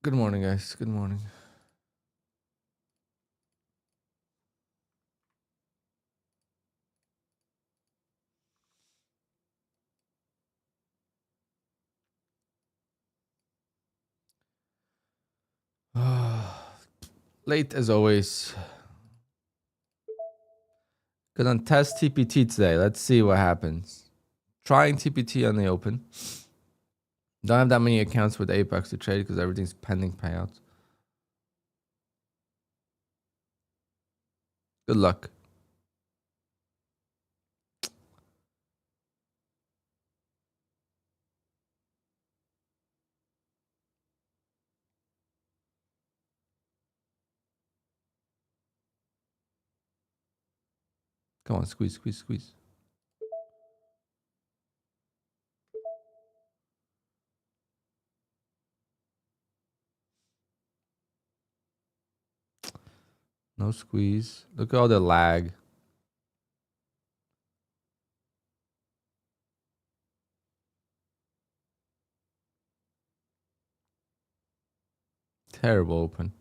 Good morning, guys. Good morning. Late as always. Gonna test TPT today. Let's see what happens. Trying TPT on the open. Don't have that many accounts with Apex to trade because everything's pending payouts. Good luck. Come on, squeeze, squeeze, squeeze. No squeeze. Look at all the lag. Terrible open.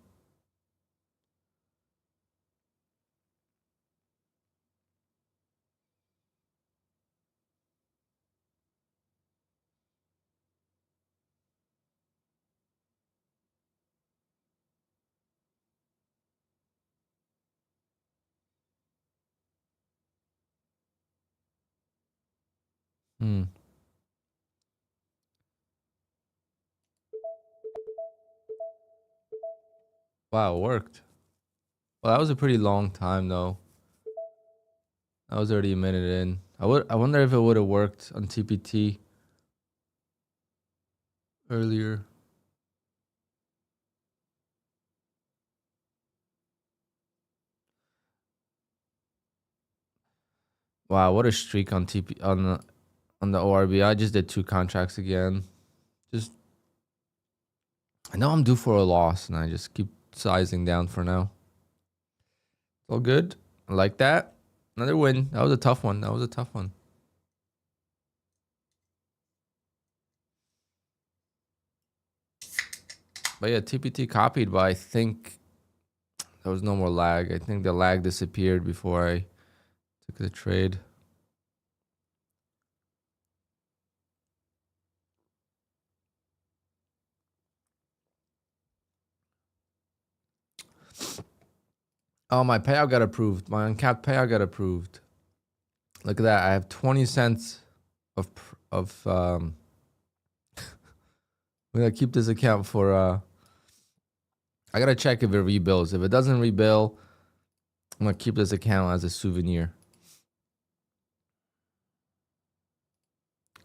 Wow, it worked. Well, that was a pretty long time though. I was already a minute in. I wonder if it would have worked on TPT earlier. Wow, what a streak on TP on the ORB. I just did 2 contracts again. Just I know I'm due for a loss, and I just keep sizing down for now. It's all good. I like that. Another win. That was a tough one. That was a tough one. But yeah, TPT copied, but I think there was no more lag. I think the lag disappeared before I took the trade. Oh, my payout got approved. My uncapped payout got approved. Look at that. I have 20 cents of I'm gonna keep this account for I gotta check if it rebuilds. If it doesn't rebuild, I'm gonna keep this account as a souvenir.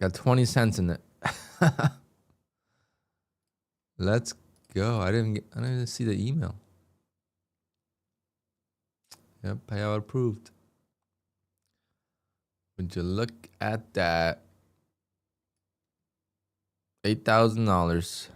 Got 20 cents in it. Let's go. I didn't even see the email. Yep, payout approved. Would you look at that? $8,000.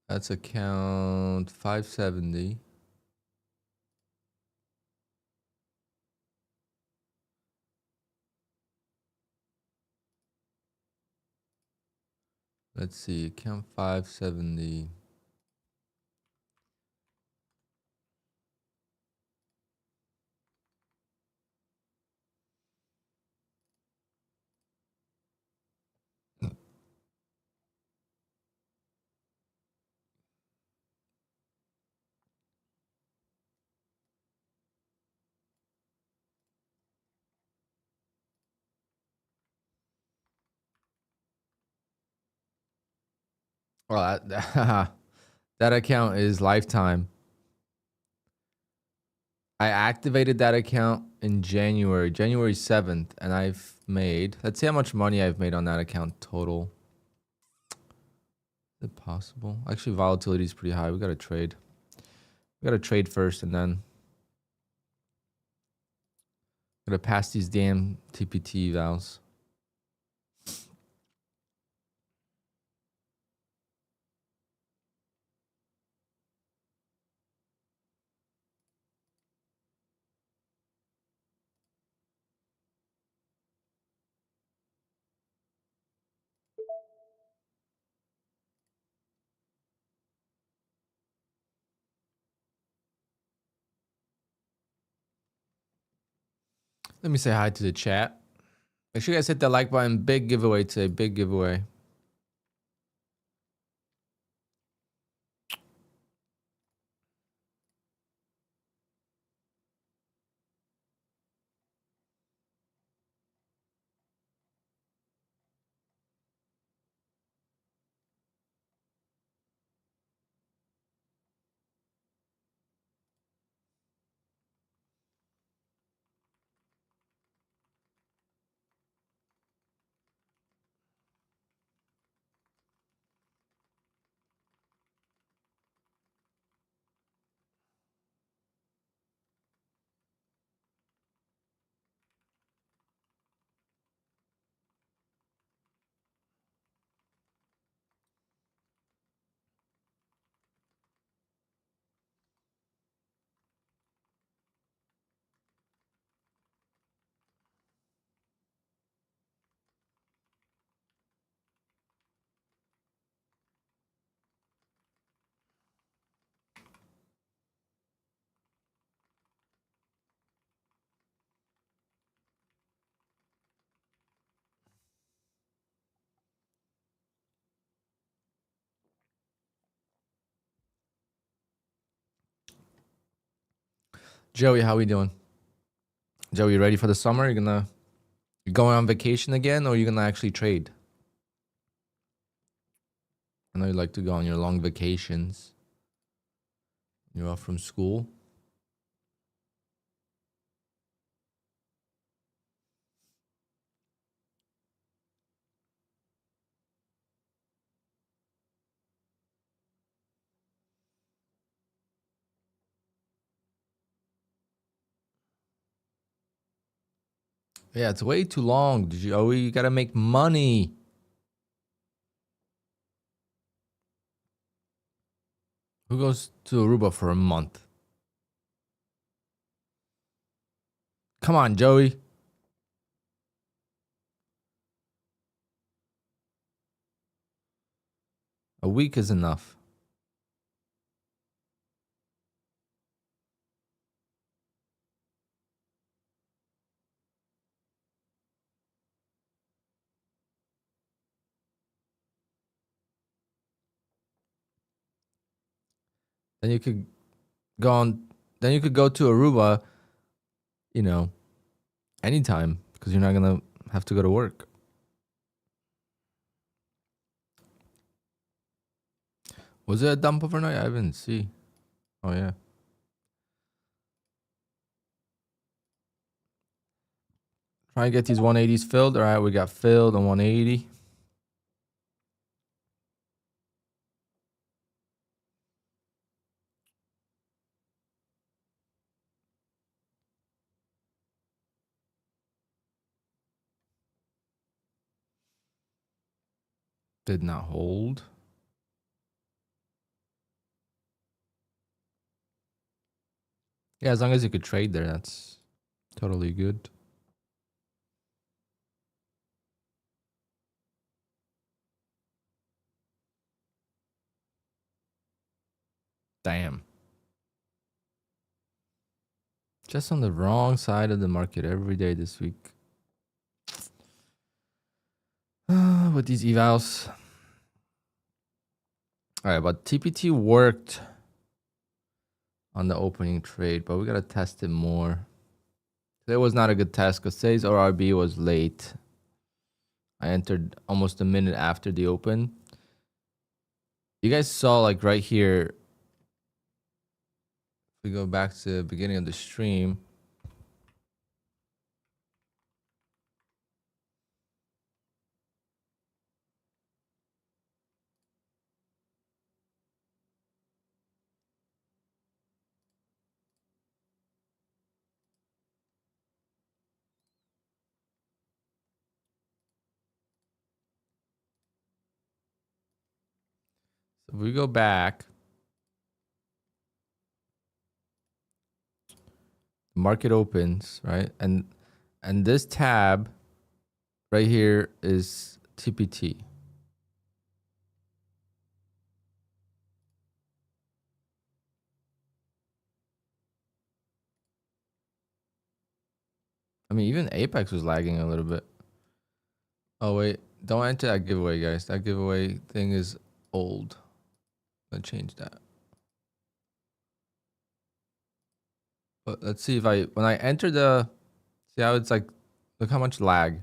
That's account 570. Let's see, account 570. Well, that account is lifetime. I activated that account in January 7th, and I've made, let's see how much money I've made on that account total. Is it possible? Actually, volatility is pretty high. We got to trade. We got to trade first, and then gotta pass these damn TPT evals. Let me say hi to the chat. Make sure you guys hit that like button. Big giveaway today. Big giveaway. Joey, how we doing? Joey, you ready for the summer? You going on vacation again, or you gonna actually trade? I know you like to go on your long vacations. You're off from school. Yeah, it's way too long. Joey, you gotta make money. Who goes to Aruba for a month? Come on, Joey. A week is enough. Then you could go on. Then you could go to Aruba, you know, anytime because you're not gonna have to go to work. Was it a dump overnight? I didn't see. Oh yeah. Try and get these 180s filled. All right, we got filled on 180. Did not hold. Yeah, as long as you could trade there, that's totally good. Damn. Just on the wrong side of the market every day this week. With these evals. All right, but TPT worked on the opening trade, but we got to test it more. Today was not a good test because today's ORB was late. I entered almost a minute after the open. You guys saw like right here. If we go back to the beginning of the stream. So if we go back, the market opens, right? And this tab right here is TPT. I mean, Even Apex was lagging a little bit. Oh wait, don't enter that giveaway, guys. That giveaway thing is old. I'm gonna change that. But let's see if when I enter the, see how it's like, look how much lag.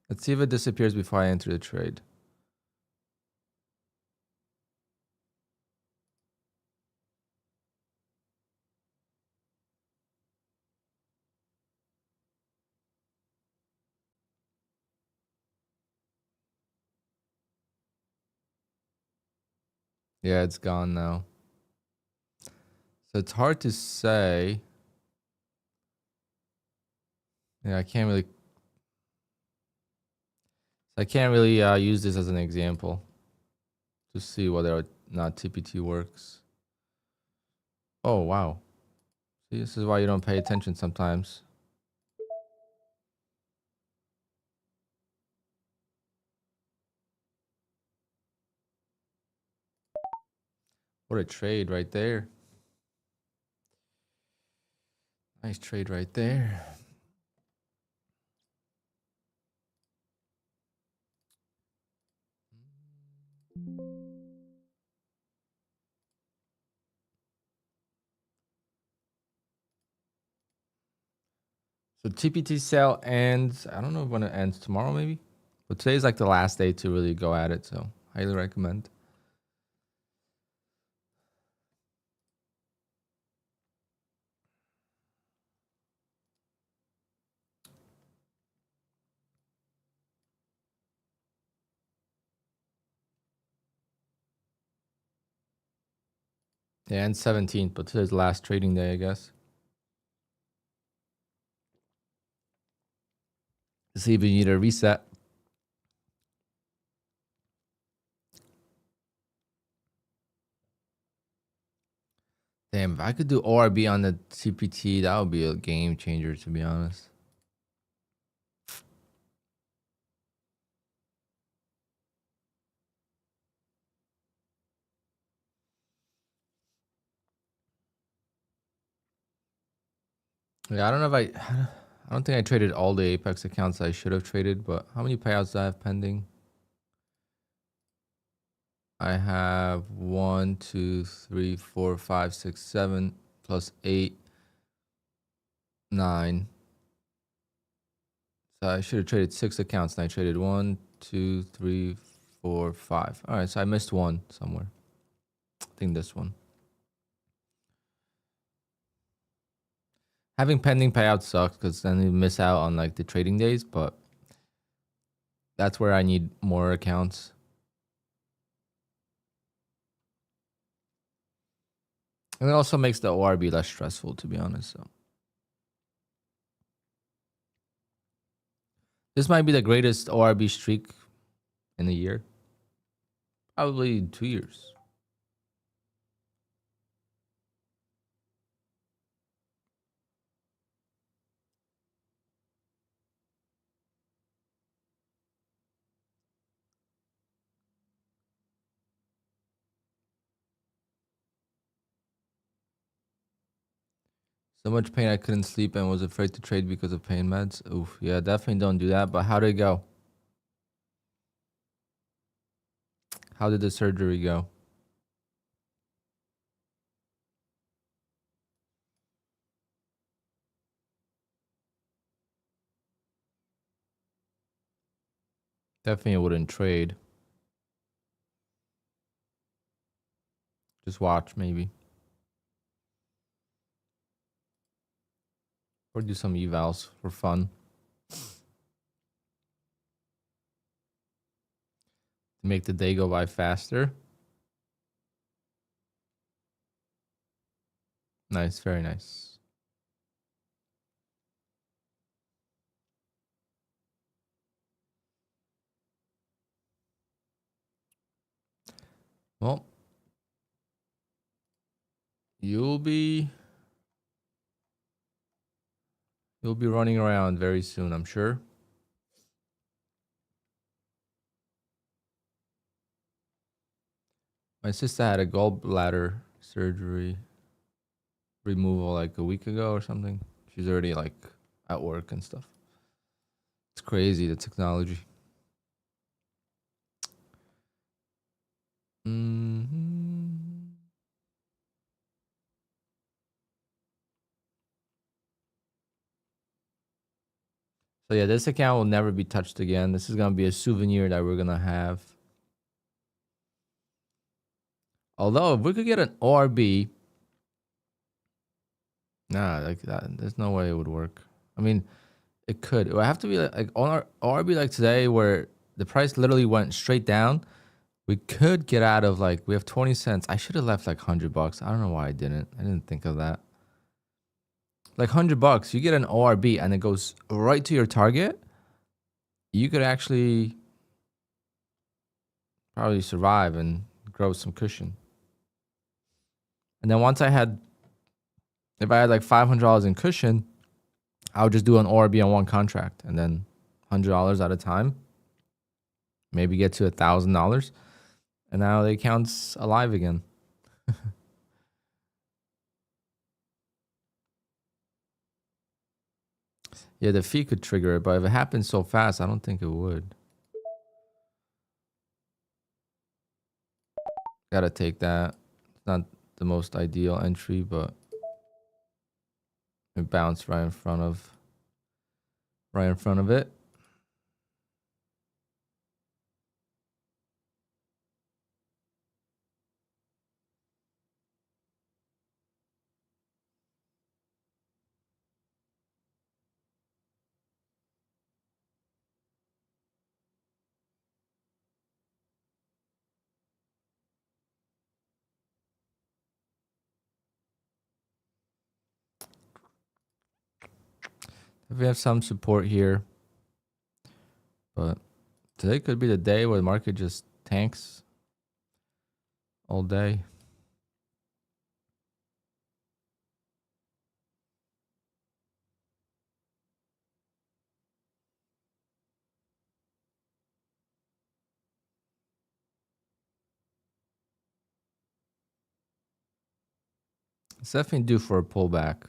Let's see if it disappears before I enter the trade. Yeah, it's gone now. So it's hard to say. Yeah, I can't really use this as an example to see whether or not TPT works. Oh, wow. See, this is why you don't pay attention sometimes. What a trade right there. Nice trade right there. So TPT sale ends, I don't know when it ends, tomorrow maybe? But today's like the last day to really go at it, so highly recommend. Yeah, and 17th, but today's the last trading day, I guess. To see if you need a reset. Damn, if I could do ORB on the TPT, that would be a game changer, to be honest. Yeah, I don't know if I don't think I traded all the Apex accounts I should have traded, but how many payouts do I have pending? I have 1, 2, 3, 4, 5, 6, 7, plus 8, 9. So I should have traded 6 accounts, and I traded 1, 2, 3, 4, 5. All right, so I missed one somewhere. I think this one. Having pending payouts sucks because then you miss out on like the trading days, but that's where I need more accounts. And it also makes the ORB less stressful, to be honest. So this might be the greatest ORB streak in a year. Probably 2 years. So much pain I couldn't sleep and was afraid to trade because of pain meds. Oof, yeah, definitely don't do that. But how did it go? How did the surgery go? Definitely wouldn't trade. Just watch maybe. Or do some evals for fun. To make the day go by faster. Nice, very nice. Well, you'll be running around very soon, I'm sure. My sister had a gallbladder surgery removal like a week ago or something. She's already like at work and stuff. It's crazy, the technology. Mm-hmm. So yeah, this account will never be touched again. This is gonna be a souvenir that we're gonna have. Although if we could get an ORB, nah, like that, there's no way it would work. I mean, it could. It would have to be like on our ORB like today, where the price literally went straight down. We could get out of like we have 20 cents. I should have left like $100. I don't know why I didn't. I didn't think of that. Like $100, you get an ORB and it goes right to your target. You could actually probably survive and grow some cushion. And then once if I had like $500 in cushion, I would just do an ORB on one contract and then $100 at a time. Maybe get to $1,000, and now the account's alive again. Yeah, the fee could trigger it, but if it happens so fast, I don't think it would. Gotta take that. It's not the most ideal entry, but it bounced right in front of it. If we have some support here, but today could be the day where the market just tanks all day. It's definitely due for a pullback.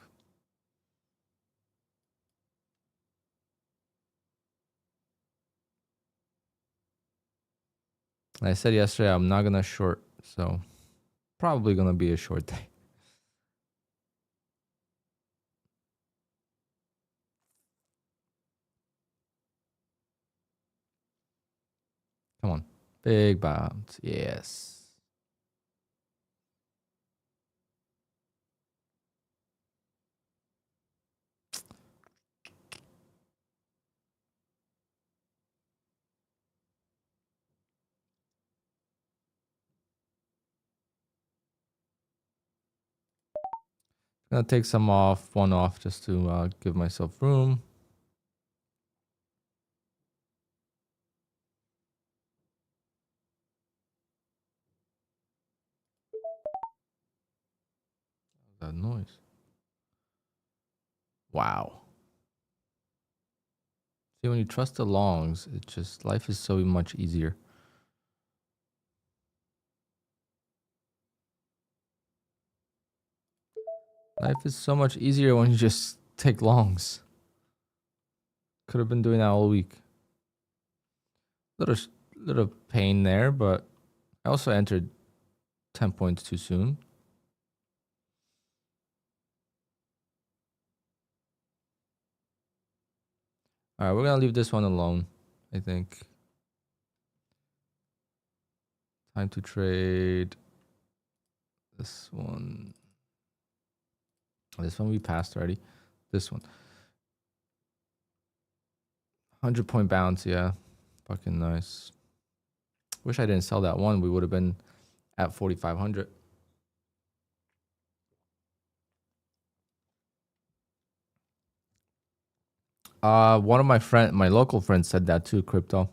I said yesterday I'm not gonna short, so probably gonna be a short day. Come on, big bounce, yes. Gonna take some off, one off, just to give myself room. That noise. Wow. See, when you trust the longs, it just life is so much easier. Life is so much easier when you just take longs. Could have been doing that all week. Little pain there, but I also entered 10 points too soon. All right, we're gonna leave this one alone, I think. Time to trade this one. This one we passed already. This one. 100-point bounce, yeah. Fucking nice. Wish I didn't sell that one. We would have been at 4,500. One of my local friends said that too, crypto.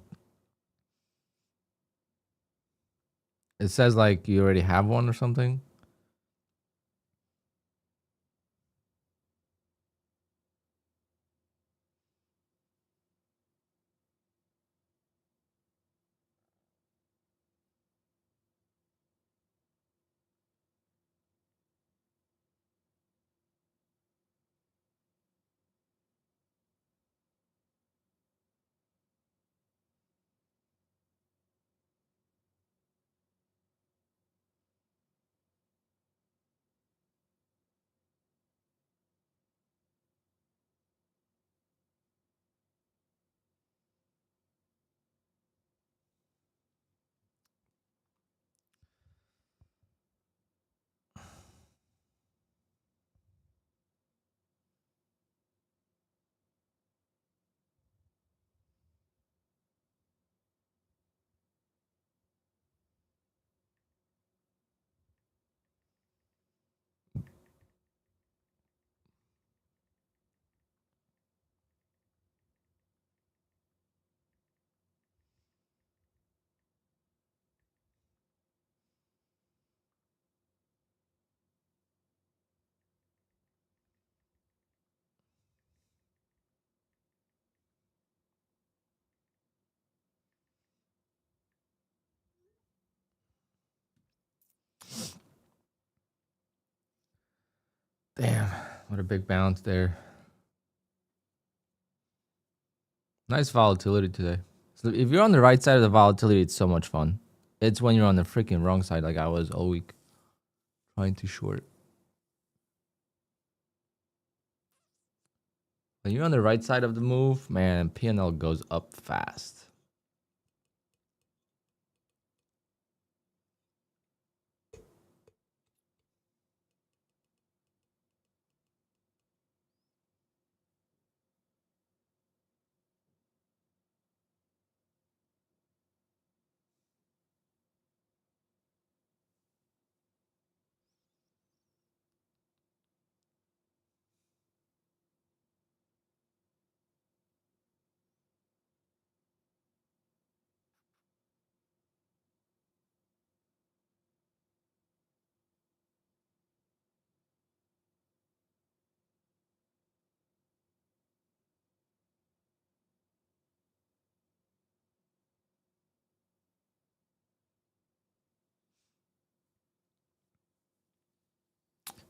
It says like you already have one or something. Damn, what a big bounce there. Nice volatility today. So if you're on the right side of the volatility, it's so much fun. It's when you're on the freaking wrong side, like I was all week, trying to short. When you're on the right side of the move, man, P&L goes up fast.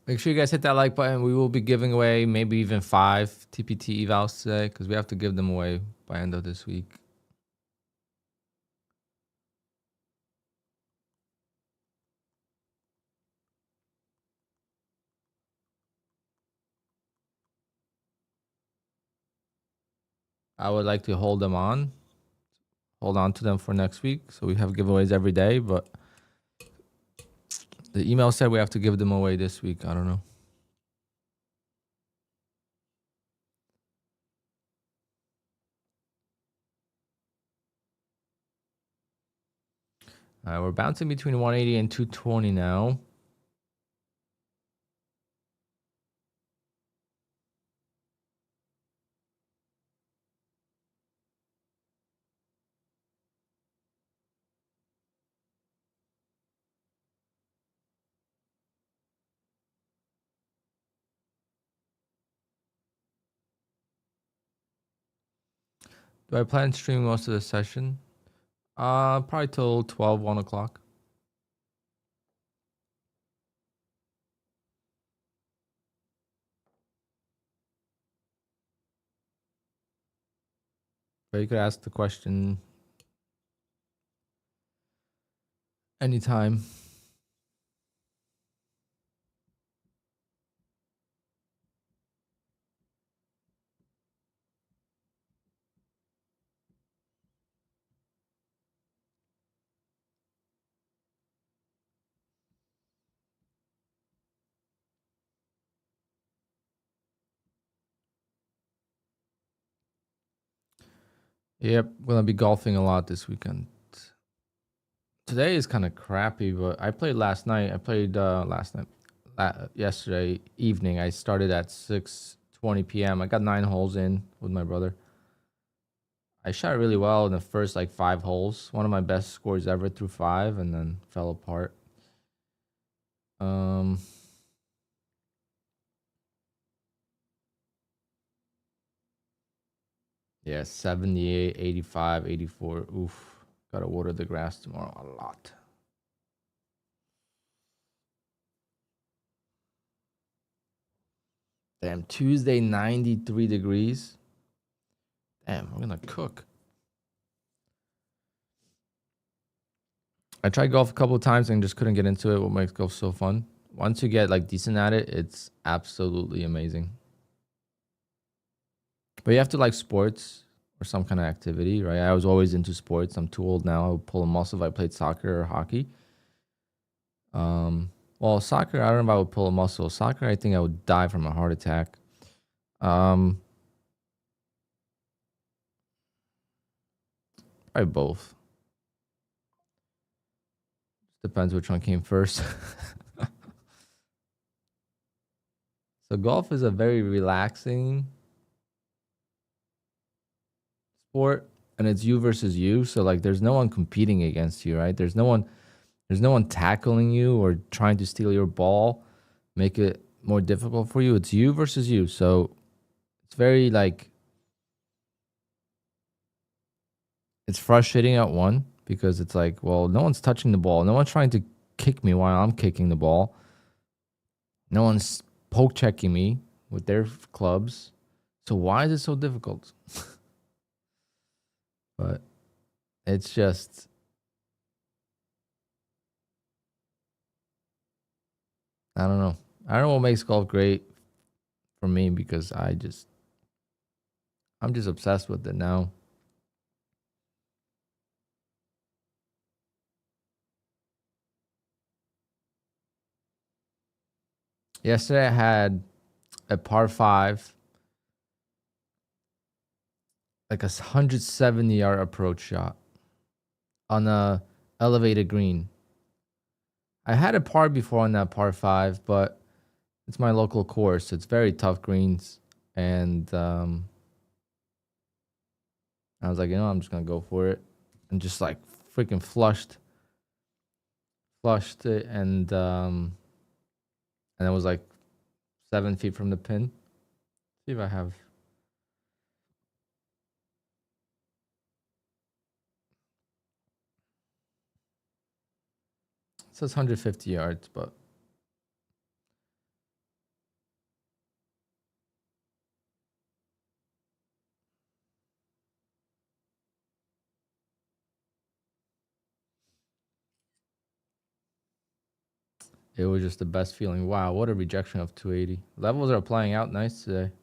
Make sure you guys hit that like button. We will be giving away maybe even 5 TPT evals today because we have to give them away by end of this week. I would like to hold on to them for next week. So we have giveaways every day, but the email said we have to give them away this week. I don't know. We're bouncing between 180 and 220 now. Do I plan to stream most of the session? Probably till 12, 1 o'clock. But you could ask the question anytime. Yep, gonna be golfing a lot this weekend. Today is kind of crappy, but I played last night. I played yesterday evening. I started at 6:20 p.m. I got 9 holes in with my brother. I shot really well in the first like 5 holes. One of my best scores ever through 5, and then fell apart. Yeah, 78, 85, 84. Oof. Gotta water the grass tomorrow a lot. Damn, Tuesday, 93 degrees. Damn, we're gonna cook. I tried golf a couple of times and just couldn't get into it. What makes golf so fun? Once you get like decent at it, it's absolutely amazing. But you have to like sports or some kind of activity, right? I was always into sports. I'm too old now. I would pull a muscle if I played soccer or hockey. Well, soccer, I don't know if I would pull a muscle. Soccer, I think I would die from a heart attack. Probably both. Depends which one came first. So golf is a very relaxing sport, and it's you versus you. So like there's no one competing against you, right? There's no one tackling you or trying to steal your ball, make it more difficult for you. It's you versus you. So it's very like it's frustrating at one because it's like, well, no one's touching the ball. No one's trying to kick me while I'm kicking the ball. No one's poke checking me with their clubs. So why is it so difficult? But it's just, I don't know. I don't know what makes golf great for me because I'm just obsessed with it now. Yesterday I had a par 5, like a 170-yard approach shot on a elevated green. I had a par before on that par 5, but it's my local course. It's very tough greens, and I was like, I'm just gonna go for it, and just like freaking flushed it, and it was like 7 feet from the pin. See if I have. It says 150 yards, but it was just the best feeling. Wow, what a rejection of 280. Levels are playing out nice today.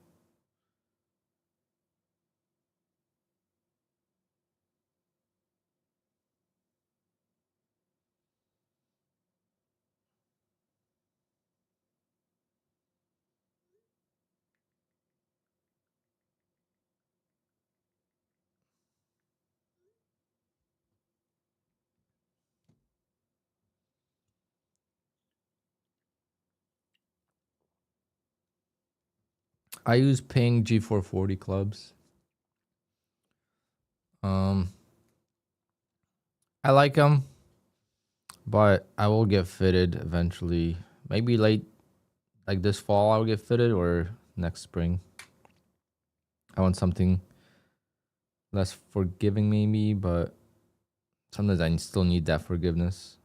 I use Ping G440 clubs. I like them, but I will get fitted eventually. Maybe late, like this fall, I'll get fitted, or next spring. I want something less forgiving, maybe, but sometimes I still need that forgiveness.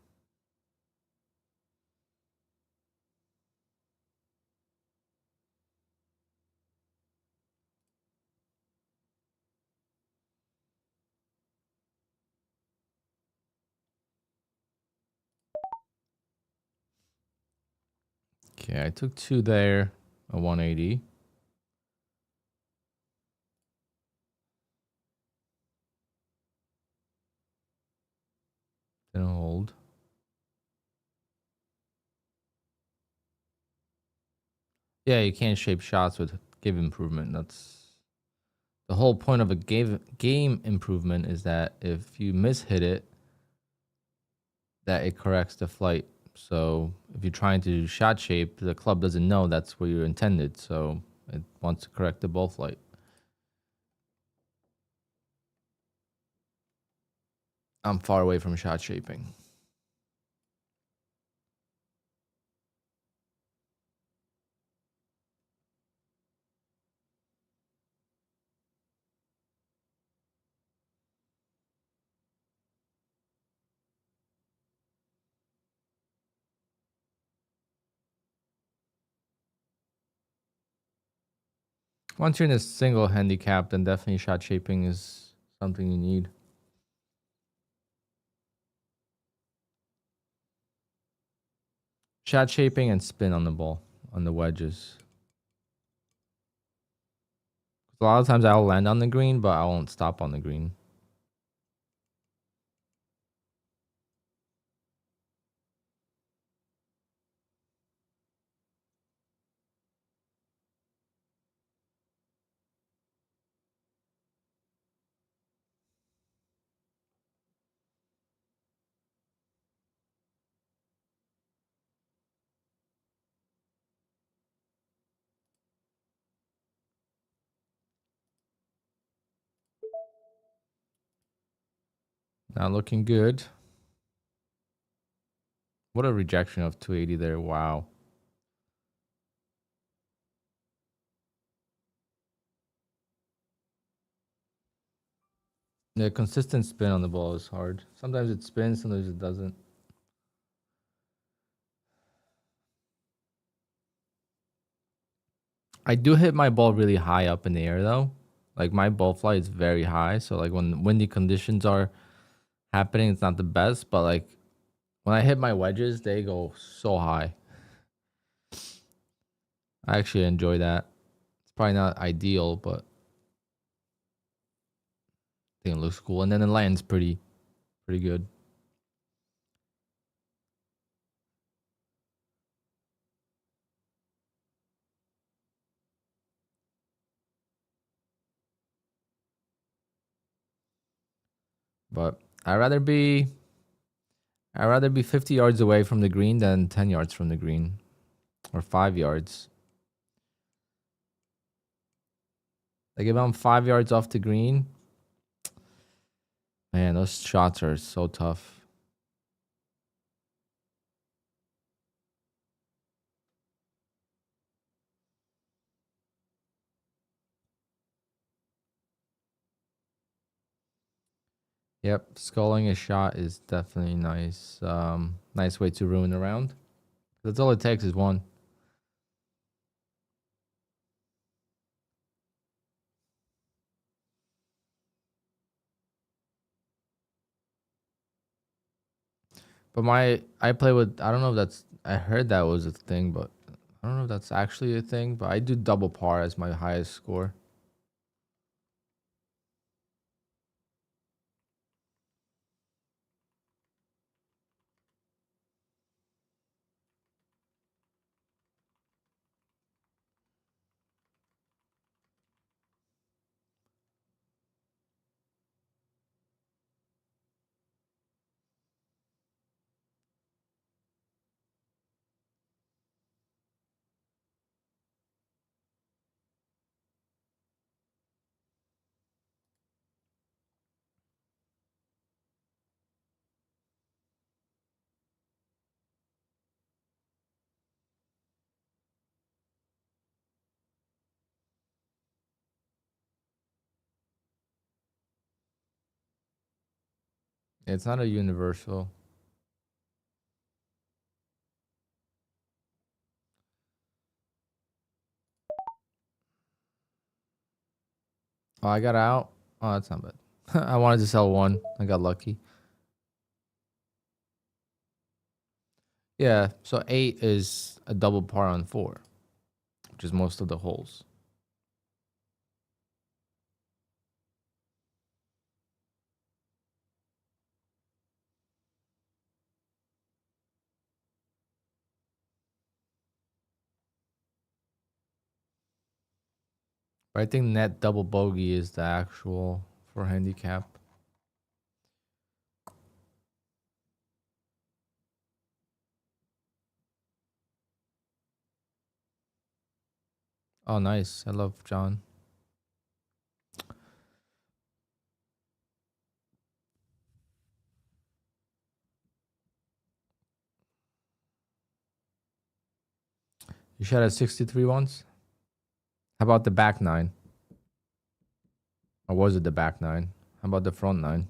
Okay, I took 2 there, a 180. Didn't hold. Yeah, you can't shape shots with game improvement. That's the whole point of a game improvement, is that if you mishit it, that it corrects the flight. So if you're trying to do shot shape, the club doesn't know that's where you're intended, so it wants to correct the ball flight. I'm far away from shot shaping. Once you're in a single handicap, then definitely shot shaping is something you need. Shot shaping and spin on the ball, on the wedges. A lot of times I'll land on the green, but I won't stop on the green. Not looking good. What a rejection of 280 there. Wow. The consistent spin on the ball is hard. Sometimes it spins, sometimes it doesn't. I do hit my ball really high up in the air though. Like my ball flight is very high, so like when windy conditions are happening, it's not the best. But like when I hit my wedges, they go so high. I actually enjoy that. It's probably not ideal, but I think it looks cool. And then it lands pretty good. But I'd rather be 50 yards away from the green than 10 yards from the green or 5 yards. Like if I'm 5 yards off the green, man, those shots are so tough. Yep, sculling a shot is definitely nice. Nice way to ruin a round. That's all it takes is one. But I play with, I don't know if that's, I heard that was a thing, but I don't know if that's actually a thing. But I do double par as my highest score. It's not a universal. Oh, I got out. Oh, that's not bad. I wanted to sell one. I got lucky. Yeah, so 8 is a double par on 4, which is most of the holes. But I think net double bogey is the actual for handicap. Oh, nice. I love John. You shot at 63 once? How about the back 9? Or was it the back 9? How about the front 9?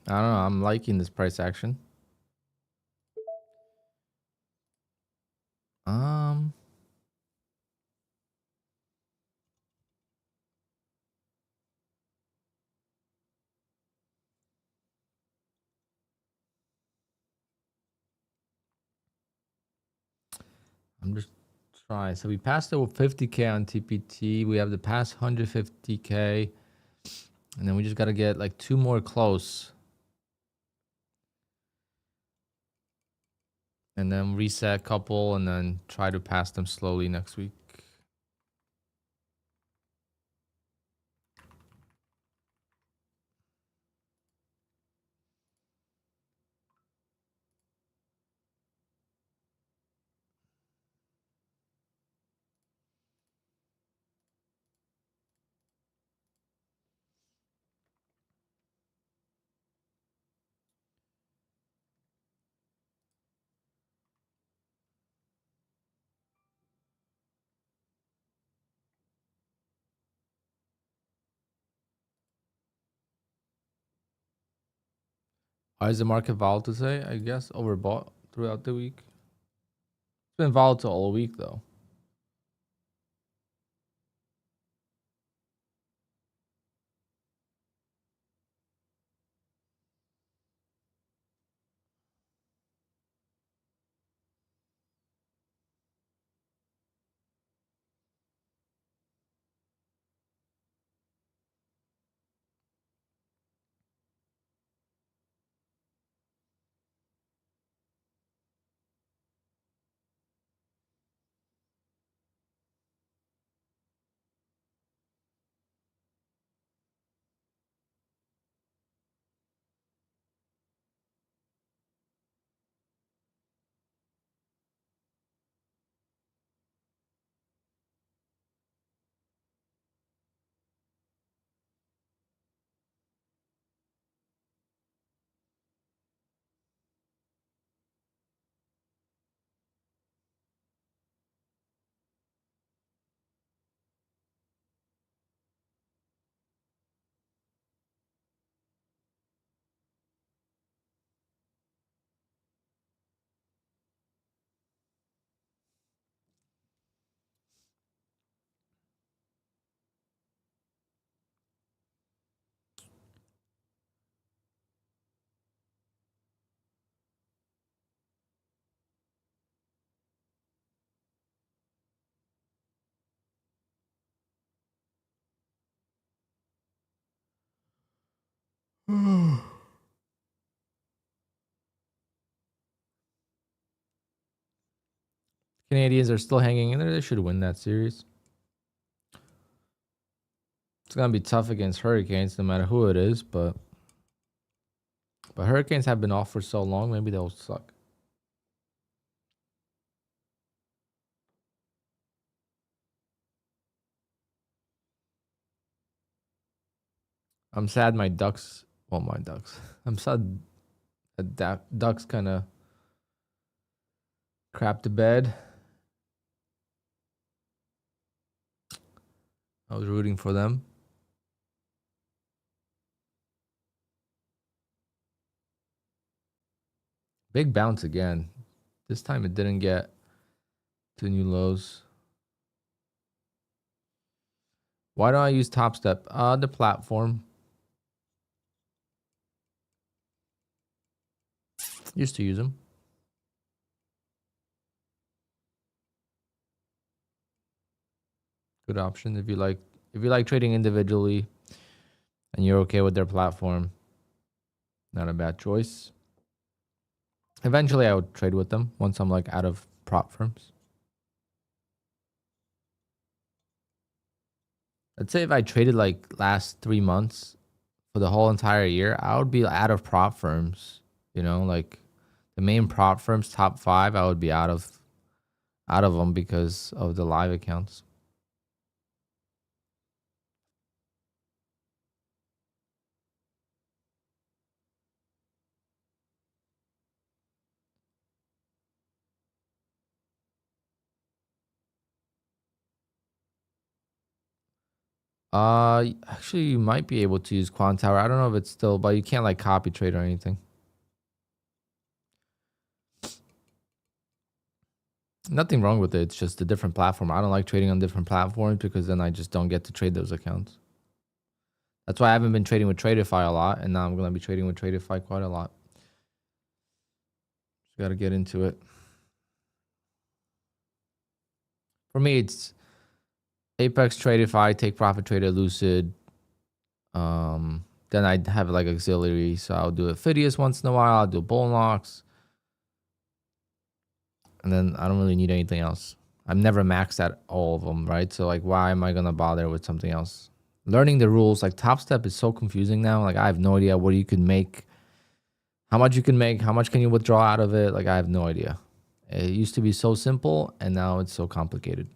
I don't know. I'm liking this price action. Um, I'm just trying. So we passed it with 50K on TPT. We have the past 150K. And then we just got to get like 2 more close. And then reset a couple and then try to pass them slowly next week. Why is the market volatile today? I guess overbought throughout the week. It's been volatile all week though. Canadians are still hanging in there. They should win that series. It's gonna be tough against Hurricanes, no matter who it is. But Hurricanes have been off for so long. Maybe they'll suck. I'm sad my Ducks. Well, my Ducks. I'm sad that Ducks kind of crapped the bed. I was rooting for them. Big bounce again. This time it didn't get to new lows. Why don't I use Top Step? The platform. Used to use them. Good option if you like trading individually and you're okay with their platform. Not a bad choice. Eventually I would trade with them once I'm like out of prop firms. Let's say if I traded like last 3 months for the whole entire year, I would be out of prop firms. You know, like the main prop firms, top 5, I would be out of them because of the live accounts. Actually, you might be able to use QUANTOWER. I don't know if it's still, but you can't like copy trade or anything. Nothing wrong with it. It's just a different platform. I don't like trading on different platforms because then I just don't get to trade those accounts. That's why I haven't been trading with TRADEIFY a lot, and now I'm gonna be trading with TRADEIFY quite a lot. Just gotta get into it. For me, it's Apex, TRADEIFY, Take Profit Trader, Lucid. Then I have like auxiliary, so I'll do a Phidias once in a while. I'll do bull locks, and then I don't really need anything else. I'm never maxed at all of them, right? So like, why am I gonna bother with something else? Learning the rules, like Top Step, is so confusing now. Like I have no idea what you can make, how much you can make, how much can you withdraw out of it. Like I have no idea. It used to be so simple, and now it's so complicated.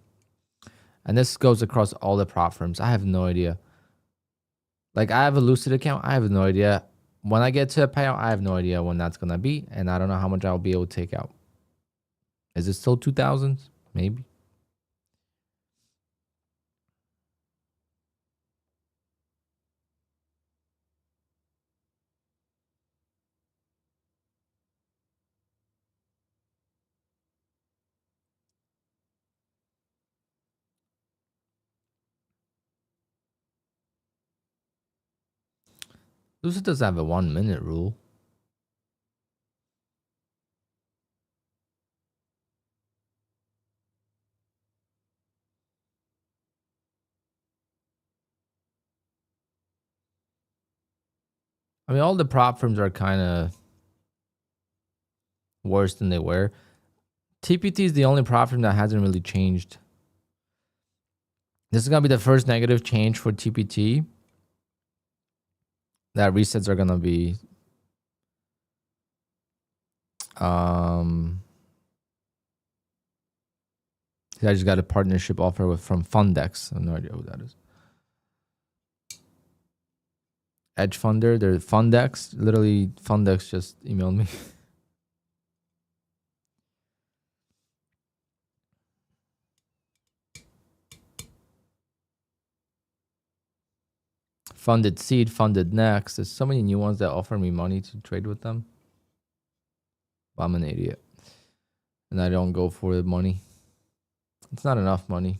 And this goes across all the prop firms. I have no idea. Like I have a Lucid account. I have no idea. When I get to a payout, I have no idea when that's going to be. And I don't know how much I'll be able to take out. Is it still 2000s? Maybe. Lucid doesn't have a 1 minute rule. I mean, all the prop firms are kind of worse than they were. TPT is the only prop firm that hasn't really changed. This is going to be the first negative change for TPT. That resets are going to be I just got a partnership offer from Fundex. I have no idea who that is. Edge Funder, they're Fundex. Literally, Fundex just emailed me. Funded Seed, Funded Next. There's so many new ones that offer me money to trade with them. But I'm an idiot. And I don't go for the money. It's not enough money.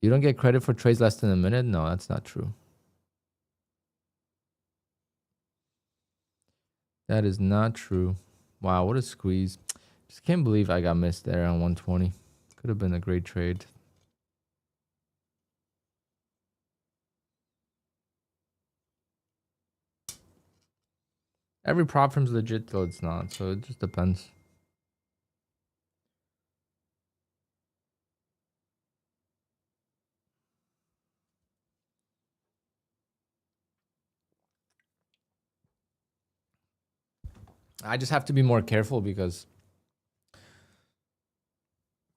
You don't get credit for trades less than a minute? No, that's not true. That is not true. Wow, what a squeeze. Just can't believe I got missed there on 120. Could have been a great trade. Every prop firm's legit till it's not, so it just depends. I just have to be more careful because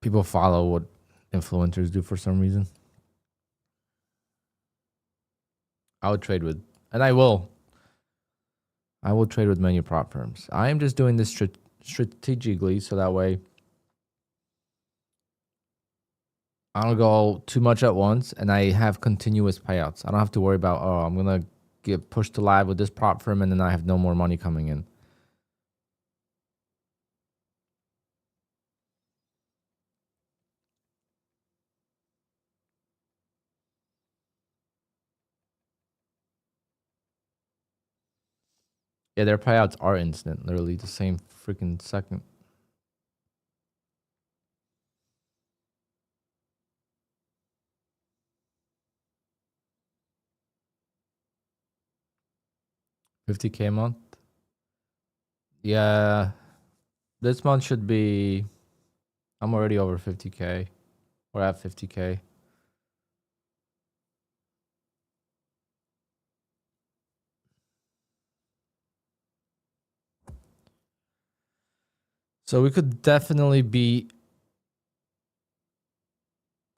people follow what influencers do for some reason. I would trade with, and I will trade with many prop firms. I am just doing this strategically so that way I don't go too much at once and I have continuous payouts. I don't have to worry about, oh, I'm going to get pushed to live with this prop firm and then I have no more money coming in. Yeah, their payouts are instant, literally the same freaking second. $50K a month. Yeah, this month should be. I'm already over 50K, or at 50K. So we could definitely be.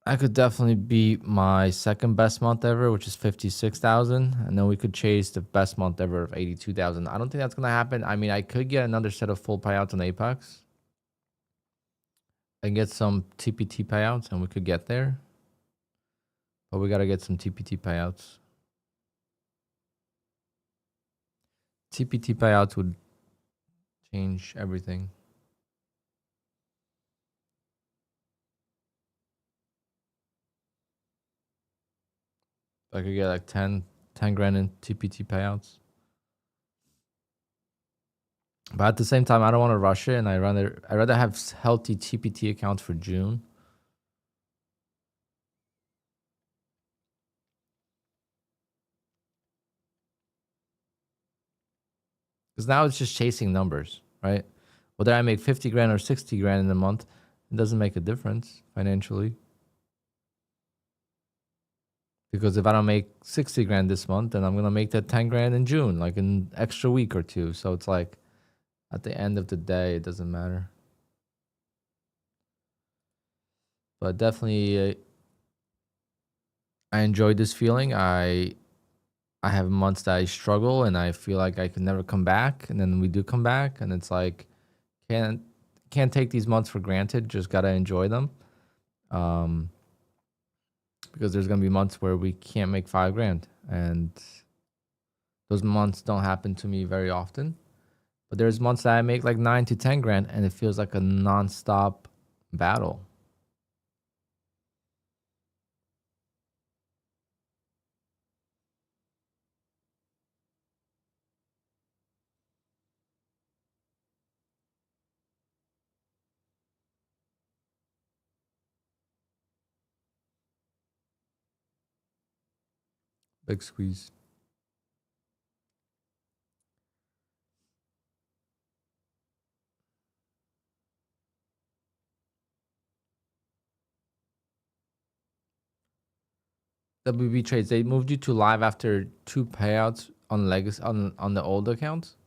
I could definitely beat my second best month ever, which is 56,000, and then we could chase the best month ever of 82,000. I don't think that's gonna happen. I mean, I could get another set of full payouts on Apex and get some TPT payouts, and we could get there. But we gotta get some TPT payouts. TPT payouts would change everything. I could get like 10 grand in TPT payouts. But at the same time, I don't want to rush it, and I'd rather have healthy TPT accounts for June. Because now it's just chasing numbers, right? Whether I make 50 grand or 60 grand in a month, it doesn't make a difference financially. Because if I don't make 60 grand this month, then I'm going to make that 10 grand in June, like an extra week or two. So it's like at the end of the day, it doesn't matter. But definitely, I enjoyed this feeling. I have months that I struggle and I feel like I can never come back. And then we do come back and it's like, can't take these months for granted. Just got to enjoy them. Because there's going to be months where we can't make 5 grand. And those months don't happen to me very often. But there's months that I make like 9 to 10 grand and it feels like a nonstop battle. Big squeeze. WB trades. They moved you to live after 2 payouts on legacy on the old accounts.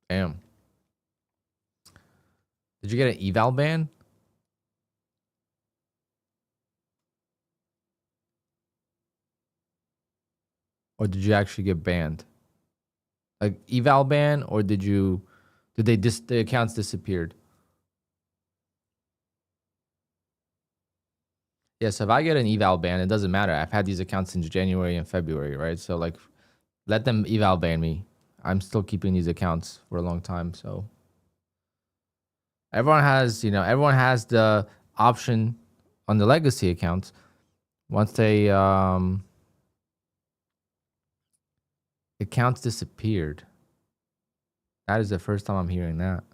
Damn. Did you get an eval ban? Or did you actually get banned? Like eval ban, or did the accounts disappeared? Yeah, so if I get an eval ban, it doesn't matter. I've had these accounts since January and February, right? So like let them eval ban me. I'm still keeping these accounts for a long time. So everyone has, everyone has the option on the legacy accounts. Once they accounts disappeared. That is the first time I'm hearing that.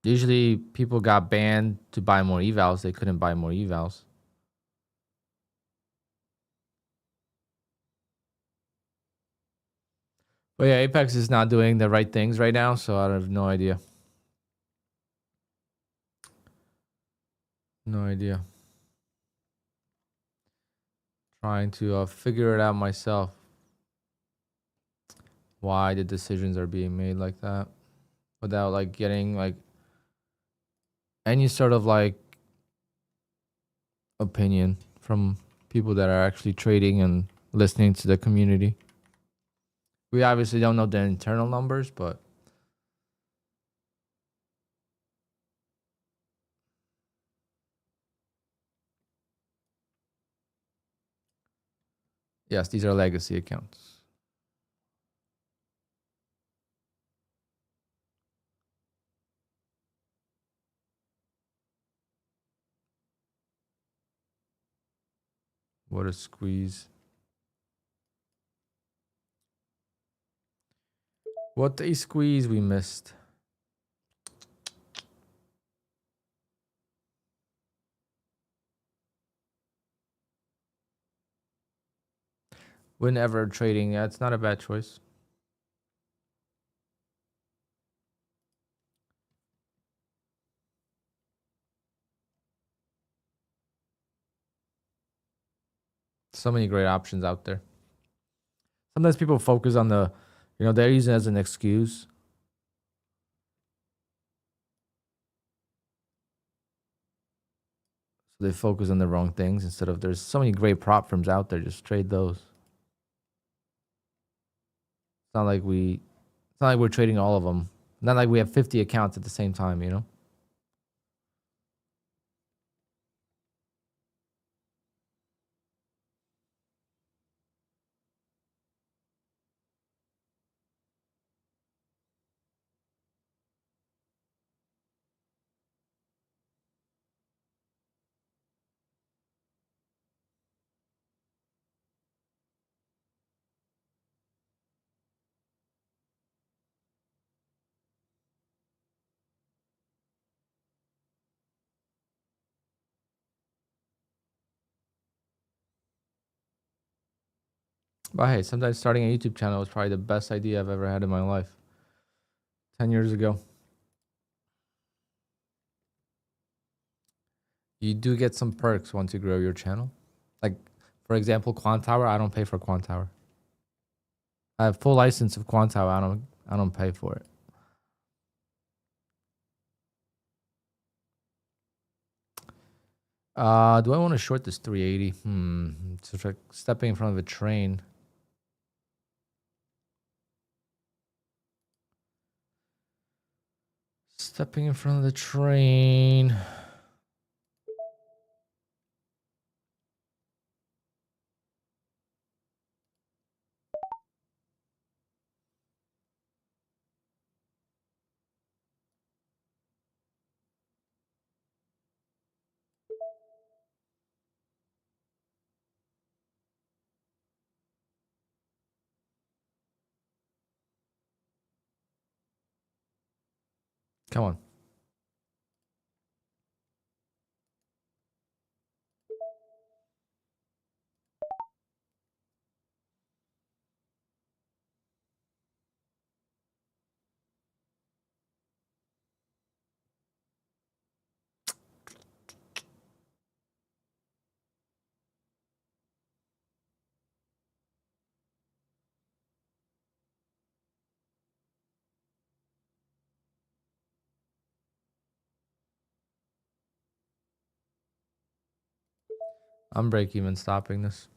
Usually people got banned to buy more evals. They couldn't buy more evals. But yeah, Apex is not doing the right things right now, so I have no idea. No idea. Trying to figure it out myself. Why the decisions are being made like that without like getting like any sort of like opinion from people that are actually trading and listening to the community. We obviously don't know the internal numbers, but yes, these are legacy accounts. What a squeeze. What a squeeze we missed. Whenever trading, yeah, it's not a bad choice. So many great options out there. Sometimes people focus on they're using it as an excuse. So they focus on the wrong things instead of there's so many great prop firms out there. Just trade those. It's not like we're trading all of them. Not like we have 50 accounts at the same time, But hey, sometimes starting a YouTube channel was probably the best idea I've ever had in my life. 10 years ago. You do get some perks once you grow your channel. Like, for example, QUANTOWER, I don't pay for QUANTOWER. I have full license of QUANTOWER. I don't pay for it. Do I want to short this 380? It's like stepping in front of a train. Stepping in front of the train. Come on. I'm break even stopping this.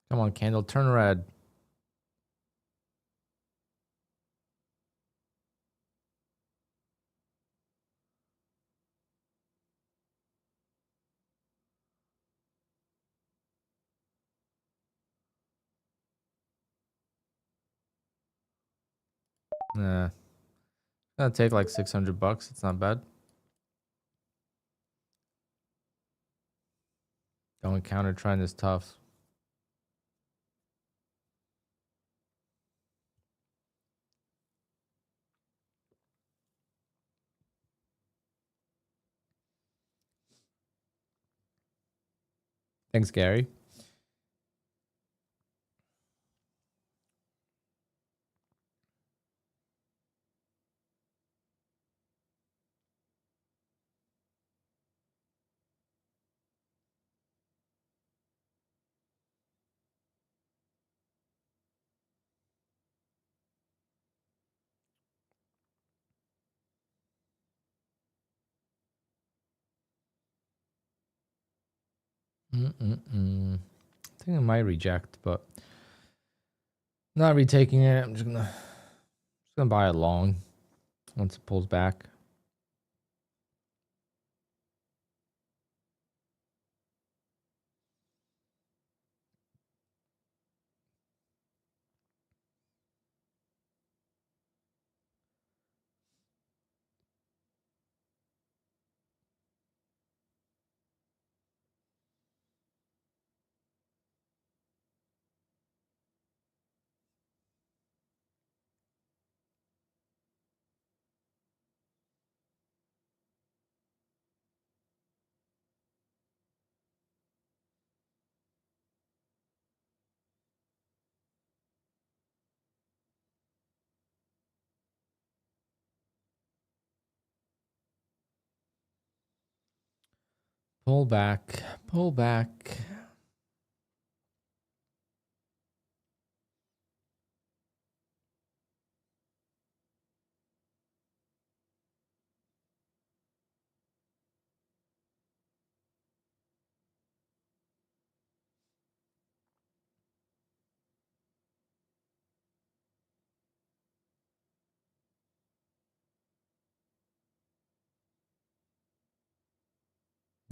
Come on, candle, turn red. Nah. It's gonna take like $600. It's not bad. Don't counter trend is tough. Thanks, Gary. I think I might reject, but not retaking it. I'm just gonna buy it long once it pulls back. Pull back, pull back.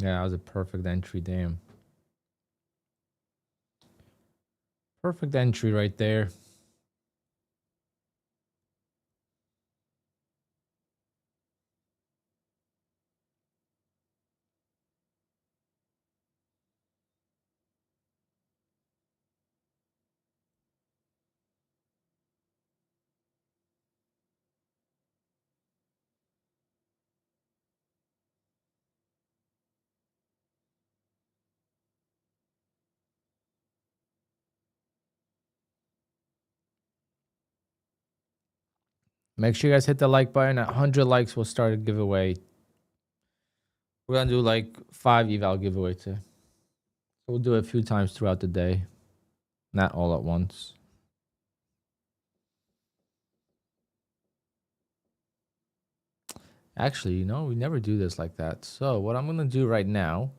Yeah, that was a perfect entry. Damn. Perfect entry right there. Make sure you guys hit the like button. At 100 likes, we'll start a giveaway. We're gonna do like 5 eval giveaway too. We'll do it a few times throughout the day, not all at once. Actually, you know, we never do this like that. So what I'm gonna do right now,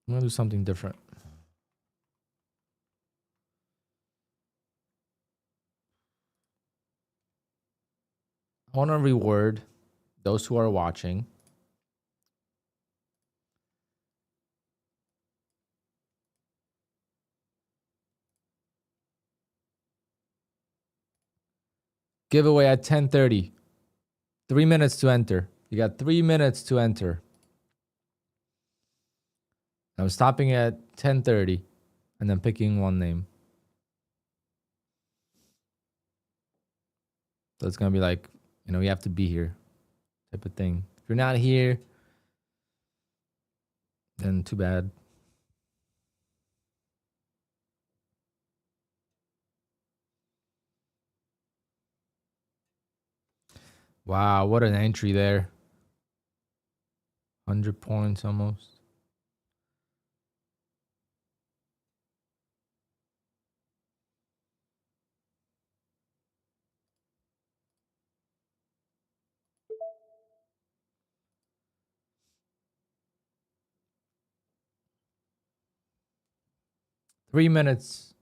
I'm gonna do something different. I want to reward those who are watching. Giveaway at 10:30. 3 minutes to enter. You got 3 minutes to enter. I'm stopping at 10:30 and then picking one name. So it's going to be like, you know, you have to be here type of thing. If you're not here, then too bad. Wow, what an entry there. 100 points almost. Three minutes.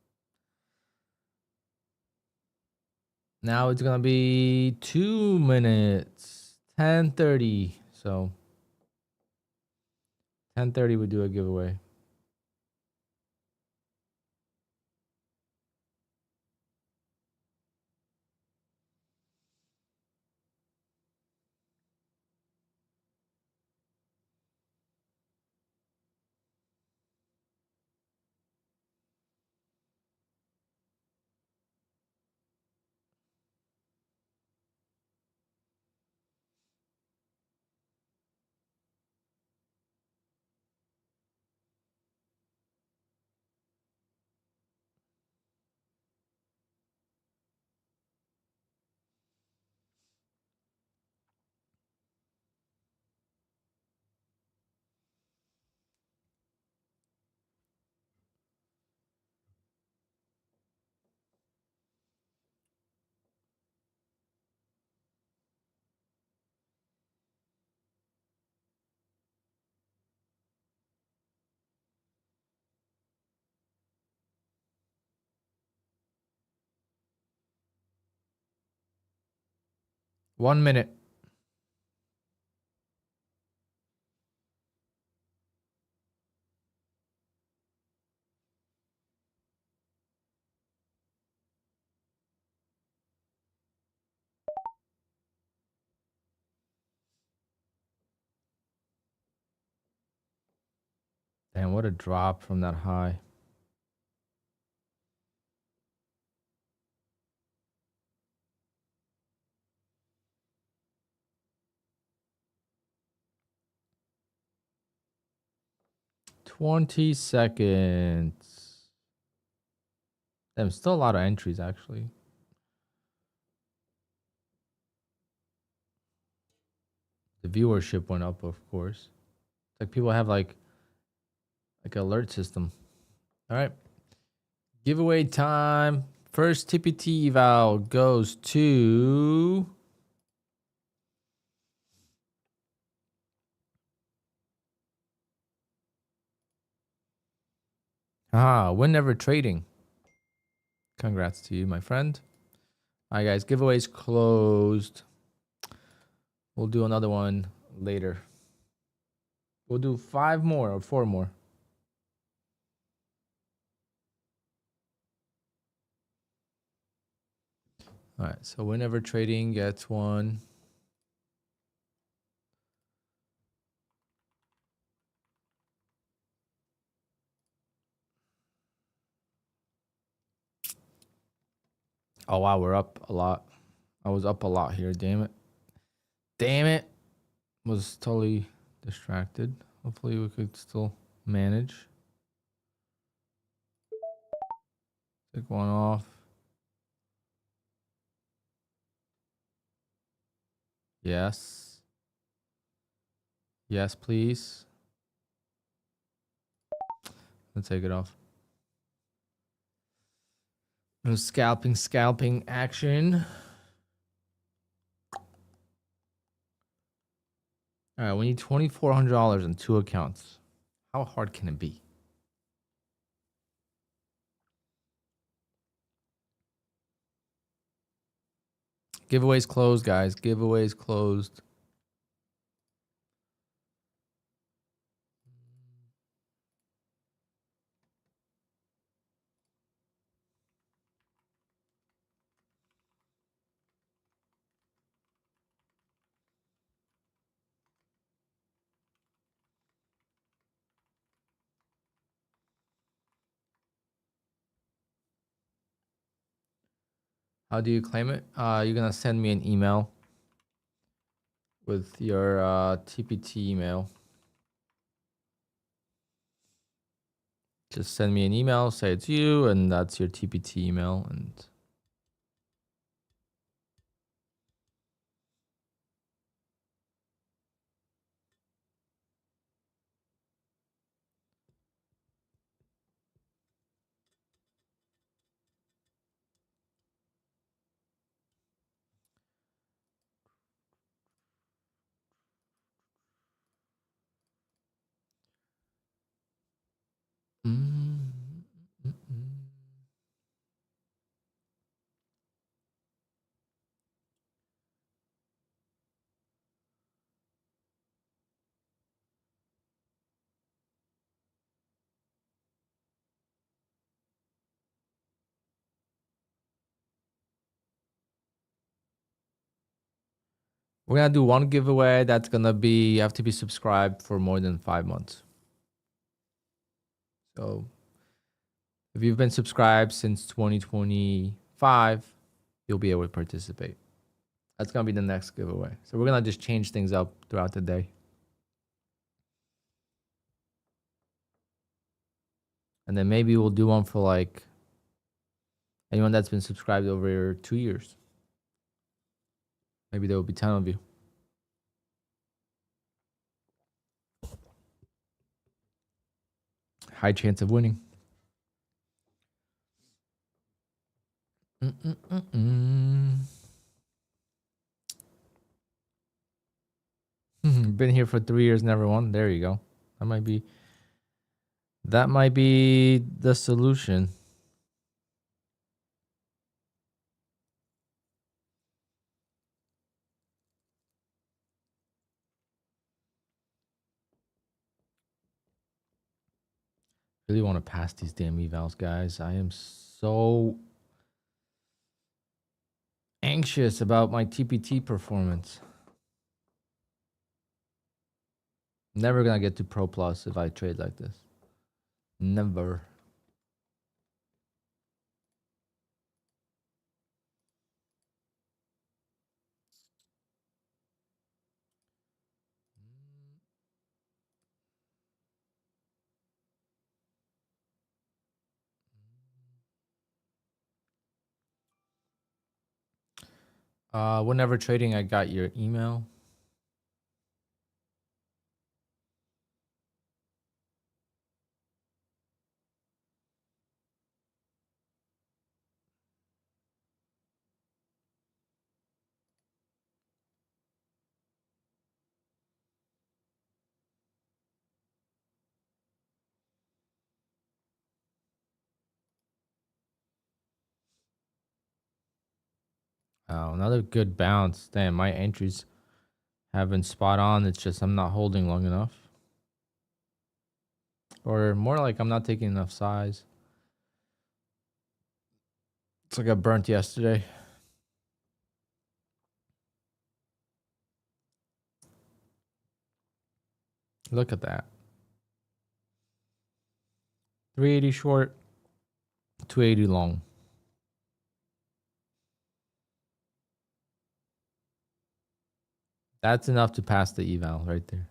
Now it's going to be 2 minutes. 10:30. So 10:30 we do a giveaway. One minute. Damn, what a drop from that high. $20. Damn, still a lot of entries actually. The viewership went up, of course. It's like people have like alert system. All right. Giveaway time. First TPT eval goes to Win Never Trading. Congrats to you, my friend. All right, guys. Giveaway's closed. We'll do another one later. We'll do 5 more or 4 more. All right. So Win Never Trading gets one. Oh, wow. We're up a lot. I was up a lot here. Damn it. Damn it. Was totally distracted. Hopefully we could still manage. Take one off. Yes. Yes, please. Let's take it off. No scalping action. All right, we need $2,400 in 2 accounts. How hard can it be? Giveaways closed, guys. Giveaways closed. How do you claim it? You're gonna send me an email with your TPT email. Just send me an email, say it's you, and that's your TPT email. And we're gonna do one giveaway. That's gonna be, you have to be subscribed for more than 5 months. So if you've been subscribed since 2025, you'll be able to participate. That's gonna be the next giveaway. So we're gonna just change things up throughout the day. And then maybe we'll do one for like anyone that's been subscribed over 2 years. Maybe there will be 10 of you. High chance of winning. Been here for 3 years, never won. There you go. That might be the solution. Really want to pass these damn evals, guys. I am so anxious about my TPT performance. Never gonna get to Pro Plus if I trade like this. Never. Whenever trading, I got your email. Oh, another good bounce. Damn, my entries have been spot on. It's just I'm not holding long enough. Or more like I'm not taking enough size. It's like I burnt yesterday. Look at that. 380 short, 280 long. That's enough to pass the eval right there.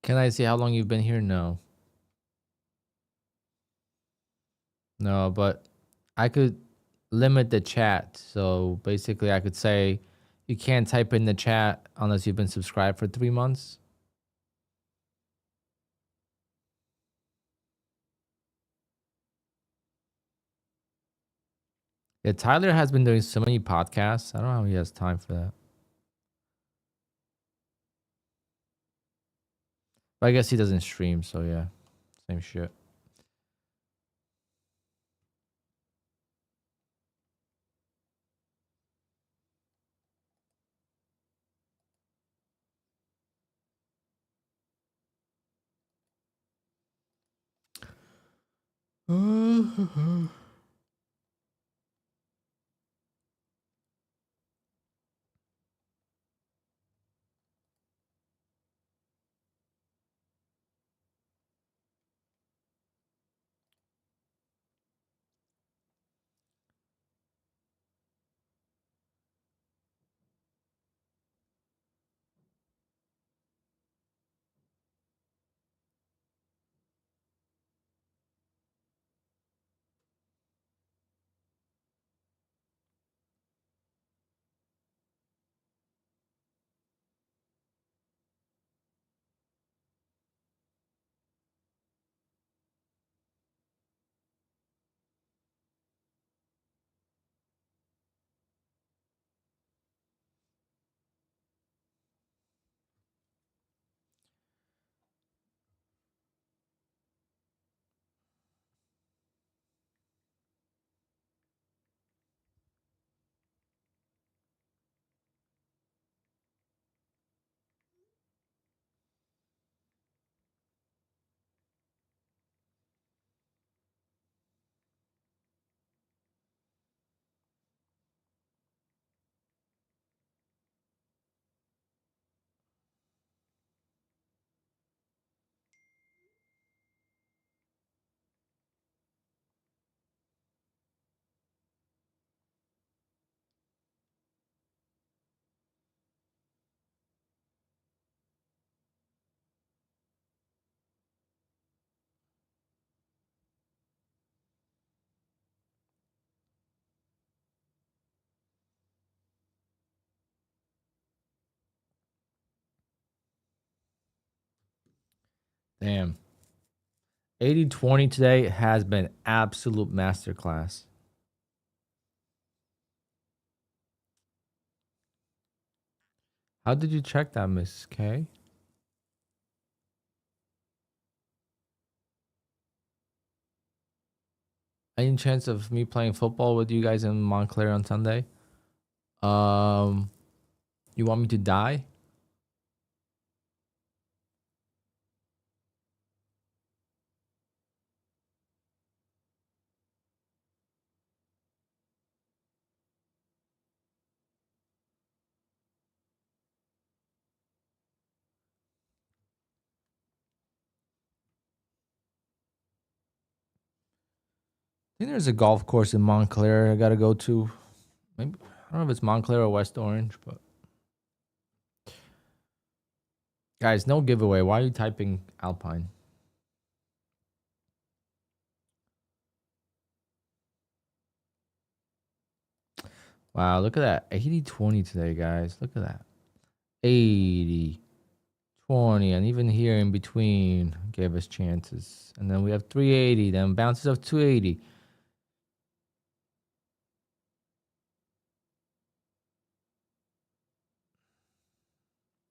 Can I see how long you've been here? No. No, but I could limit the chat. So basically, I could say you can't type in the chat unless you've been subscribed for 3 months. Yeah, Tyler has been doing so many podcasts. I don't know how he has time for that. But I guess he doesn't stream, so yeah, same shit. Damn. 80-20 today has been absolute masterclass. How did you check that, Mrs. K? Any chance of me playing football with you guys in Montclair on Sunday? You want me to die? I think there's a golf course in Montclair I gotta go to. Maybe I don't know if it's Montclair or West Orange, but guys, no giveaway. Why are you typing Alpine? Wow, look at that. 80-20 today, guys. Look at that. 80-20. And even here in between gave us chances. And then we have 380. Then bounces of 280.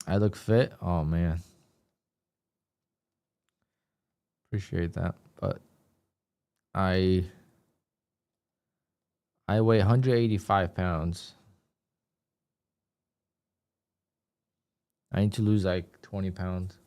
I look fit. Oh man. Appreciate that. But I weigh 185 pounds. I need to lose like 20 pounds.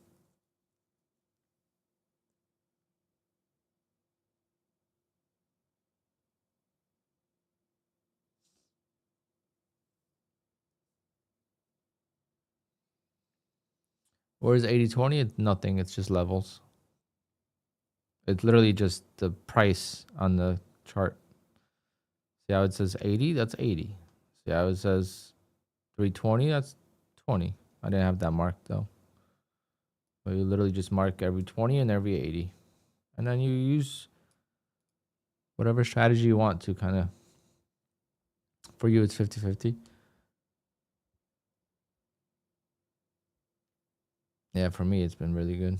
Whereas 80-20, it's nothing. It's just levels. It's literally just the price on the chart. See how it says 80? That's 80. See how it says 320? That's 20. I didn't have that marked though. But you literally just mark every 20 and every 80. And then you use whatever strategy you want to kind of. For you, it's 50-50. Yeah, for me, it's been really good.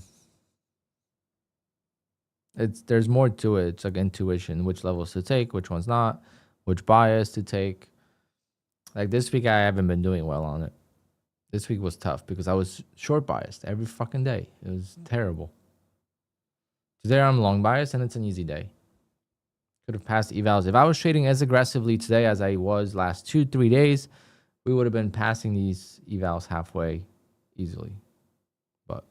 There's more to it. It's like intuition, which levels to take, which ones not, which bias to take. Like this week, I haven't been doing well on it. This week was tough because I was short biased every fucking day. It was terrible. Today I'm long biased and it's an easy day. Could have passed evals. If I was trading as aggressively today as I was last 2-3 days, we would have been passing these evals halfway easily. But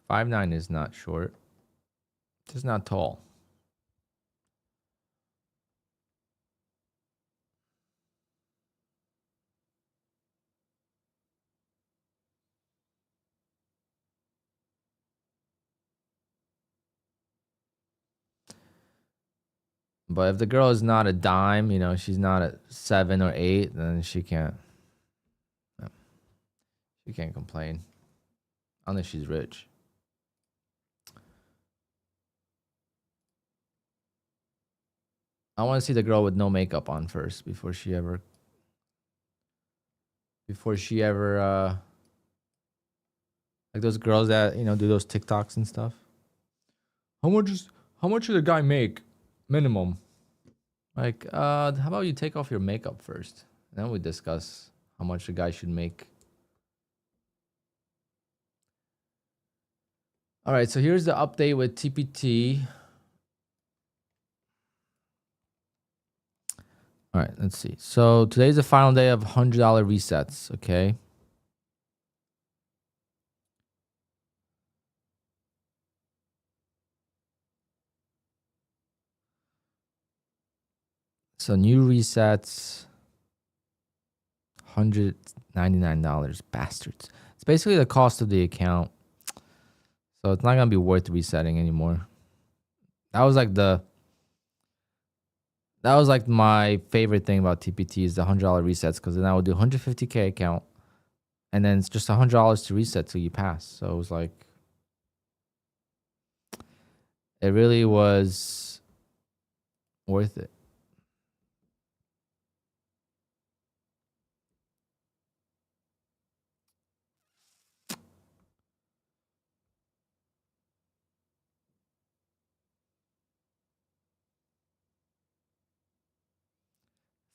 5'9" is not short. Just not tall. But if the girl is not a dime, you know, she's not a 7 or 8, then she can't. She can't complain. Unless she's rich. I want to see the girl with no makeup on first before she ever like those girls that, you know, do those TikToks and stuff. How much should a guy make minimum? Like, how about you take off your makeup first? Then we discuss how much a guy should make. All right, so here's the update with TPT. All right, let's see. So today's the final day of $100 resets, okay? So new resets, $199, bastards. It's basically the cost of the account. So it's not going to be worth resetting anymore. That was like my favorite thing about TPT is the $100 resets, because then I would do $150K account and then it's just $100 to reset till you pass. So it was like, it really was worth it.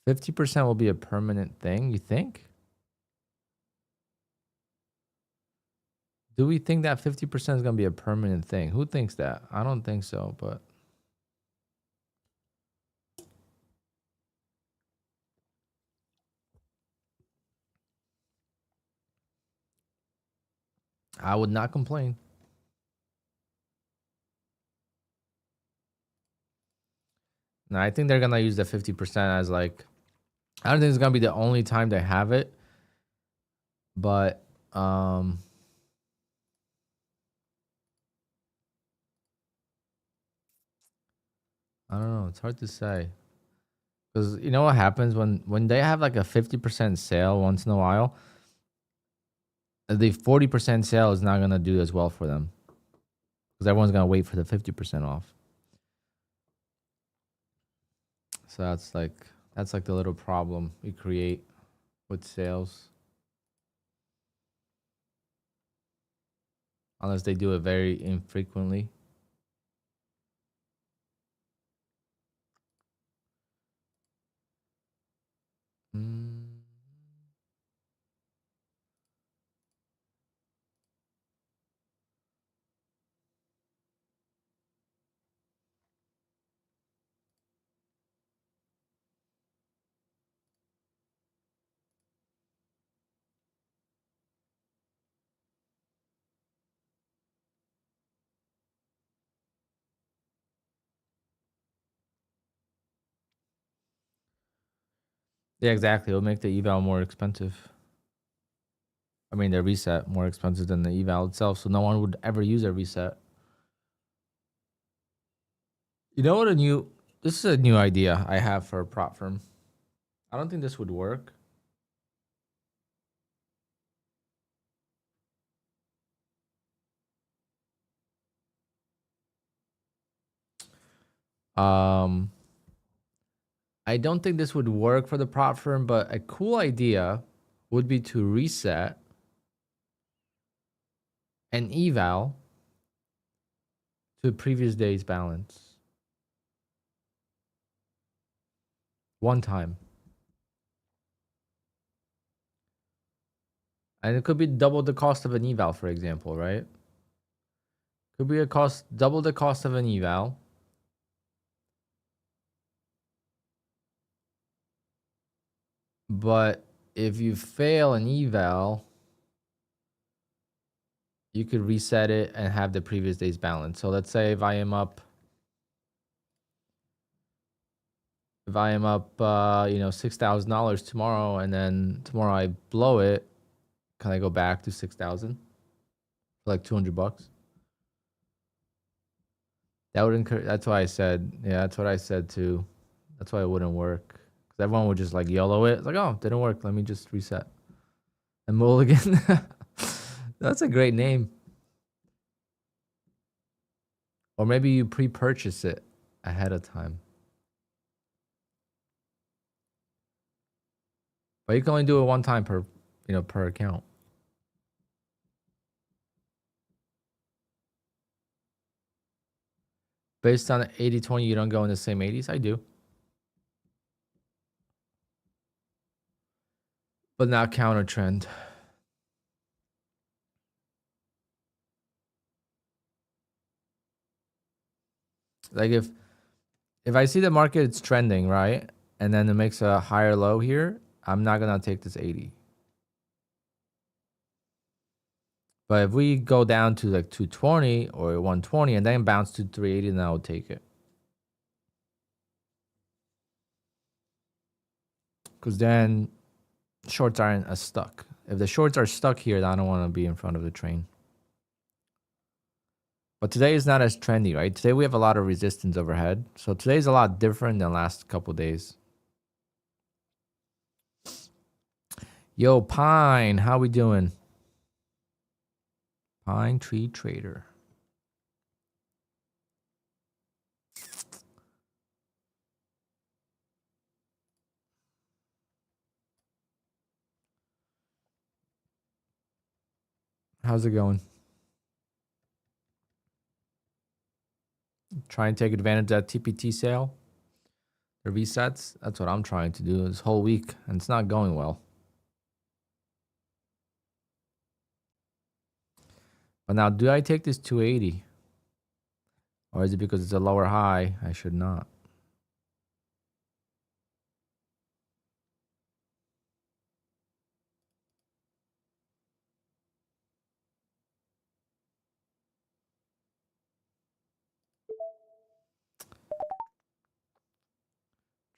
$50% will be a permanent thing, you think? Do we think that 50% is going to be a permanent thing? Who thinks that? I don't think so, but I would not complain. No, I think they're going to use the 50% as like, I don't think it's going to be the only time they have it, but I don't know. It's hard to say. Because you know what happens when they have like a 50% sale once in a while, the 40% sale is not going to do as well for them. Because everyone's going to wait for the 50% off. So that's like the little problem we create with sales. Unless they do it very infrequently. Yeah, exactly. It'll make the eval more expensive. I mean, the reset more expensive than the eval itself, so no one would ever use a reset. You know what this is a new idea I have for a prop firm. I don't think this would work. I don't think this would work for the prop firm, but a cool idea would be to reset an eval to a previous day's balance. One time. And it could be double the cost of an eval, for example, right? Could be double the cost of an eval. But if you fail an eval, you could reset it and have the previous day's balance. So let's say if I am up, you know, $6,000 tomorrow, and then tomorrow I blow it, can I go back to 6,000 for like $200? That would encourage. That's why I said, yeah, that's what I said too. That's why it wouldn't work. Because everyone would just like YOLO it. It's like, oh, didn't work. Let me just reset. And mulligan. That's a great name. Or maybe you pre-purchase it ahead of time. But you can only do it one time per, you know, per account. Based on 80-20, you don't go in the same 80s? I do. But not counter trend. Like if I see the market it's trending, right? And then it makes a higher low here, I'm not gonna take this 80. But if we go down to like 220 or 120 and then bounce to 380, then I'll take it. Because then shorts aren't as stuck. If the shorts are stuck here, then I don't want to be in front of the train. But today is not as trendy, right? Today we have a lot of resistance overhead. So today's a lot different than last couple days. Yo, Pine, how we doing? Pine Tree Trader. How's it going? Try and take advantage of that TPT sale. The resets. That's what I'm trying to do this whole week, and it's not going well. But now, do I take this 280? Or is it because it's a lower high? I should not.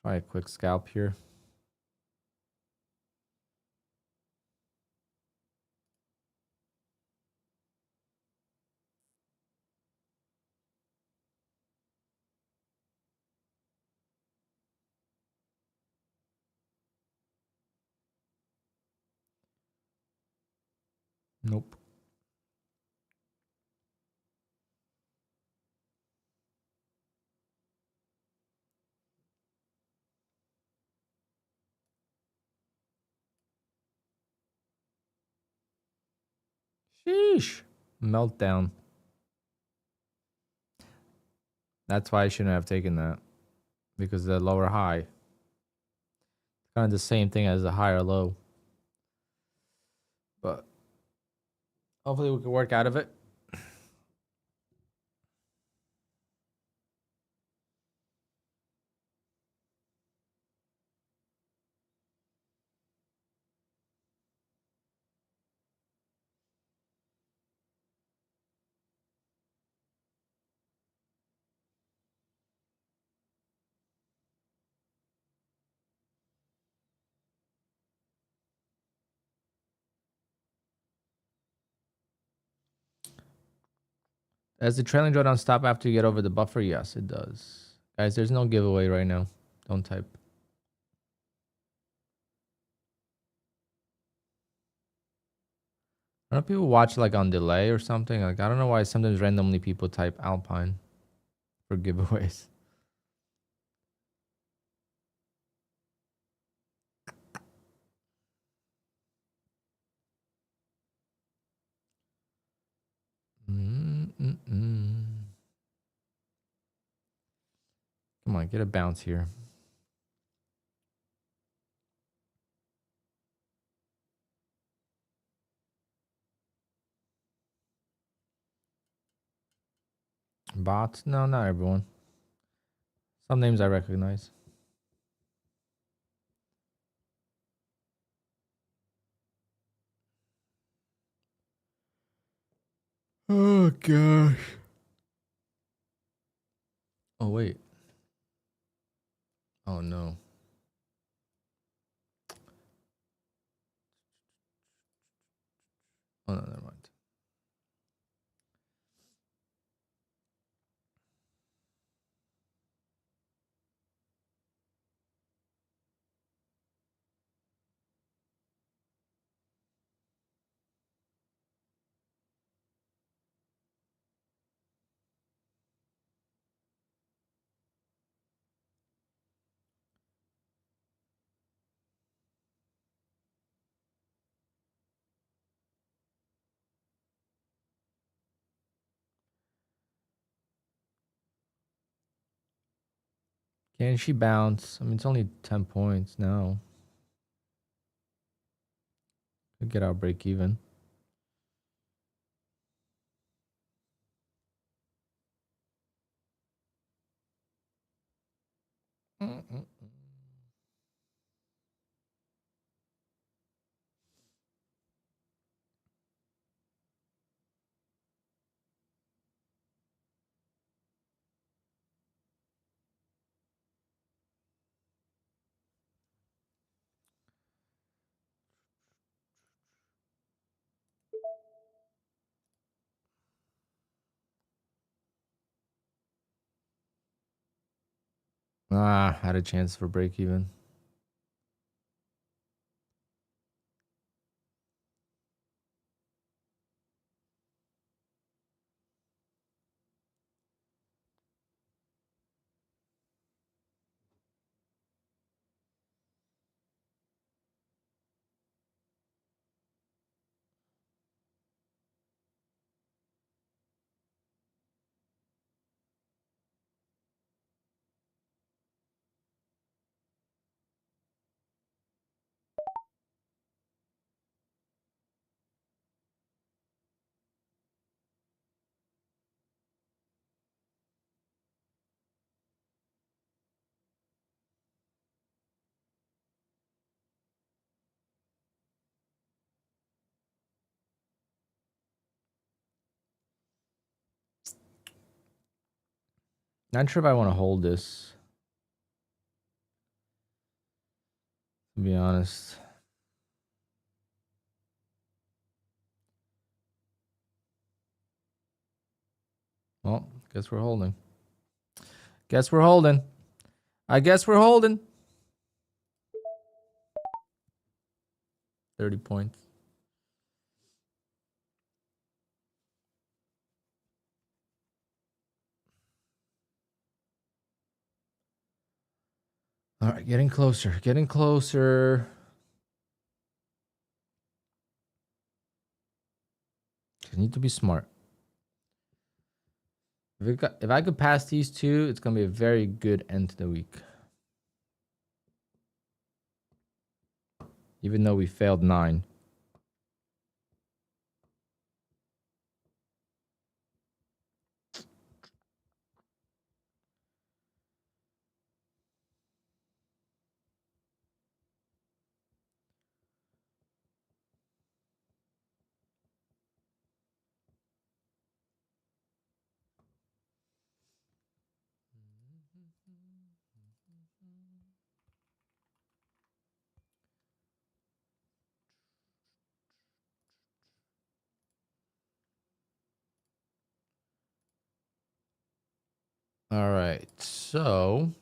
Try a quick scalp here. Nope. Sheesh. Meltdown. That's why I shouldn't have taken that. Because the lower high. Kind of the same thing as the higher low. But hopefully we can work out of it. Does the trailing drawdown stop after you get over the buffer? Yes, it does. Guys, there's no giveaway right now. Don't type. I don't know if people watch like on delay or something. Like I don't know why sometimes randomly people type Alpine for giveaways. Come on, get a bounce here. Bots? No, not everyone. Some names I recognize. Oh gosh. Oh wait. Oh no. Oh no, never mind. Can she bounce? I mean, it's only 10 points now. Could get our break even. Ah, had a chance for break even. Not sure if I want to hold this, to be honest. Well, guess we're holding. Guess we're holding. I guess we're holding. 30 points. All right, getting closer. Getting closer. I need to be smart. If I could pass these two, it's going to be a very good end to the week. Even though we failed 9. All right, so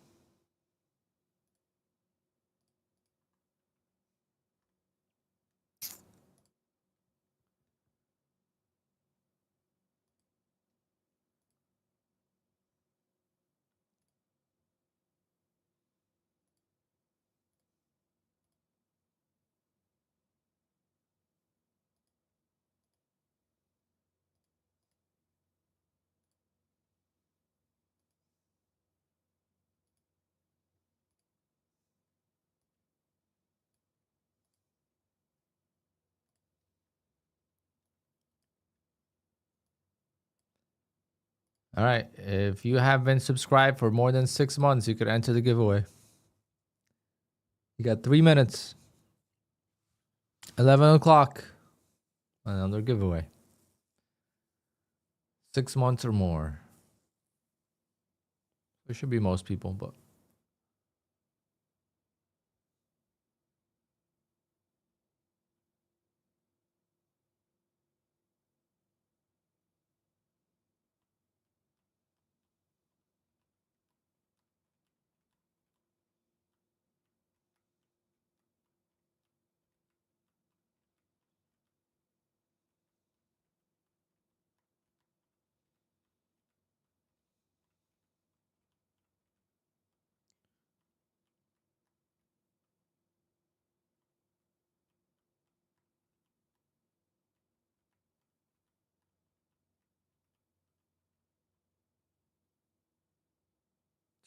all right, if you have been subscribed for more than 6 months, you could enter the giveaway. You got 3 minutes. 11 o'clock. Another giveaway. 6 months or more. It should be most people, but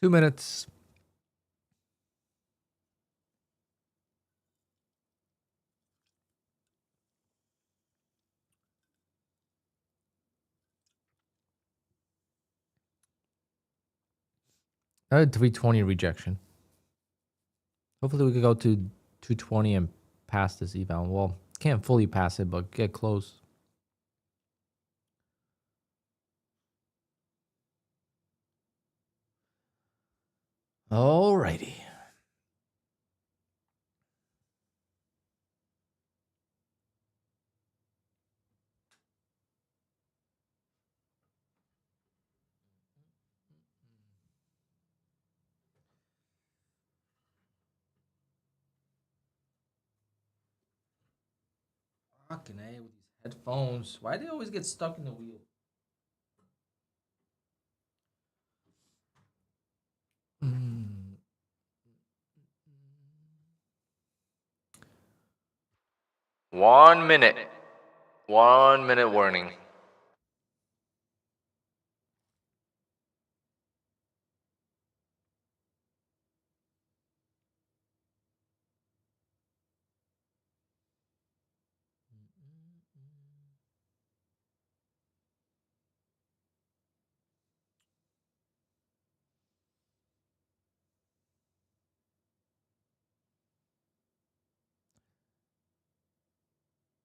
2 minutes. I had 320 rejection. Hopefully we could go to 220 and pass this eval. Well, can't fully pass it, but get close. Alrighty. Fucking A with these headphones. Why do they always get stuck in the wheel? 1 minute. 1 minute warning.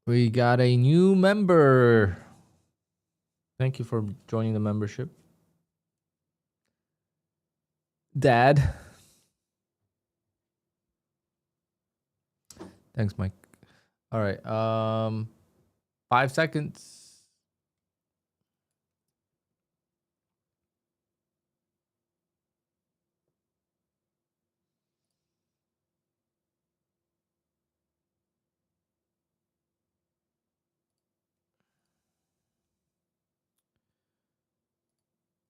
We got a new member. Thank you for joining the membership. Dad. Thanks, Mike. All right. 5 seconds.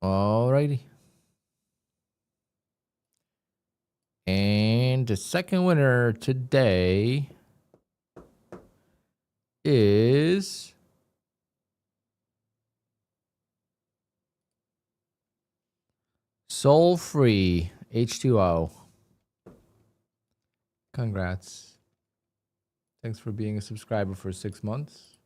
Alrighty. And the second winner today is Soul Free H2O. Congrats. Thanks for being a subscriber for 6 months.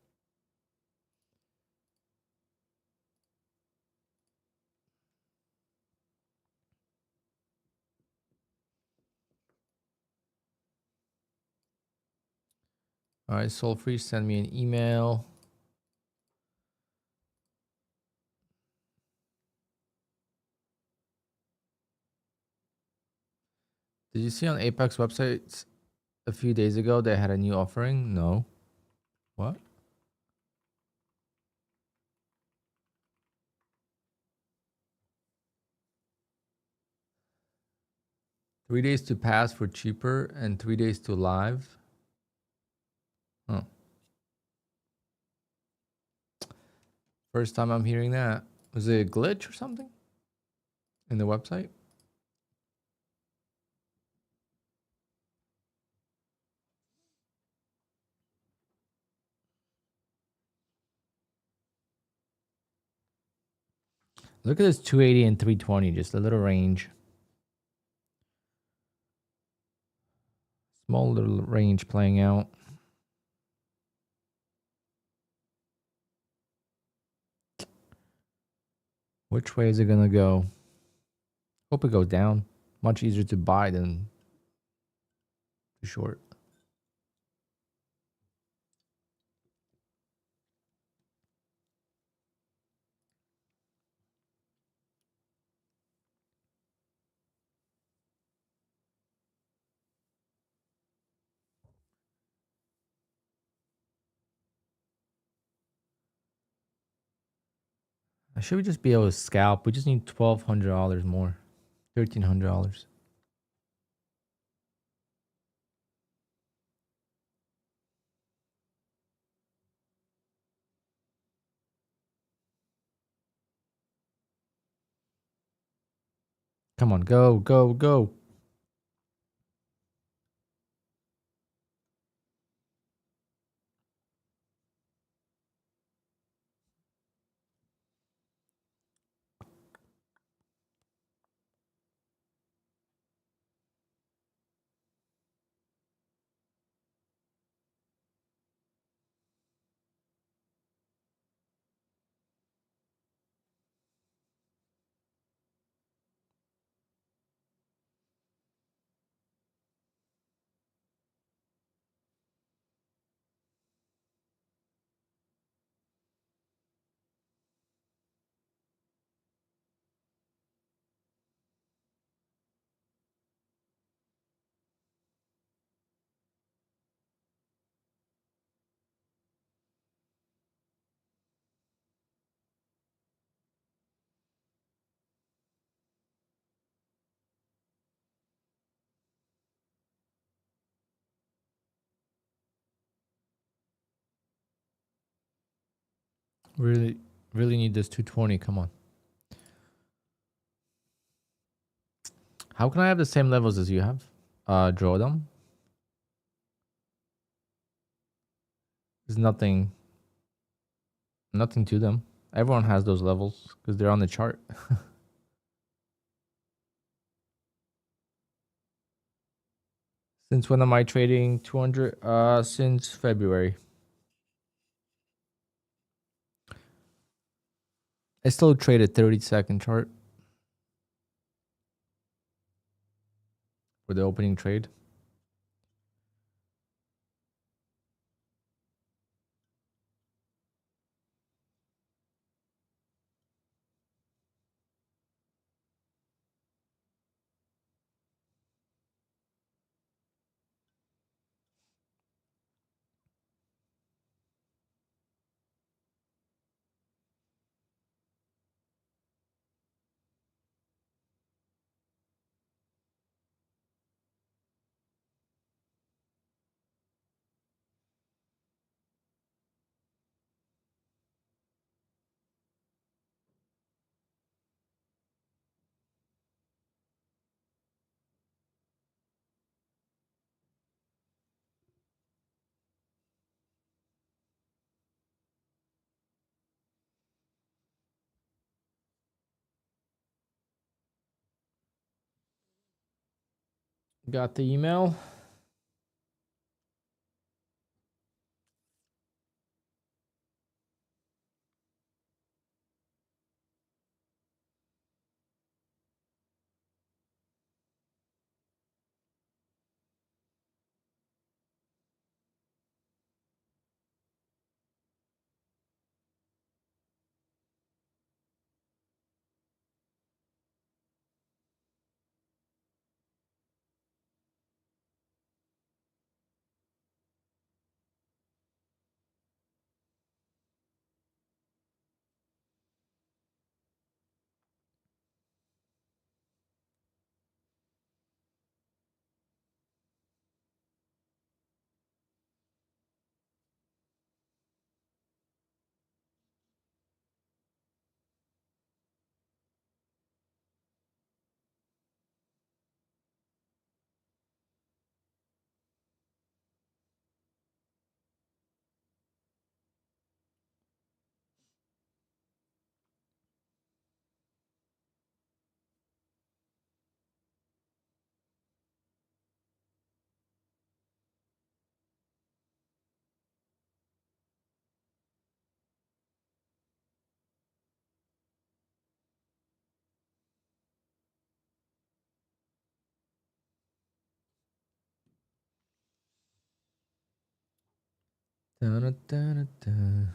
All right, Soul Free, send me an email. Did you see on Apex websites a few days ago they had a new offering? No. What? Three days to pass for cheaper and 3 days to live. Oh. First time I'm hearing that. Was it a glitch or something in the website? Look at this 280 and 320, just a little range. Small little range playing out. Which way is it gonna go? Hope it goes down. Much easier to buy than to short. Should we just be able to scalp? We just need $1,200 more. $1,300. Come on, go, go, go. Really, really need this 220. Come on. How can I have the same levels as you have? Draw them. There's nothing to them. Everyone has those levels because they're on the chart. Since when am I trading 200? Since February. I still trade a 30-second chart for the opening trade. Got the email. Dun-dun-dun-dun-dun.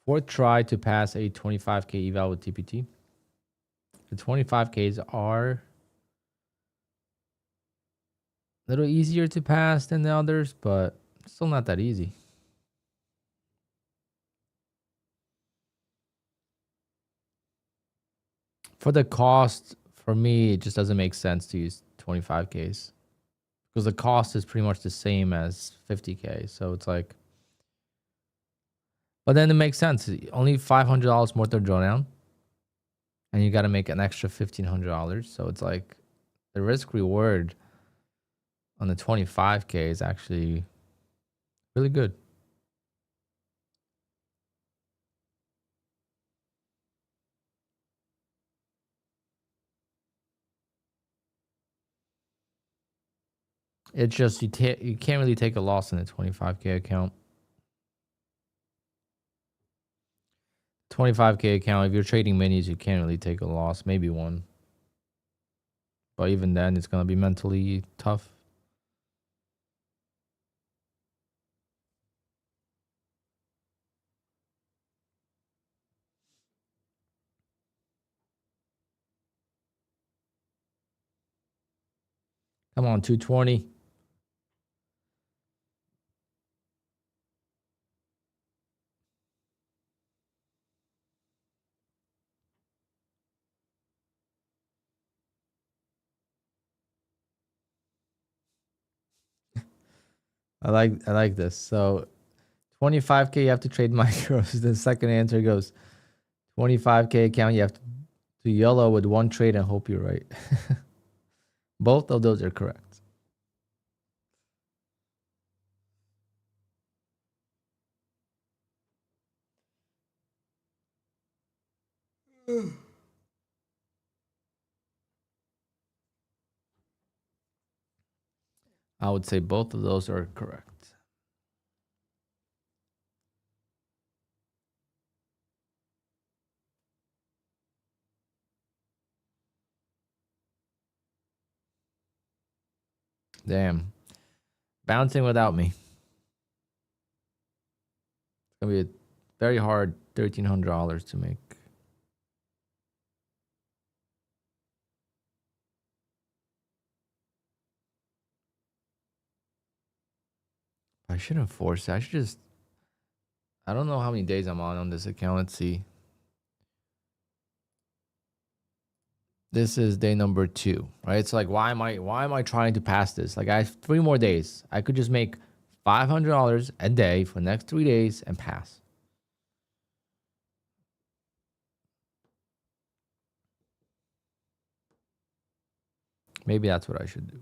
Fourth try to pass a 25K eval with TPT. The 25Ks are a little easier to pass than the others, but still not that easy. For the cost, for me, it just doesn't make sense to use 25Ks because the cost is pretty much the same as 50K. So it's like, but then it makes sense. Only $500 more to drawdown, and you got to make an extra $1,500. So it's like the risk reward on the 25K is actually really good. It's just you can't really take a loss in a 25K account. 25K account, if you're trading minis, you can't really take a loss, maybe one. But even then, it's going to be mentally tough. Come on, 220. I like this. So 25K, you have to trade micros. The second answer goes 25K account, you have to yellow with one trade and hope you're right. Both of those are correct. I would say both of those are correct. Damn. Bouncing without me. It's going to be a very hard $1,300 to make. I shouldn't force it. I should just... I don't know how many days I'm on this account. Let's see. This is day number 2, right? It's like, why am I trying to pass this? Like, I have 3 more days. I could just make $500 a day for the next 3 days and pass. Maybe that's what I should do.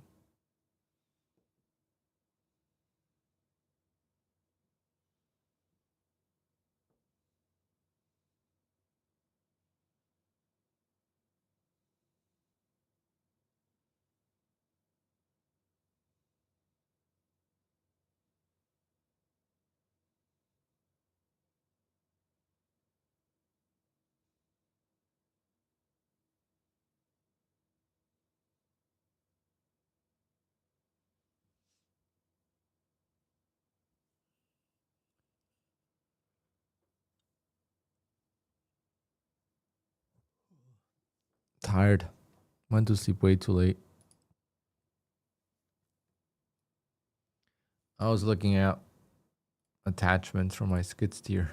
Tired. Went to sleep way too late. I was looking at attachments for my skid steer.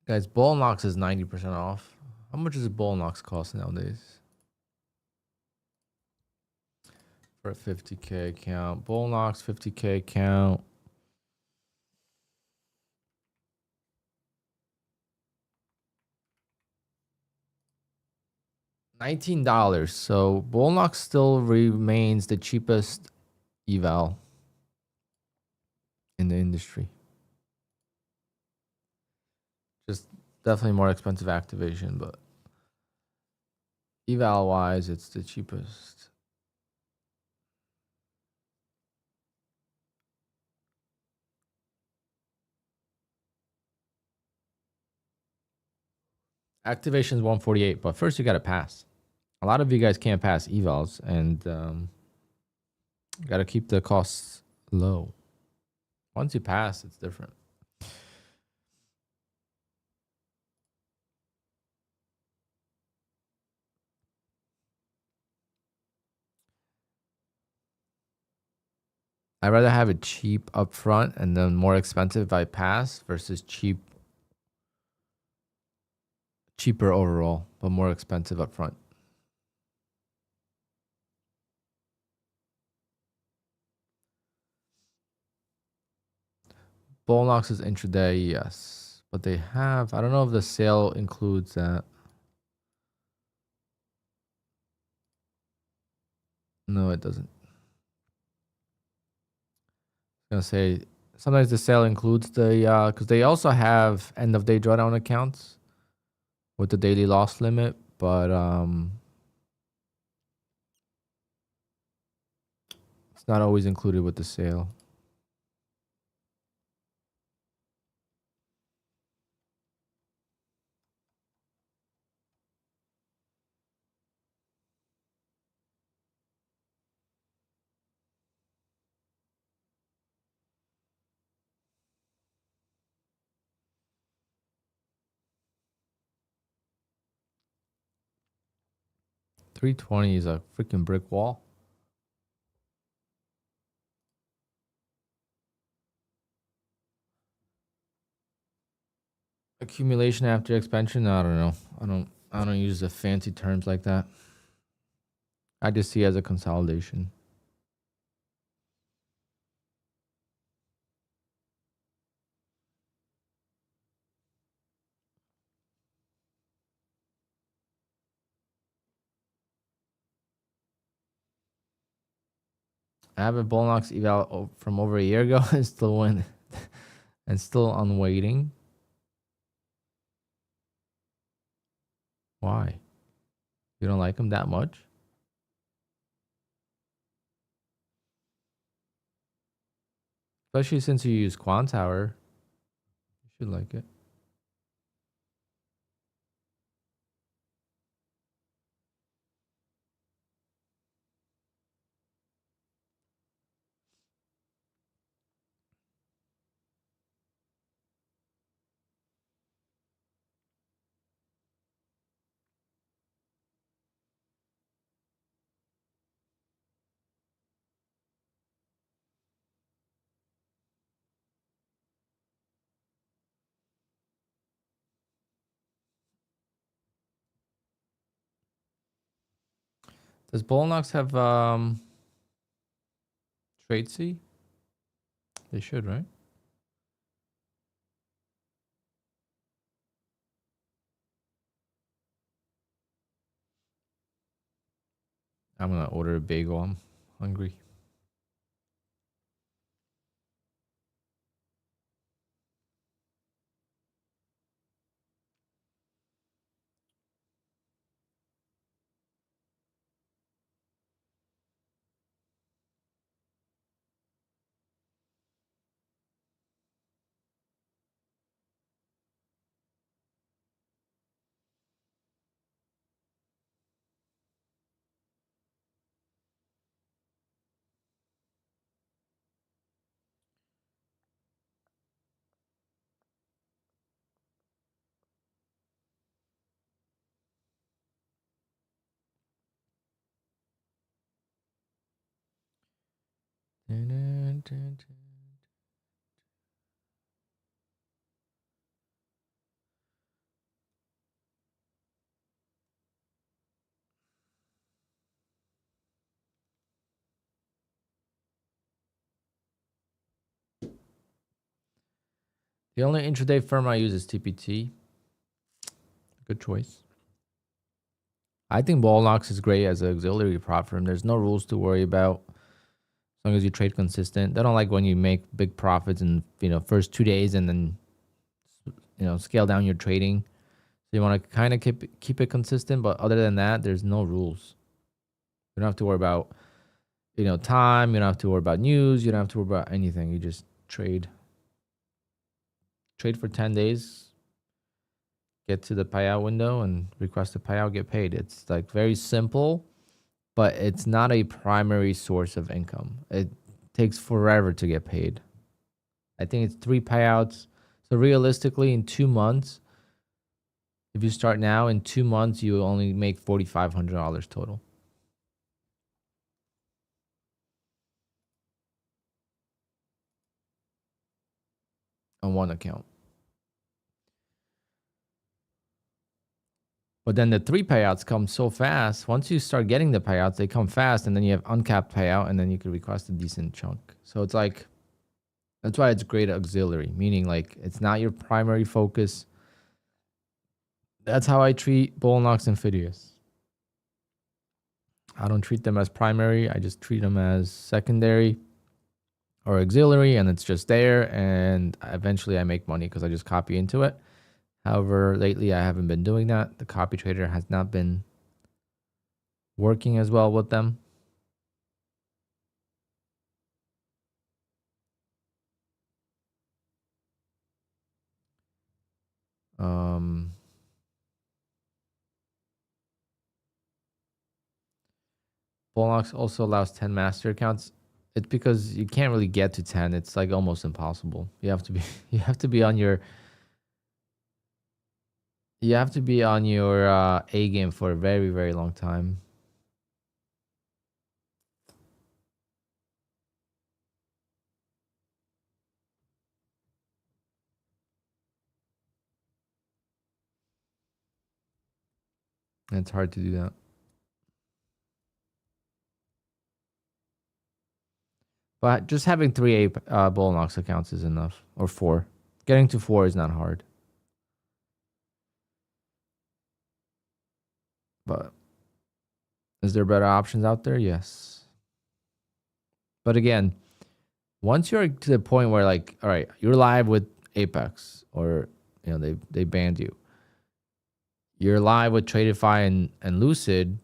Guys, Ball Knox is 90% off. How much does a Ball Knox cost nowadays? For a 50K account. Ball Knox 50K account. $19. So Ball Knox still remains the cheapest eval in the industry. Just definitely more expensive activation, but eval wise, it's the cheapest. Activation is 148, but first you got to pass. A lot of you guys can't pass evals, and got to keep the costs low. Once you pass, it's different. I'd rather have it cheap up front and then more expensive if I pass versus cheaper overall, but more expensive up front. Bullnox is intraday, yes. But they have, I don't know if the sale includes that. No, it doesn't. I was gonna say, sometimes the sale includes the, because they also have end of day drawdown accounts with the daily loss limit, but it's not always included with the sale. $320 is a freaking brick wall. Accumulation after expansion, I don't know. I don't use the fancy terms like that. I just see it as a consolidation. I have a Bullnox eval from over a year ago and still win and still on waiting. Why? You don't like him that much? Especially since you use QUANTOWER. You should like it. Does Bullnox have TRADEIFY? They should, right? I'm gonna order a bagel. I'm hungry. The only intraday firm I use is TPT. Good choice. I think Bullnox is great as an auxiliary prop firm. There's no rules to worry about as long as you trade consistent. They don't like when you make big profits in first 2 days and then scale down your trading. So you want to kind of keep it consistent, but other than that, there's no rules. You don't have to worry about time. You don't have to worry about news. You don't have to worry about anything. You just trade for 10 days, get to the payout window and request a payout, get paid. It's like very simple, but it's not a primary source of income. It takes forever to get paid. I think it's 3 payouts. So realistically, in 2 months, if you start now, in 2 months, you will only make $4,500 total. on one account. But then the 3 payouts come so fast. Once you start getting the payouts, they come fast, and then you have uncapped payout, and then you can request a decent chunk. So it's like, that's why it's great auxiliary, meaning like it's not your primary focus. That's how I treat Bullnox and Phidias. I don't treat them as primary. I just treat them as secondary or auxiliary, and it's just there. And eventually I make money because I just copy into it. However, lately I haven't been doing that. The copy trader has not been working as well with them. Bullnox also allows 10 master accounts. It's because you can't really get to 10. It's like almost impossible. You have to be on your A game for a very, very long time. And it's hard to do that. But just having 3 Bullnox accounts is enough, or 4. Getting to 4 is not hard. But is there better options out there? Yes. But again, once you're to the point where like, all right, you're live with Apex, or they banned you. You're live with TRADEIFY and LUCID.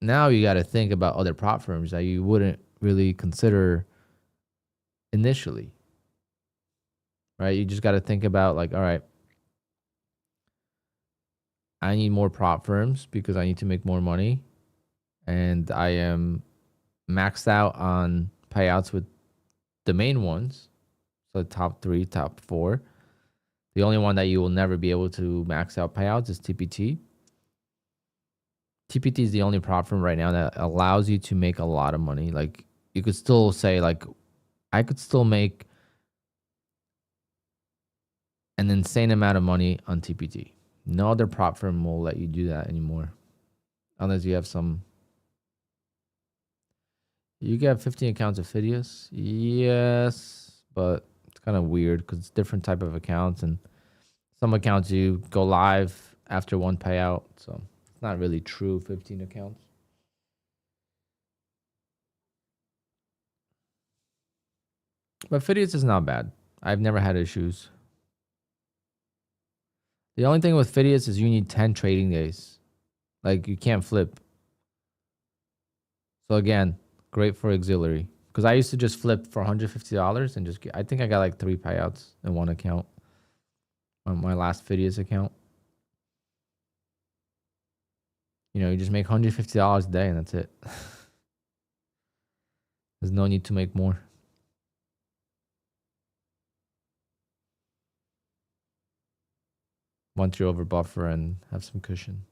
Now you got to think about other prop firms that you wouldn't really consider initially, right? You just got to think about like, all right, I need more prop firms because I need to make more money, and I am maxed out on payouts with the main ones, so top 3, top 4. The only one that you will never be able to max out payouts is TPT. TPT is the only prop firm right now that allows you to make a lot of money. Like you could still say like, I could still make an insane amount of money on TPT. No other prop firm will let you do that anymore, unless you have some. You get 15 accounts of Phidias, yes, but it's kind of weird because it's different type of accounts, and some accounts you go live after one payout, so it's not really true 15 accounts. But Phidias is not bad. I've never had issues. The only thing with Phidias is you need 10 trading days. Like you can't flip. So again, great for auxiliary. Because I used to just flip for $150 and just I think I got like 3 payouts in one account. On my last Phidias account. You just make $150 a day and that's it. There's no need to make more. Once you're over buffer and have some cushion.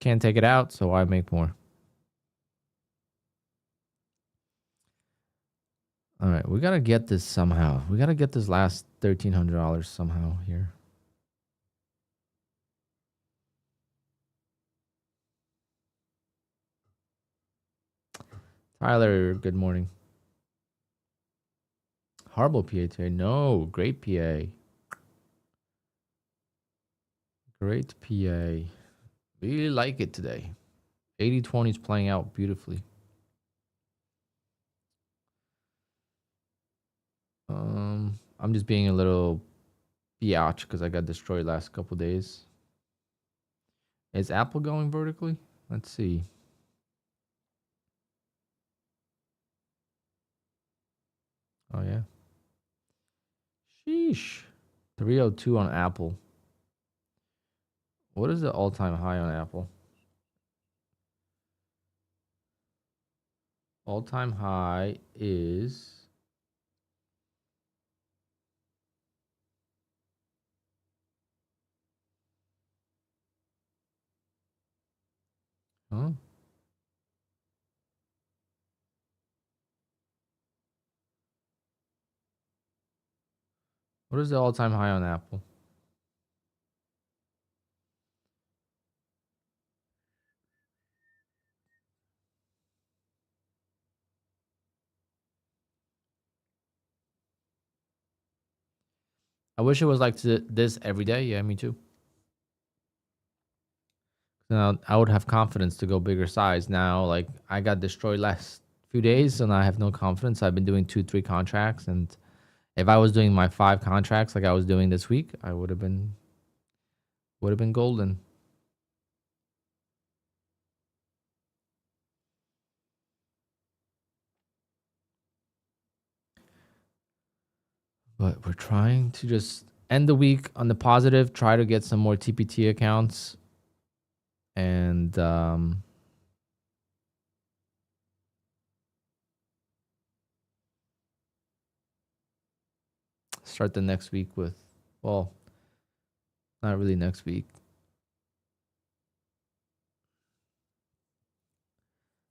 Can't take it out, so why make more? All right, we got to get this somehow. We got to get this last $1,300 somehow here. Tyler, good morning. Horrible PA today. No, great PA. Great PA. Really like it today. 80-20 is playing out beautifully. I'm just being a little biatch because I got destroyed last couple days. Is Apple going vertically? Let's see. Oh, yeah. Sheesh. 302 on Apple. What is the all-time high on Apple? All-time high is... Huh? What is the all-time high on Apple? I wish it was like this every day. Yeah, me too. Now I would have confidence to go bigger size. Now, like I got destroyed last few days, and I have no confidence. I've been doing 2, 3 contracts, and if I was doing my 5 contracts like I was doing this week, I would have been golden. But we're trying to just end the week on the positive. Try to get some more TPT accounts, and start the next week with, well, not really next week.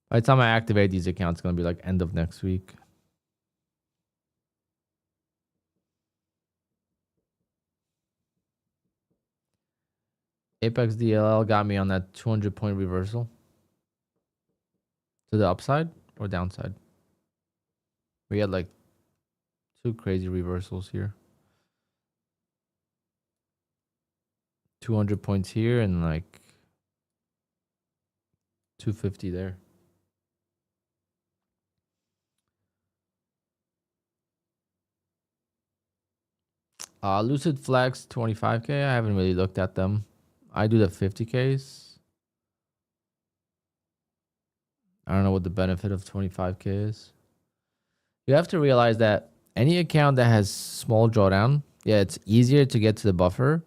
By the time I activate these accounts, it's gonna be like end of next week. Apex DLL got me on that 200-point reversal to the upside or downside. We had like 2 crazy reversals here. 200 points here and like 250 there. Lucid Flex 25K. I haven't really looked at them. I do the 50Ks. I don't know what the benefit of 25K is. You have to realize that any account that has small drawdown, yeah, it's easier to get to the buffer.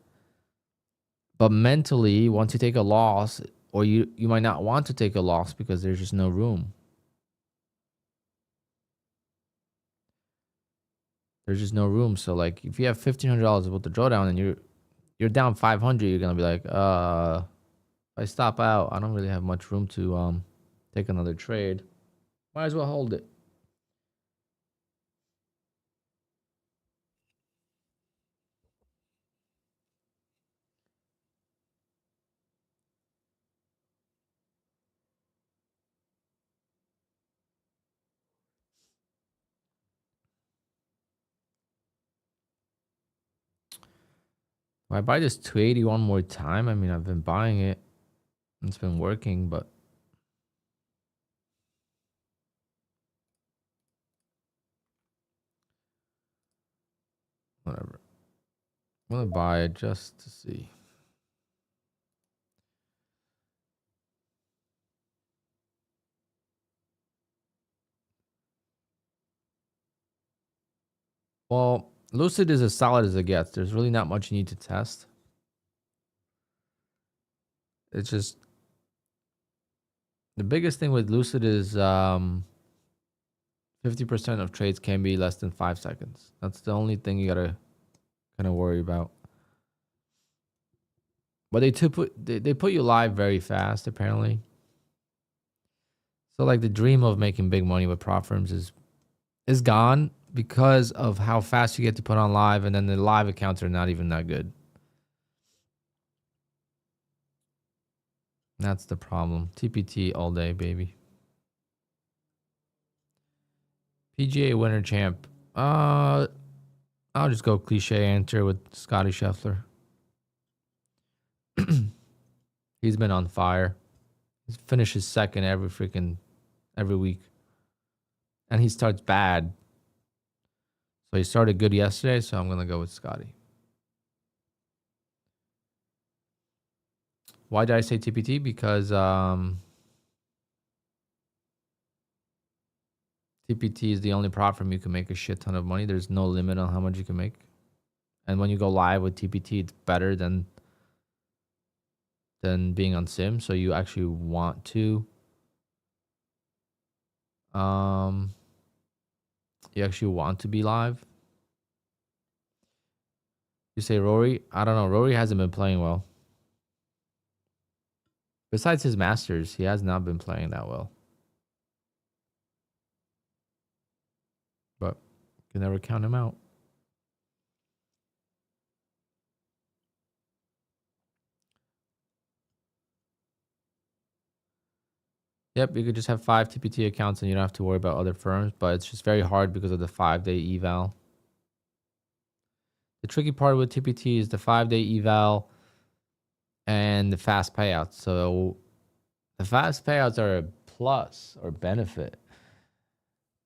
But mentally, once you take a loss, or you might not want to take a loss because there's just no room. There's just no room. So like if you have $1,500 with the drawdown and you're down 500, you're gonna be like, if I stop out, I don't really have much room to take another trade. Might as well hold it. If I buy this 280 one more time, I mean I've been buying it. It's been working, but whatever. I'm gonna buy it just to see. Well, Lucid is as solid as it gets. There's really not much you need to test. It's just the biggest thing with Lucid is 50% of trades can be less than 5 seconds. That's the only thing you gotta kind of worry about. But they put you live very fast apparently. So like the dream of making big money with prop firms is gone because of how fast you get to put on live, and then the live accounts are not even that good. That's the problem. TPT all day, baby. PGA winner champ. I'll just go cliche answer with Scotty Scheffler. He's been on fire. He finishes second every week. And he starts bad. So he started good yesterday, so I'm gonna go with Scotty. Why did I say TPT? Because TPT is the only prop firm you can make a shit ton of money. There's no limit on how much you can make. And when you go live with TPT, it's better than being on sim. So you actually want to be live. You say Rory? I don't know. Rory hasn't been playing well. Besides his Masters, he has not been playing that well. But you can never count him out. Yep, you could just have 5 TPT accounts and you don't have to worry about other firms, but it's just very hard because of the 5-day eval. The tricky part with TPT is the 5-day eval and the fast payouts. So the fast payouts are a plus or benefit.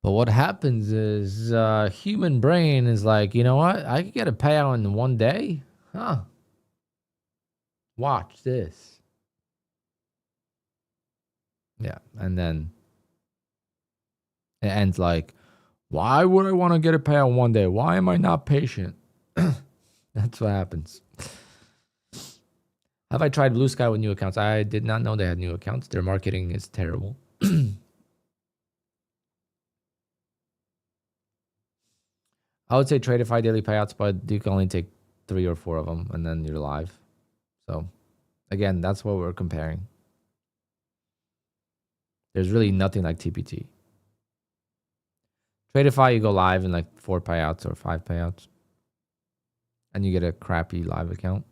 But what happens is human brain is like, you know what? I could get a payout in 1 day? Huh. Watch this. Yeah. And then it ends like, why would I want to get a payout 1 day? Why am I not patient? That's what happens. Have I tried Blue Sky with new accounts? I did not know they had new accounts. Their marketing is terrible. I would say TRADEIFY daily payouts, but you can only take 3 or 4 of them and then you're live. So again, that's what we're comparing. There's really nothing like TPT. TRADEIFY, you go live in like 4 payouts or 5 payouts. And you get a crappy live account.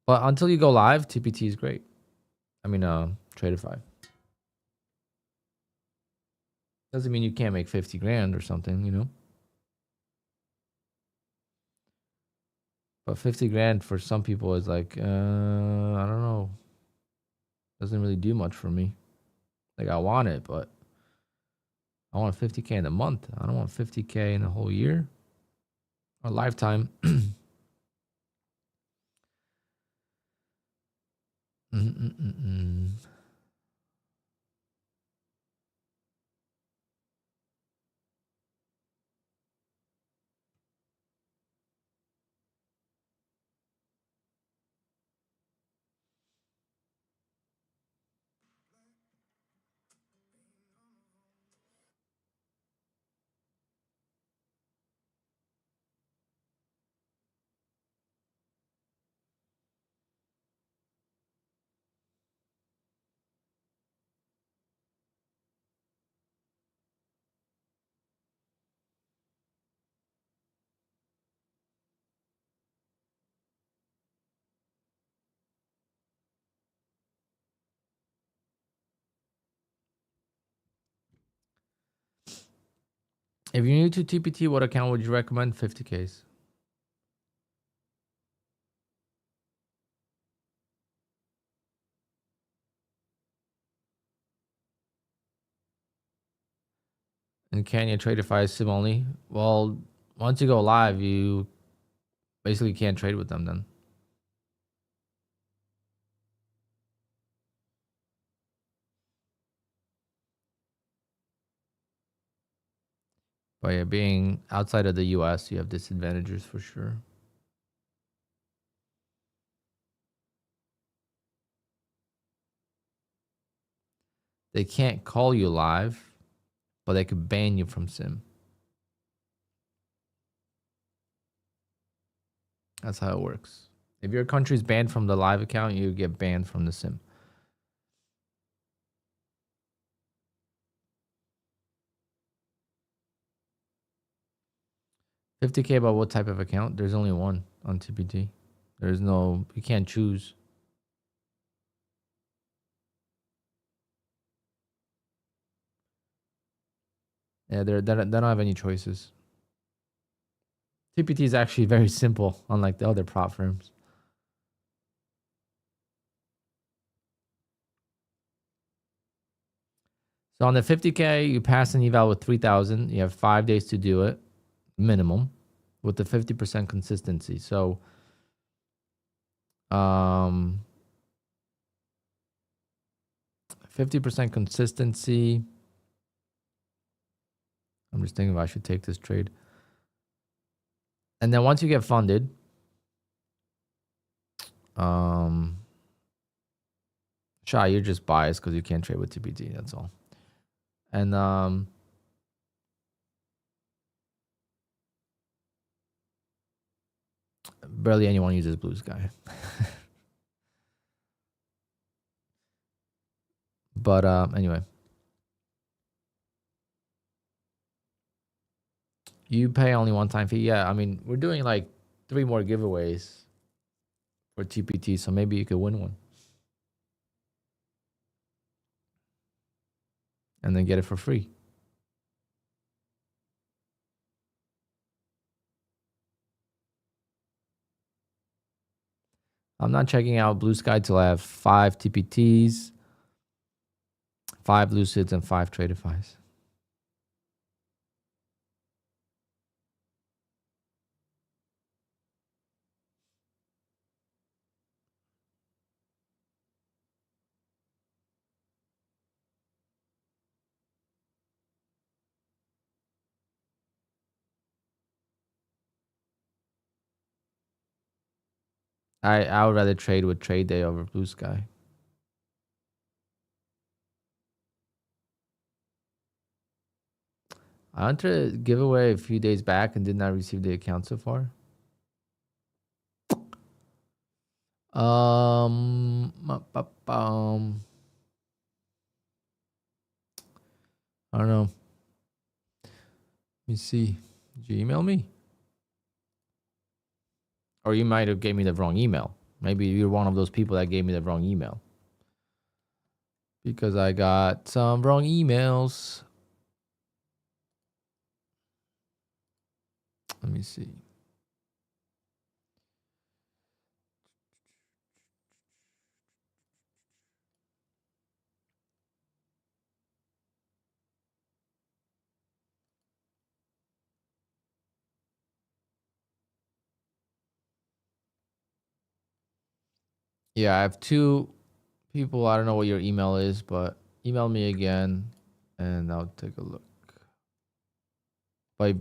But until you go live, TPT is great. I mean, TRADEIFY. Doesn't mean you can't make 50 grand or something, you know? But 50 grand for some people is like, I don't know. Doesn't really do much for me. Like, I want it, but I want 50K in a month. I don't want 50K in a whole year or lifetime. If you're new to TPT, what account would you recommend? 50Ks. And can you TRADEIFY sim only? Well, once you go live, you basically can't trade with them then. But yeah, being outside of the US, you have disadvantages for sure. They can't call you live, but they could ban you from sim. That's how it works. If your country's banned from the live account, you get banned from the sim. $50K about what type of account? There's only one on TPT. There's no, you can't choose. Yeah, they don't have any choices. TPT is actually very simple, unlike the other prop firms. So on the 50K, you pass an eval with 3,000. You have 5 days to do it, minimum, with the 50% consistency. So, 50% consistency. I'm just thinking if I should take this trade. And then once you get funded, Shy, you're just biased because you can't trade with TPT. That's all. And barely anyone uses Blue Sky. But anyway, you pay only one time fee. Yeah, I mean, we're doing like 3 more giveaways for TPT, so maybe you could win one. and then get it for free. I'm not checking out Blue Sky till I have 5 TPTs, 5 Lucids, and 5 TRADEIFYs. I would rather trade with Trade Day over Blue Sky. I entered a giveaway a few days back and did not receive the account so far. I don't know. Let me see. Did you email me? Or you might have gave me the wrong email. Maybe you're one of those people that gave me the wrong email. Because I got some wrong emails. Let me see. Yeah, I have 2 people. I don't know what your email is, but email me again and I'll take a look. But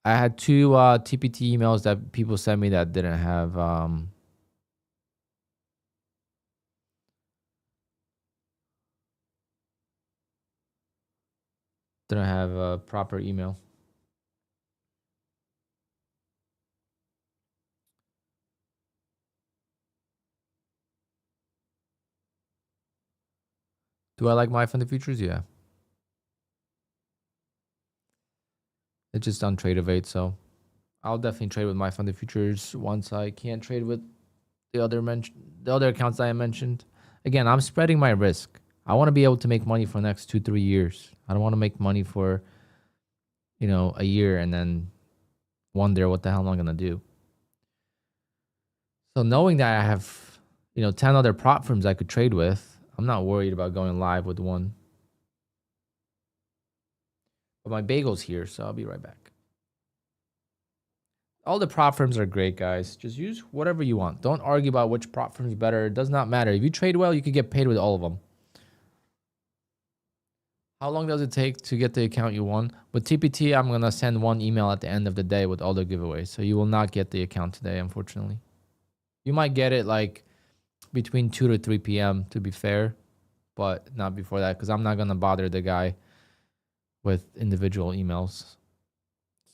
I had 2 TPT emails that people sent me that didn't have a proper email. Do I like my fund futures? Yeah. It's just on Tradeovate, so I'll definitely trade with my fund futures once I can't trade with the other accounts that I mentioned. Again, I'm spreading my risk. I want to be able to make money for the next 2-3 years. I don't want to make money for, a year and then wonder what the hell am I gonna do. So knowing that I have, 10 other prop firms I could trade with, I'm not worried about going live with one. But my bagel's here, so I'll be right back. All the prop firms are great, guys. Just use whatever you want. Don't argue about which prop firm is better. It does not matter. If you trade well, you could get paid with all of them. How long does it take to get the account you won? With TPT, I'm going to send one email at the end of the day with all the giveaways. So you will not get the account today, unfortunately. You might get it like between 2 to 3 p.m. to be fair, but not before that because I'm not going to bother the guy with individual emails.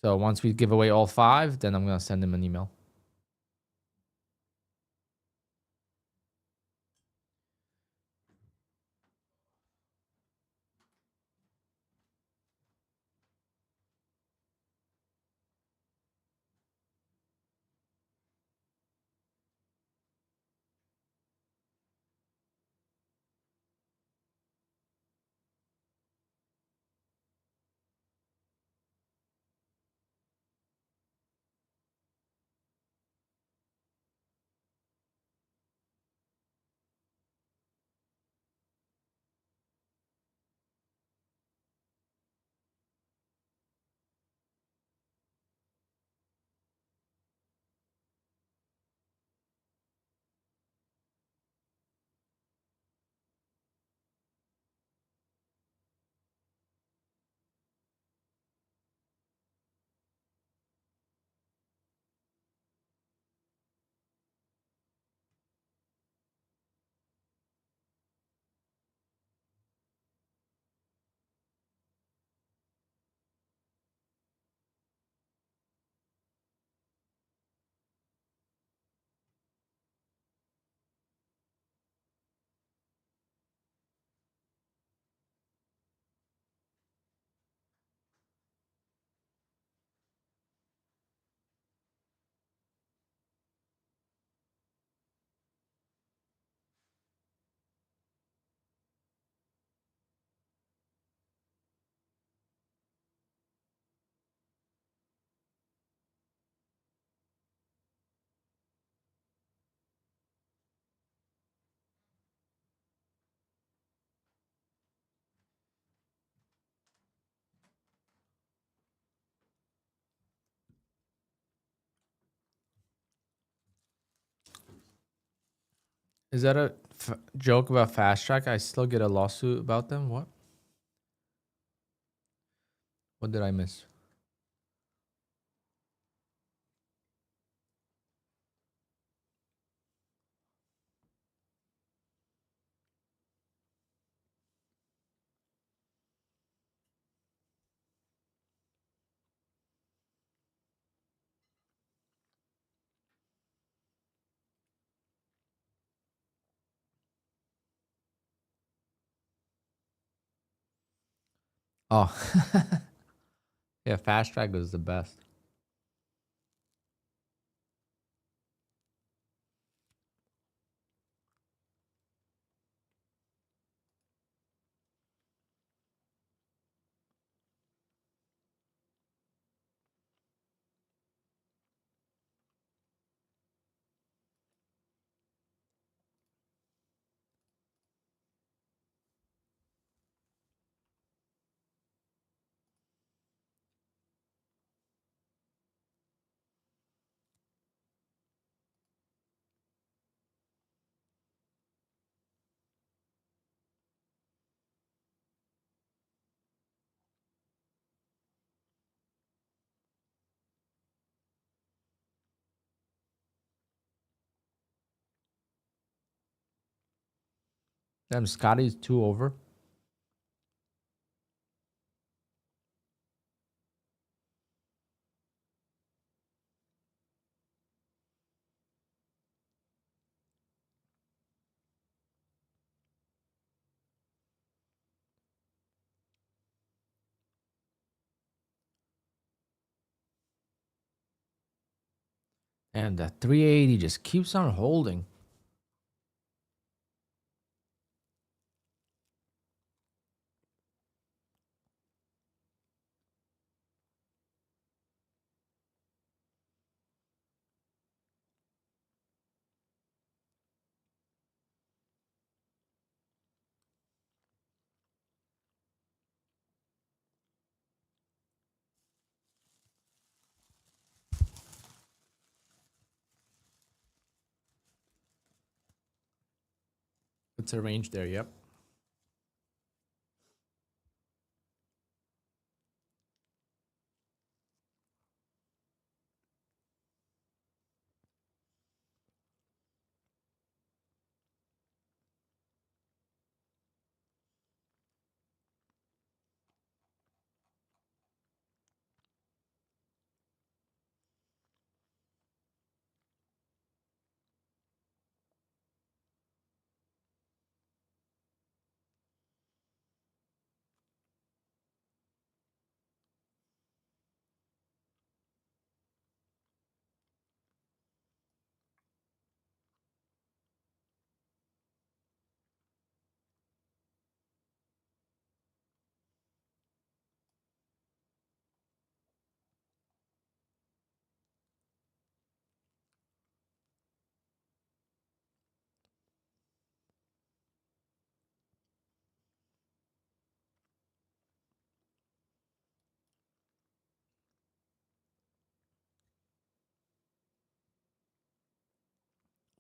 So once we give away all 5, then I'm going to send him an email. Is that a joke about Fast Track? I still get a lawsuit about them? What? What did I miss? Oh, yeah, Fast Track was the best. Damn, Scotty's 2 over. And the 380 just keeps on holding. It's a range there, yep.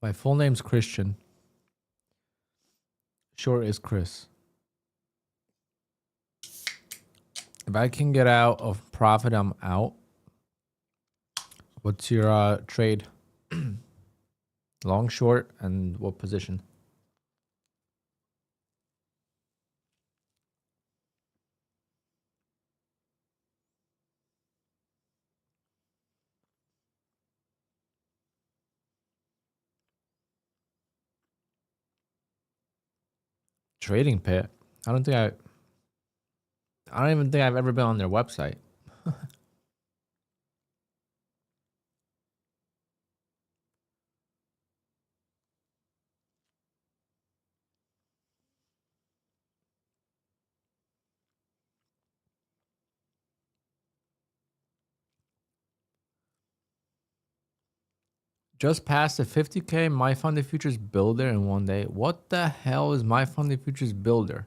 My full name's Christian. Short is Chris. If I can get out of profit, I'm out. What's your trade? Long, short, and what position? Trading Pit. I don't think I don't even think I've ever been on their website. Just passed the 50K My Funded Futures Builder in one day. What the hell is My Funded Futures Builder?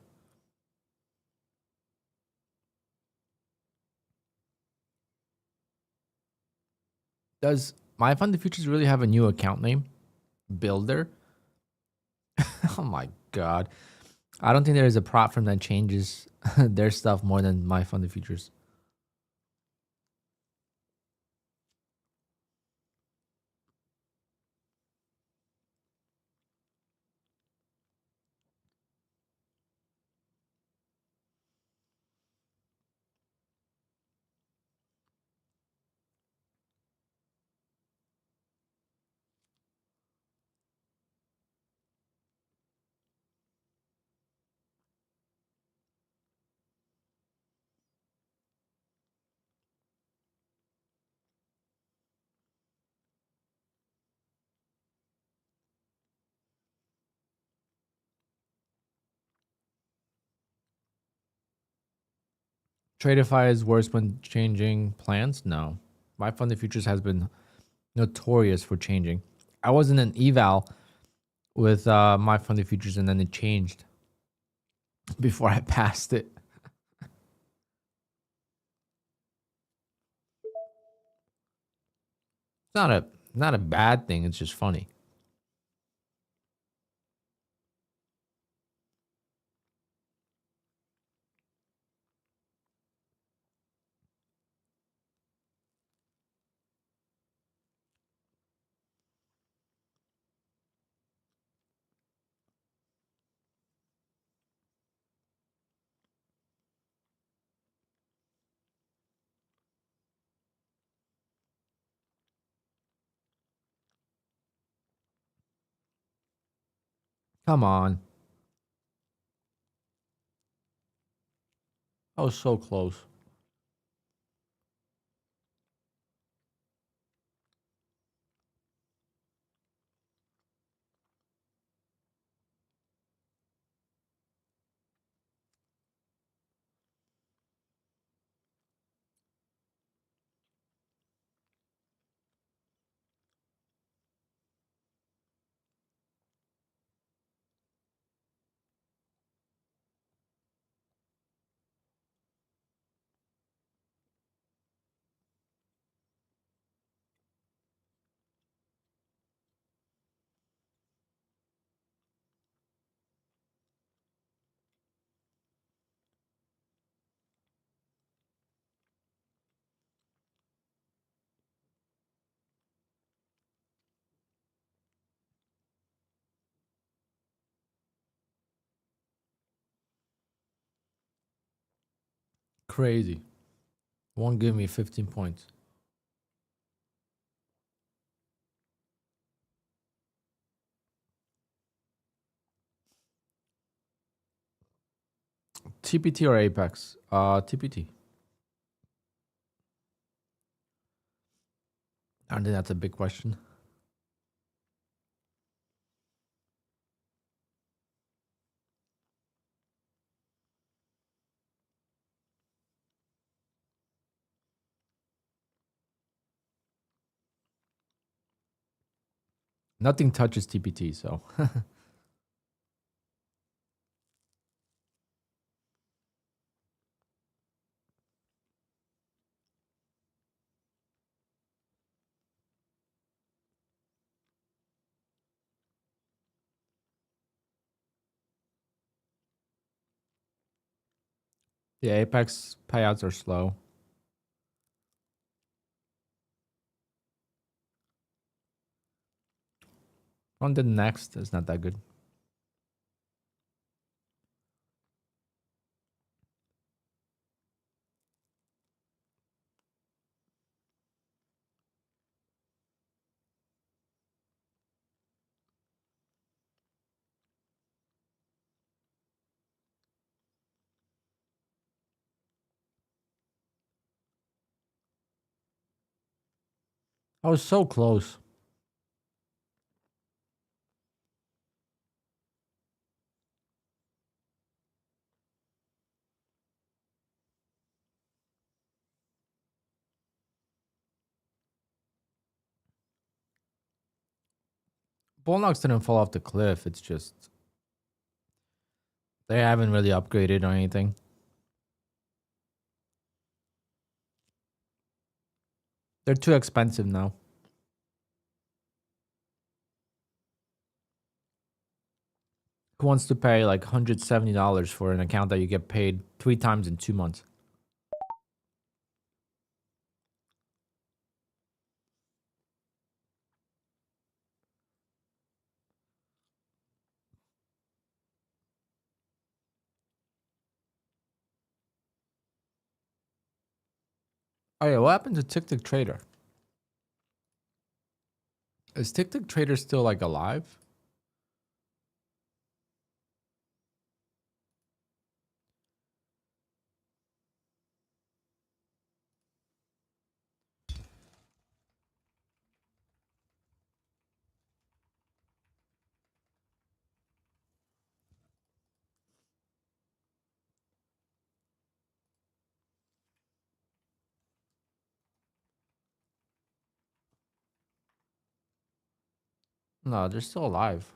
Does My Funded Futures really have a new account name? Builder? Oh my god. I don't think there is a prop firm that changes their stuff more than my funded futures. TRADEIFY is worse when changing plans? No. My funded futures has been notorious for changing. I was in an eval with my funded futures and then it changed before I passed it. It's not a bad thing, it's just funny. Come on. I was so close. Crazy. Won't give me 15 points. TPT or Apex? TPT. I don't think that's a big question. Nothing touches TPT, so the Apex payouts are slow. On the next is not that good. I was so close. Bullnox didn't fall off the cliff. It's just they haven't really upgraded or anything. They're too expensive now. Who wants to pay like $170 for an account that you get paid 3 times in 2 months? Oh yeah, what happened to TikTok Trader? Is TikTok Trader still like alive? No, they're still alive.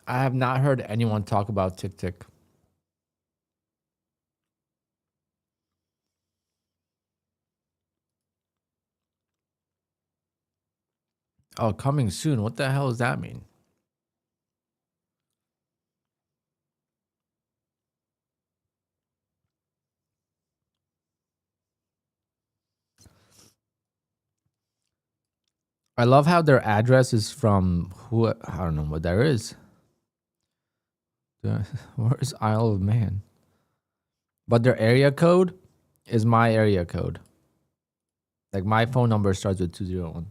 I have not heard anyone talk about TikTok. Oh, coming soon. What the hell does that mean? I love how their address is from who I don't know what there is. Where is Isle of Man? But their area code is my area code. Like my phone number starts with 201.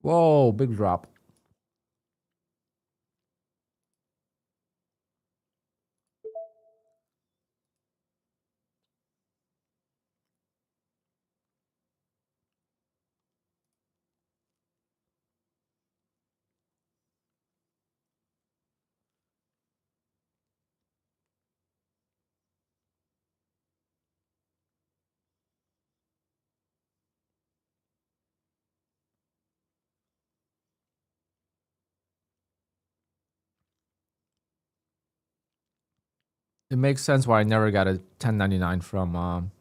Whoa, big drop. It makes sense why I never got a 1099 from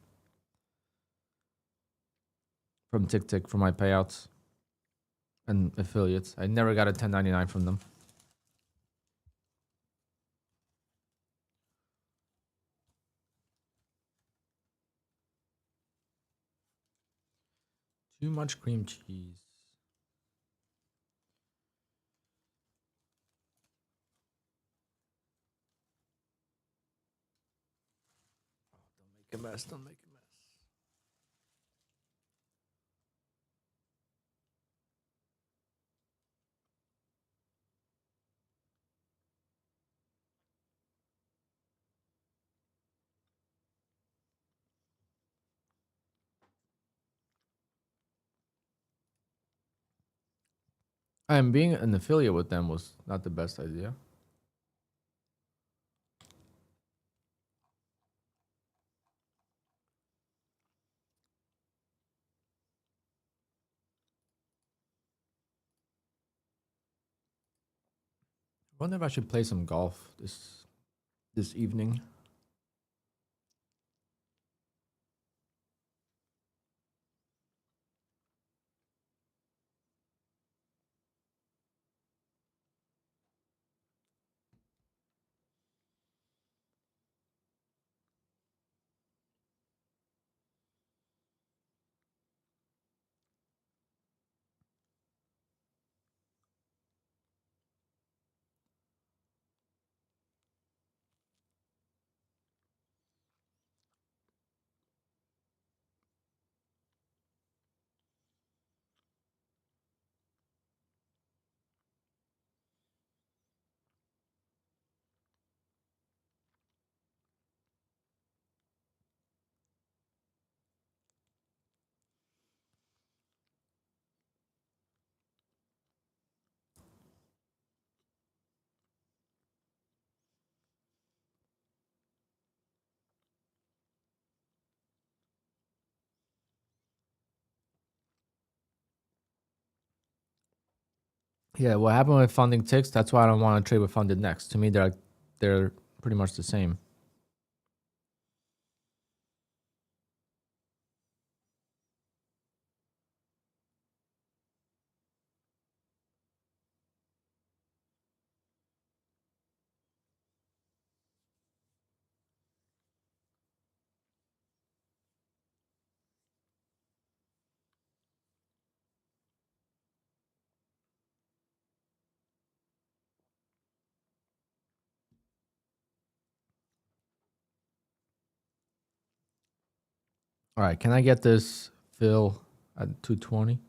TikTok for my payouts and affiliates. I never got a 1099 from them. Too much cream cheese. Don't make a mess. Don't make a mess. And being an affiliate with them was not the best idea. I wonder if I should play some golf this evening. Yeah, what happened with funding ticks? That's why I don't want to trade with funded next. To me, they're pretty much the same. All right, can I get this fill at 220?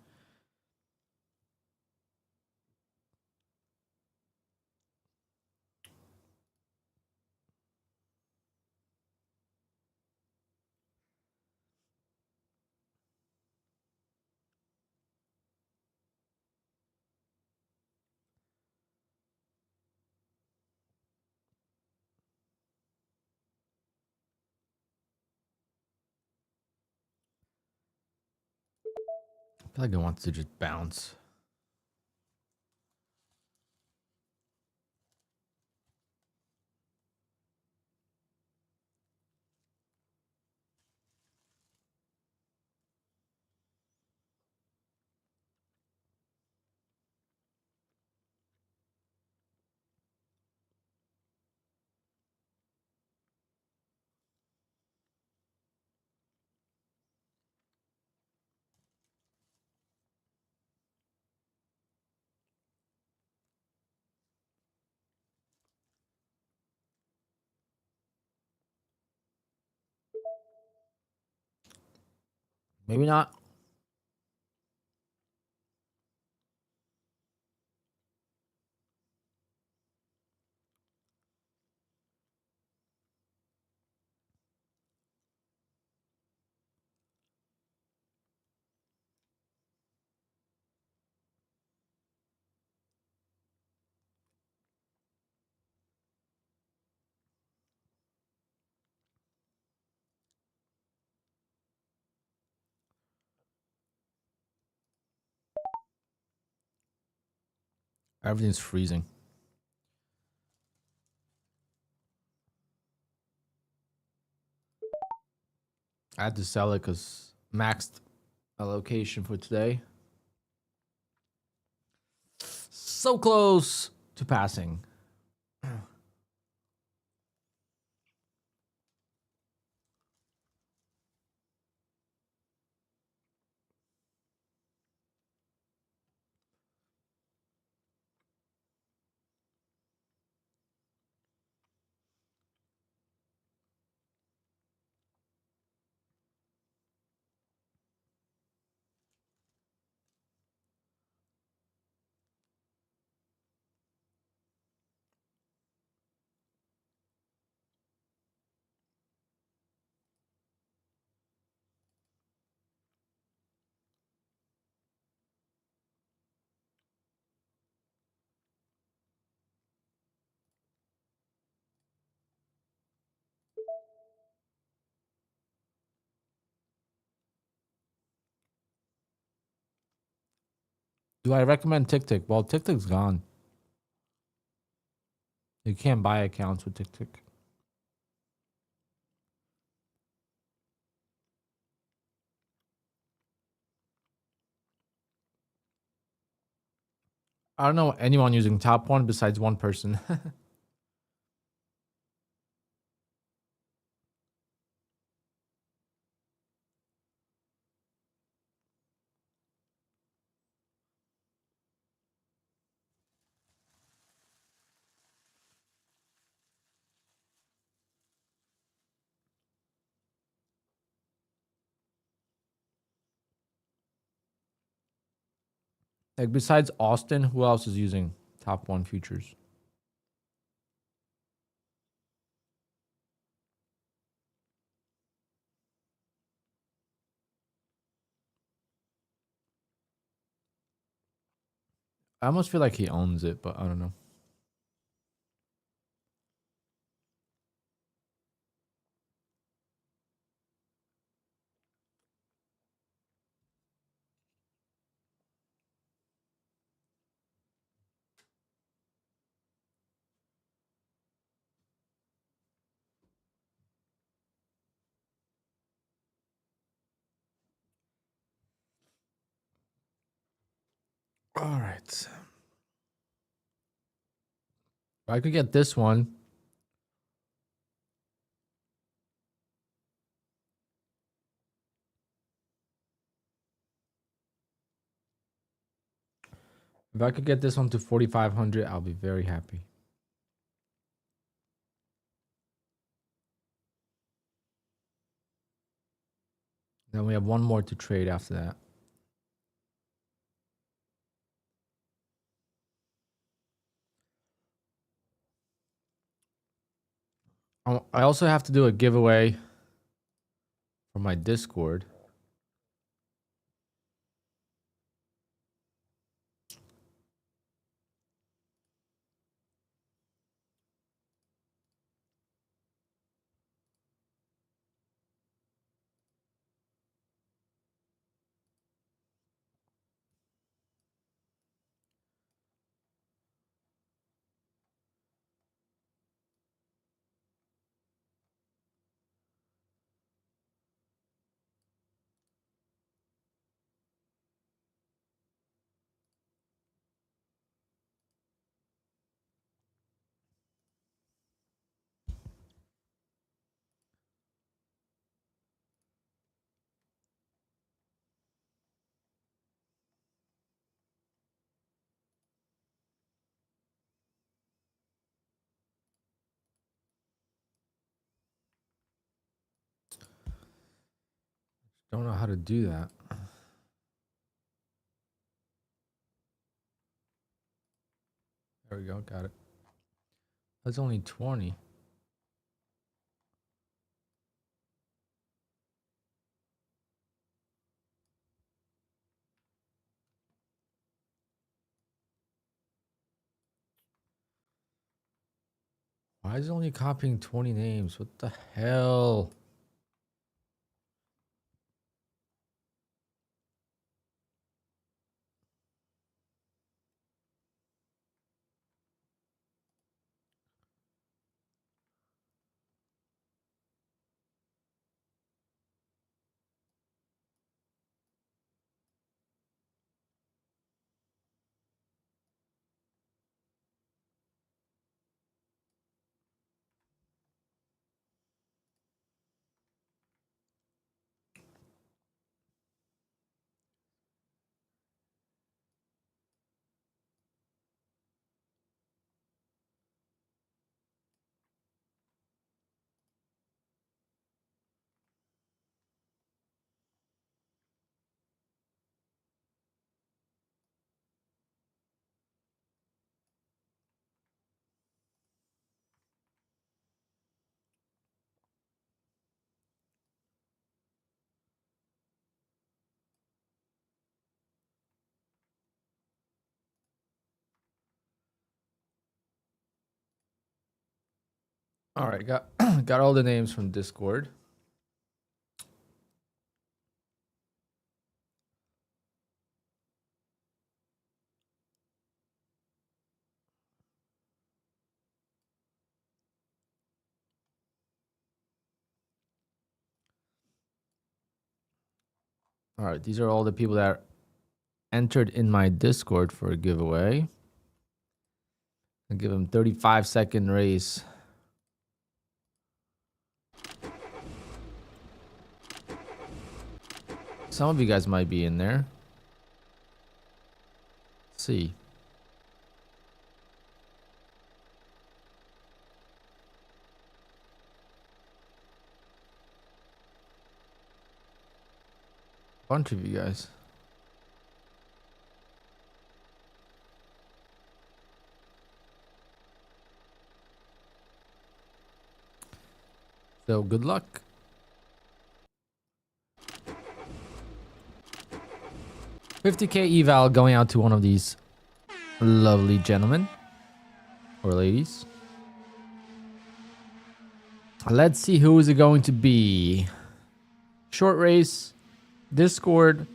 I feel like it wants to just bounce. Maybe not. Everything's freezing. I had to sell it because maxed allocation for today. So close to passing. Do I recommend TickTick? Well, TickTick's gone. You can't buy accounts with TickTick. I don't know anyone using Top One besides one person. Like besides Austin, who else is using Top One futures? I almost feel like he owns it, but I don't know. All right. If I could get this one. If I could get this one to 4,500, I'll be very happy. Then we have one more to trade after that. I also have to do a giveaway for my Discord. Don't know how to do that. There we go. Got it. That's only 20. Why is it only copying 20 names? What the hell? All right, got all the names from Discord. All right, these are all the people that entered in my Discord for a giveaway. I'll give them 35-second race. Some of you guys might be in there. Let's see. Bunch of you guys. So good luck. $50K eval going out to one of these lovely gentlemen or ladies. Let's see who is it going to be. Short race, Discord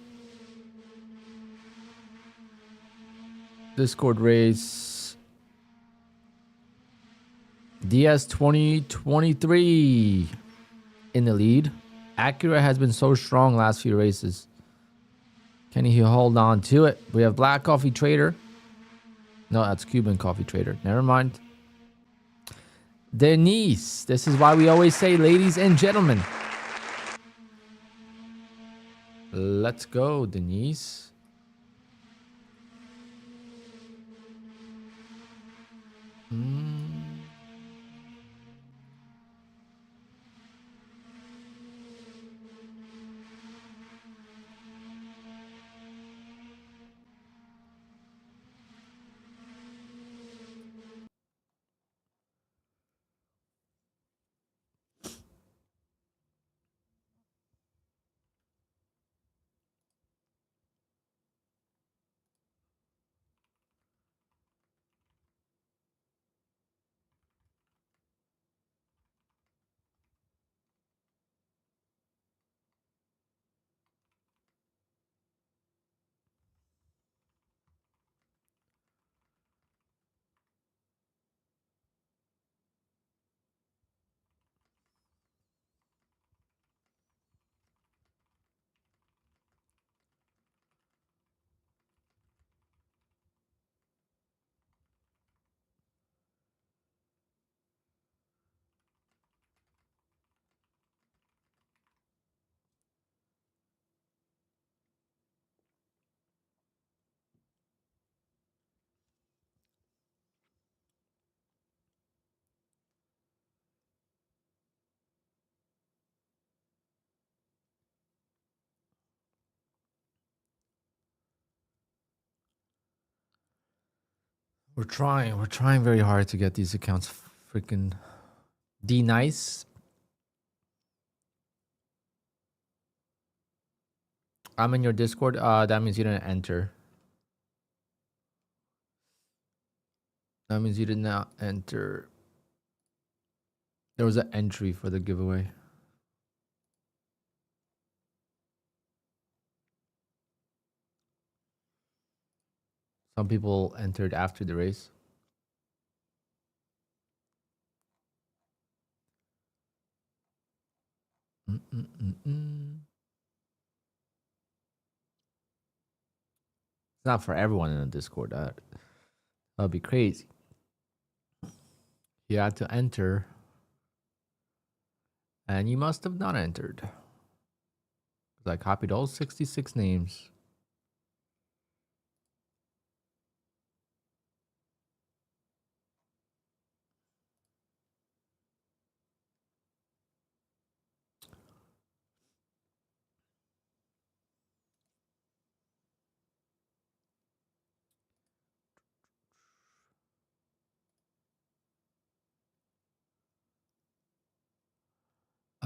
race, DS 2023 in the lead. Acura has been so strong last few races. Can he hold on to it? We have Black Coffee Trader. No, that's Cuban Coffee Trader. Never mind. Denise. This is why we always say, ladies and gentlemen. Let's go, Denise. We're trying. We're trying very hard to get these accounts freaking D-nice. I'm in your Discord. That means you didn't enter. That means you did not enter. There was an entry for the giveaway. Some people entered after the race. It's not for everyone in the Discord. That'd be crazy. You had to enter, and you must have not entered. Because I copied all 66 names.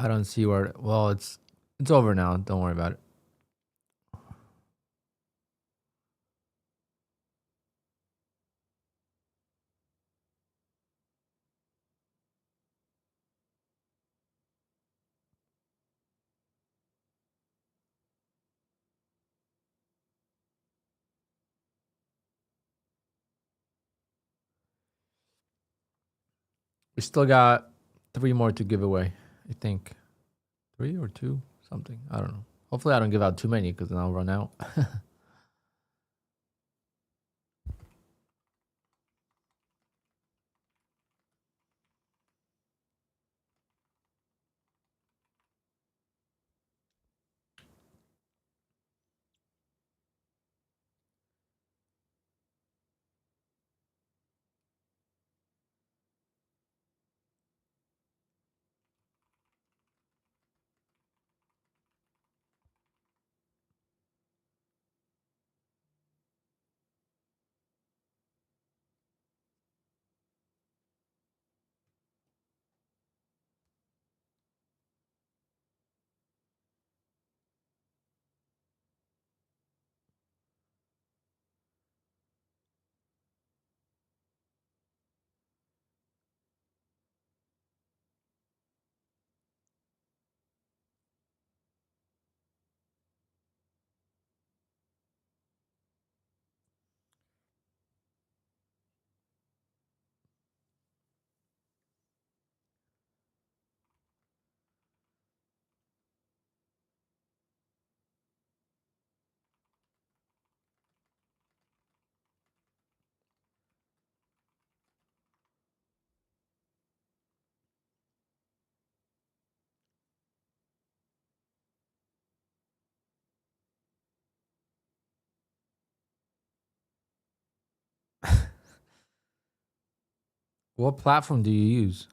I don't see where. Well, it's over now. Don't worry about it. We still got 3 more to give away. I think 3 or 2, something. I don't know. Hopefully, I don't give out too many because then I'll run out. What platform do you use?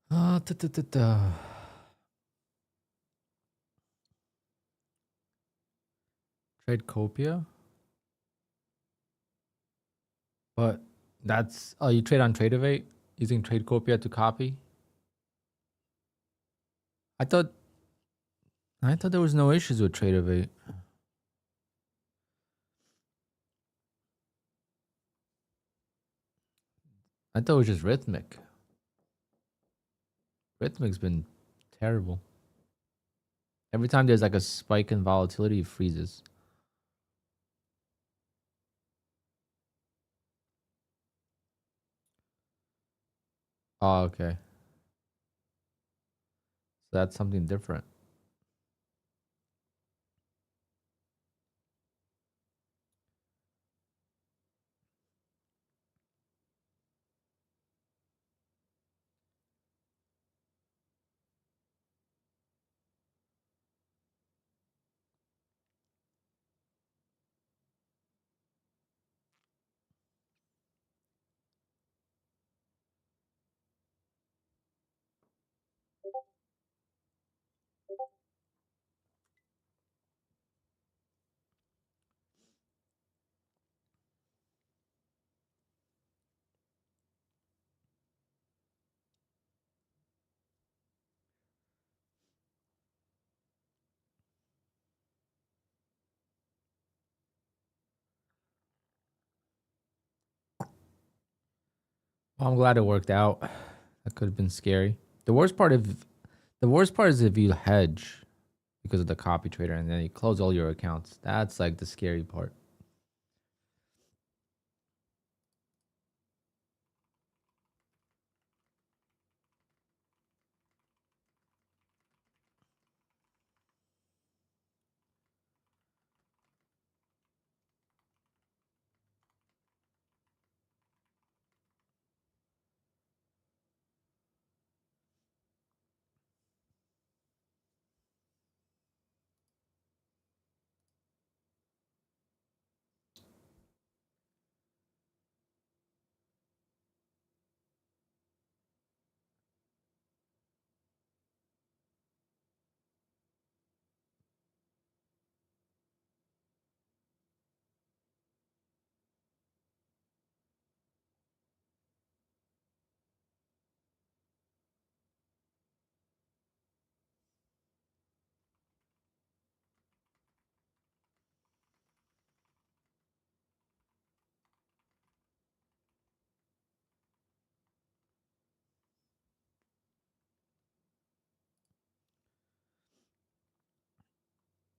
Da, da, da, da. Tradecopia? But that's you trade on TradeEvade using Tradecopia to copy? I thought there was no issues with TradeEvade. I thought it was just Rhythmic. Rhythmic's been terrible. Every time there's like a spike in volatility, it freezes. Oh, okay. So that's something different. Well, I'm glad it worked out. That could have been scary. The worst part is if you hedge because of the copy trader and then you close all your accounts. That's like the scary part.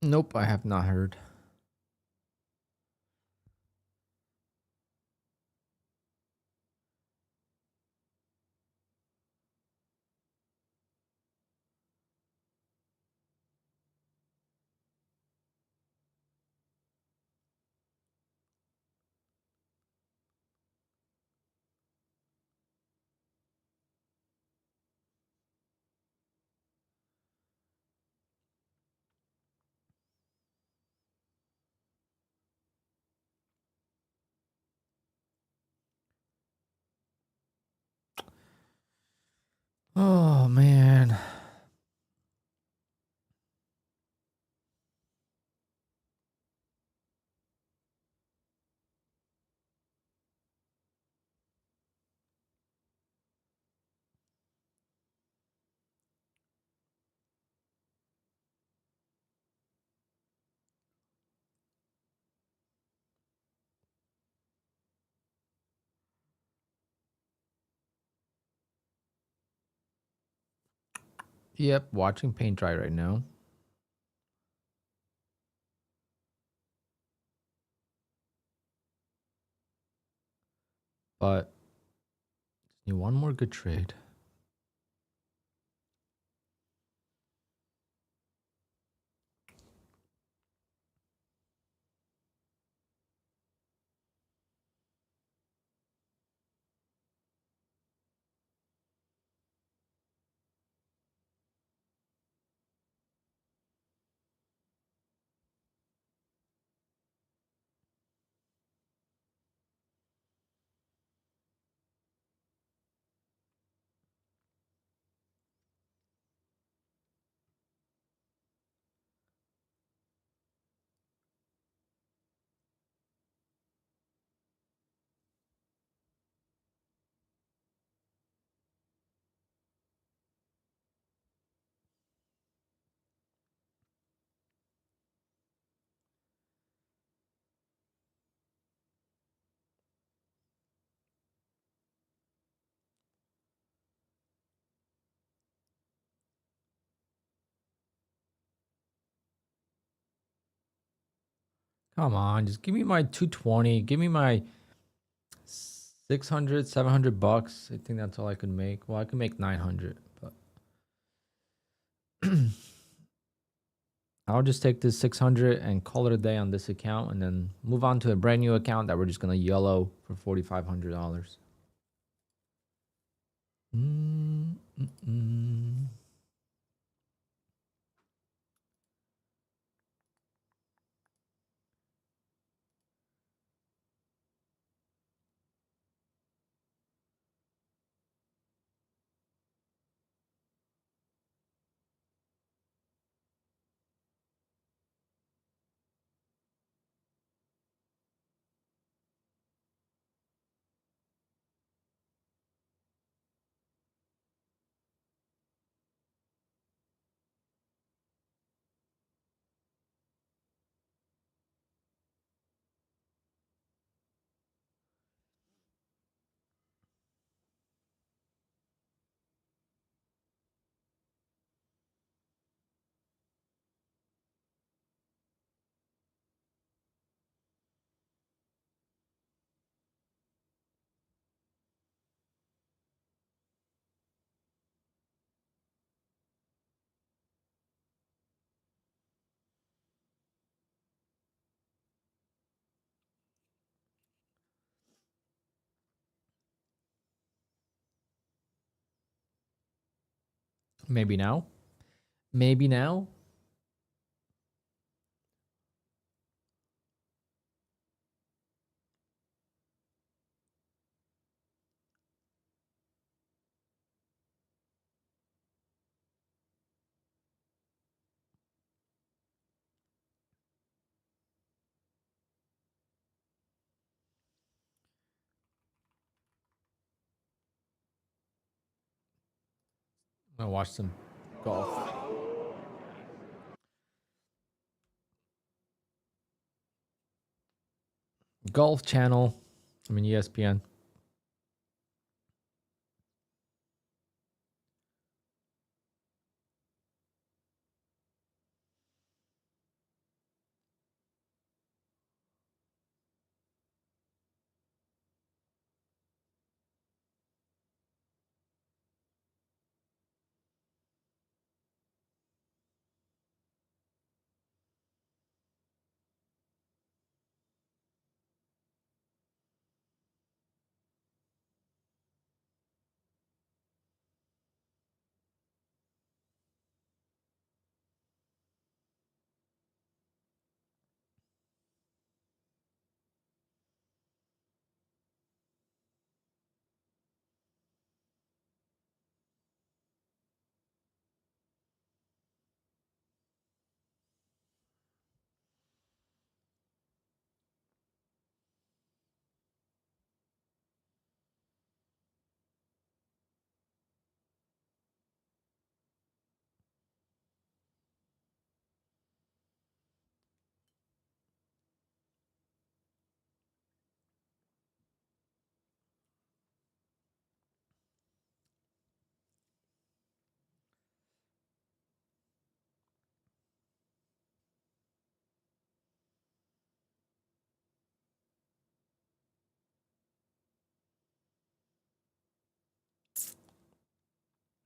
Nope, I have not heard. Yep, watching paint dry right now. But need one more good trade. Come on, just give me my 220. Give me my 600, 700 bucks. I think that's all I could make. Well, I can make 900, but I'll just take this 600 and call it a day on this account and then move on to a brand new account that we're just going to YOLO for $4,500. Maybe now. Maybe now. I'm going to watch some golf. Golf channel. I mean, ESPN.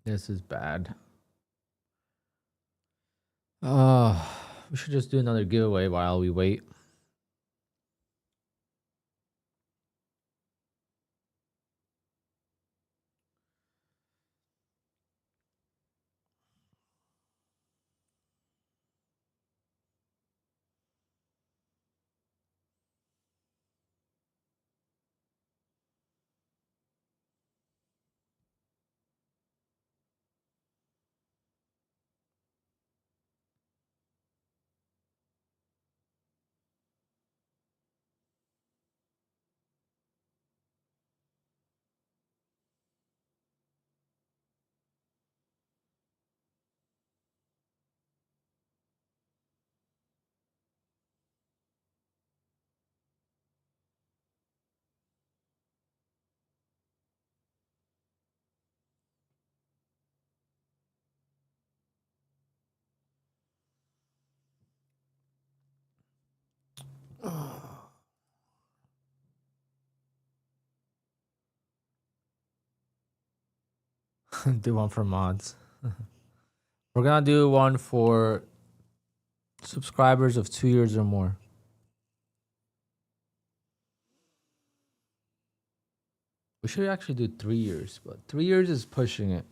This is bad. We should just do another giveaway while we wait. Do one for mods. We're gonna do one for subscribers of 2 years or more. We should actually do 3 years, but 3 years is pushing it.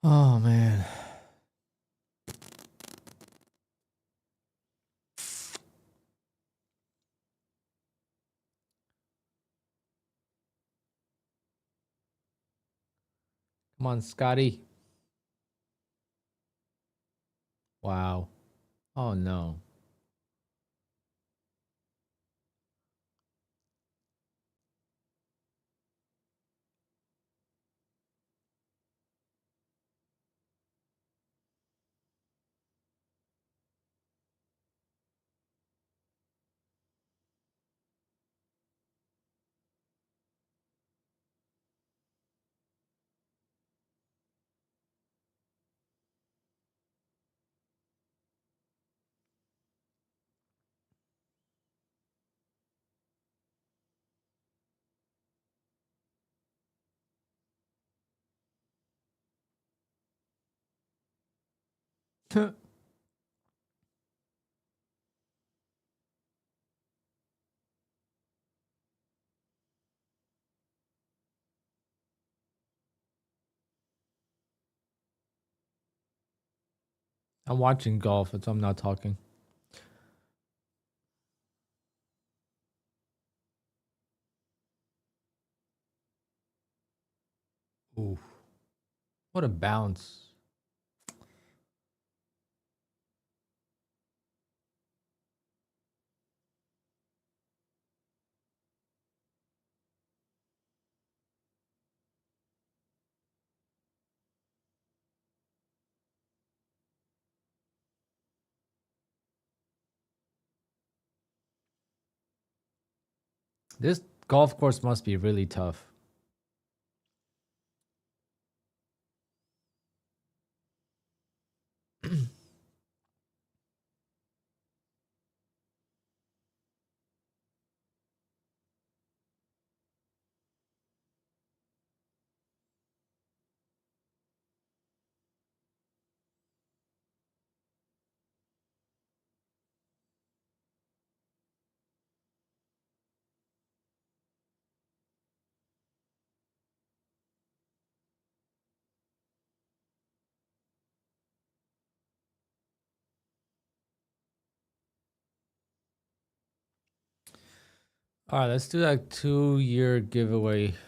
Oh man. Come on, Scotty. Wow. Oh no. I'm watching golf. That's why I'm not talking. Ooh, what a bounce. This golf course must be really tough. All right, let's do that 2-year giveaway. 'Cause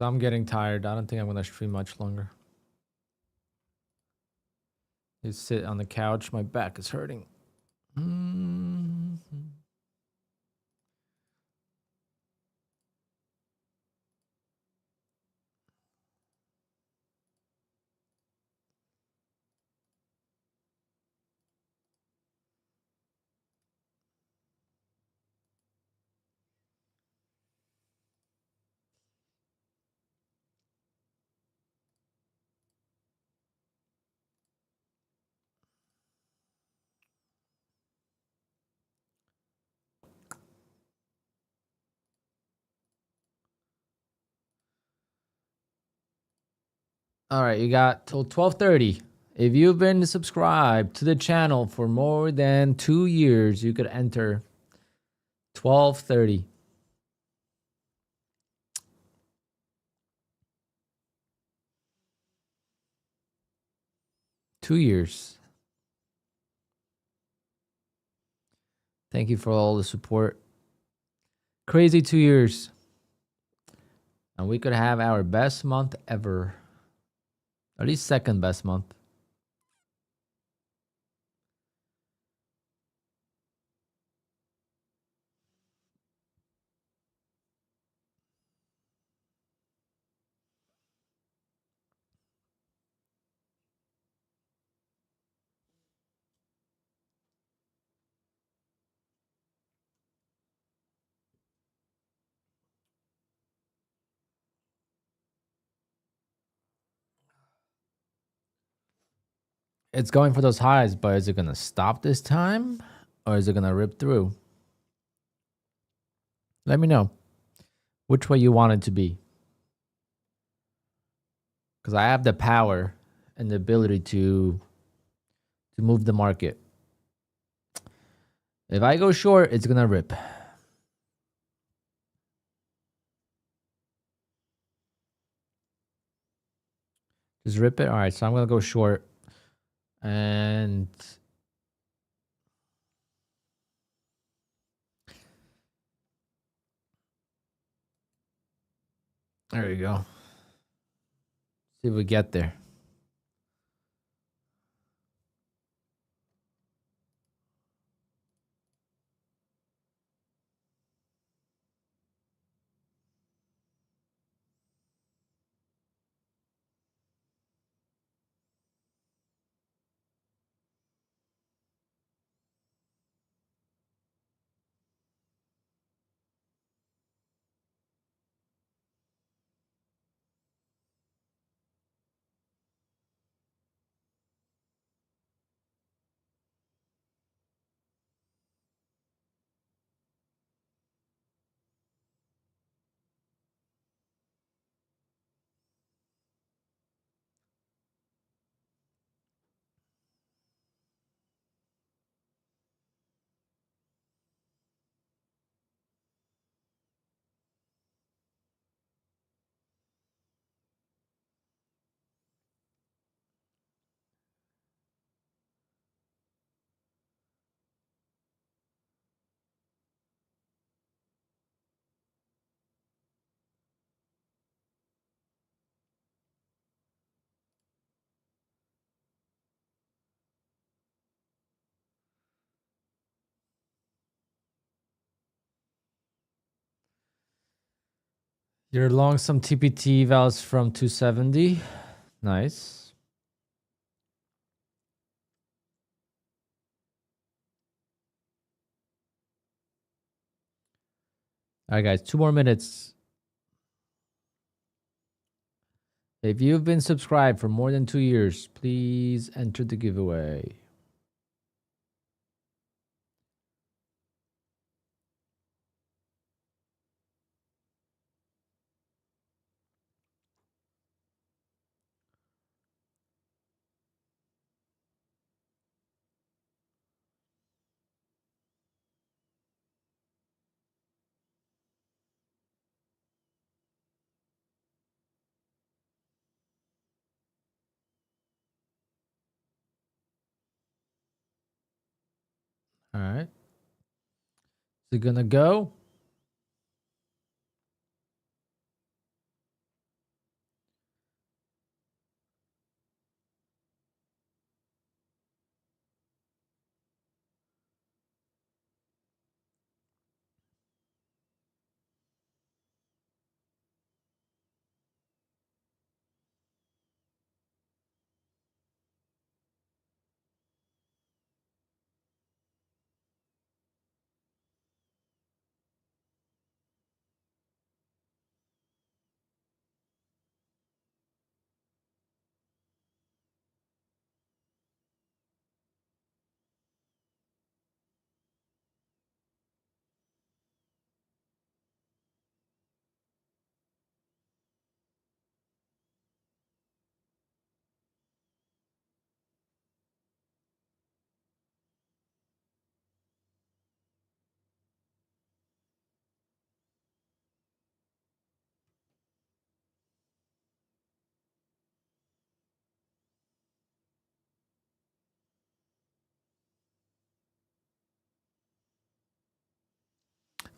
I'm getting tired. I don't think I'm gonna stream much longer. Just sit on the couch. My back is hurting. All right, you got till 12:30. If you've been subscribed to the channel for more than 2 years, you could enter 12:30. 2 years. Thank you for all the support. Crazy 2 years. And we could have our best month ever. At least second best month. It's going for those highs, but is it going to stop this time? Or is it going to rip through? Let me know which way you want it to be. Because I have the power and the ability to move the market. If I go short, it's going to rip. Just rip it. All right, so I'm going to go short. And there you go. See if we get there. You're long some TPT values from 270. Nice. All right, guys, 2 more minutes. If you've been subscribed for more than 2 years, please enter the giveaway. All right. Is it gonna go?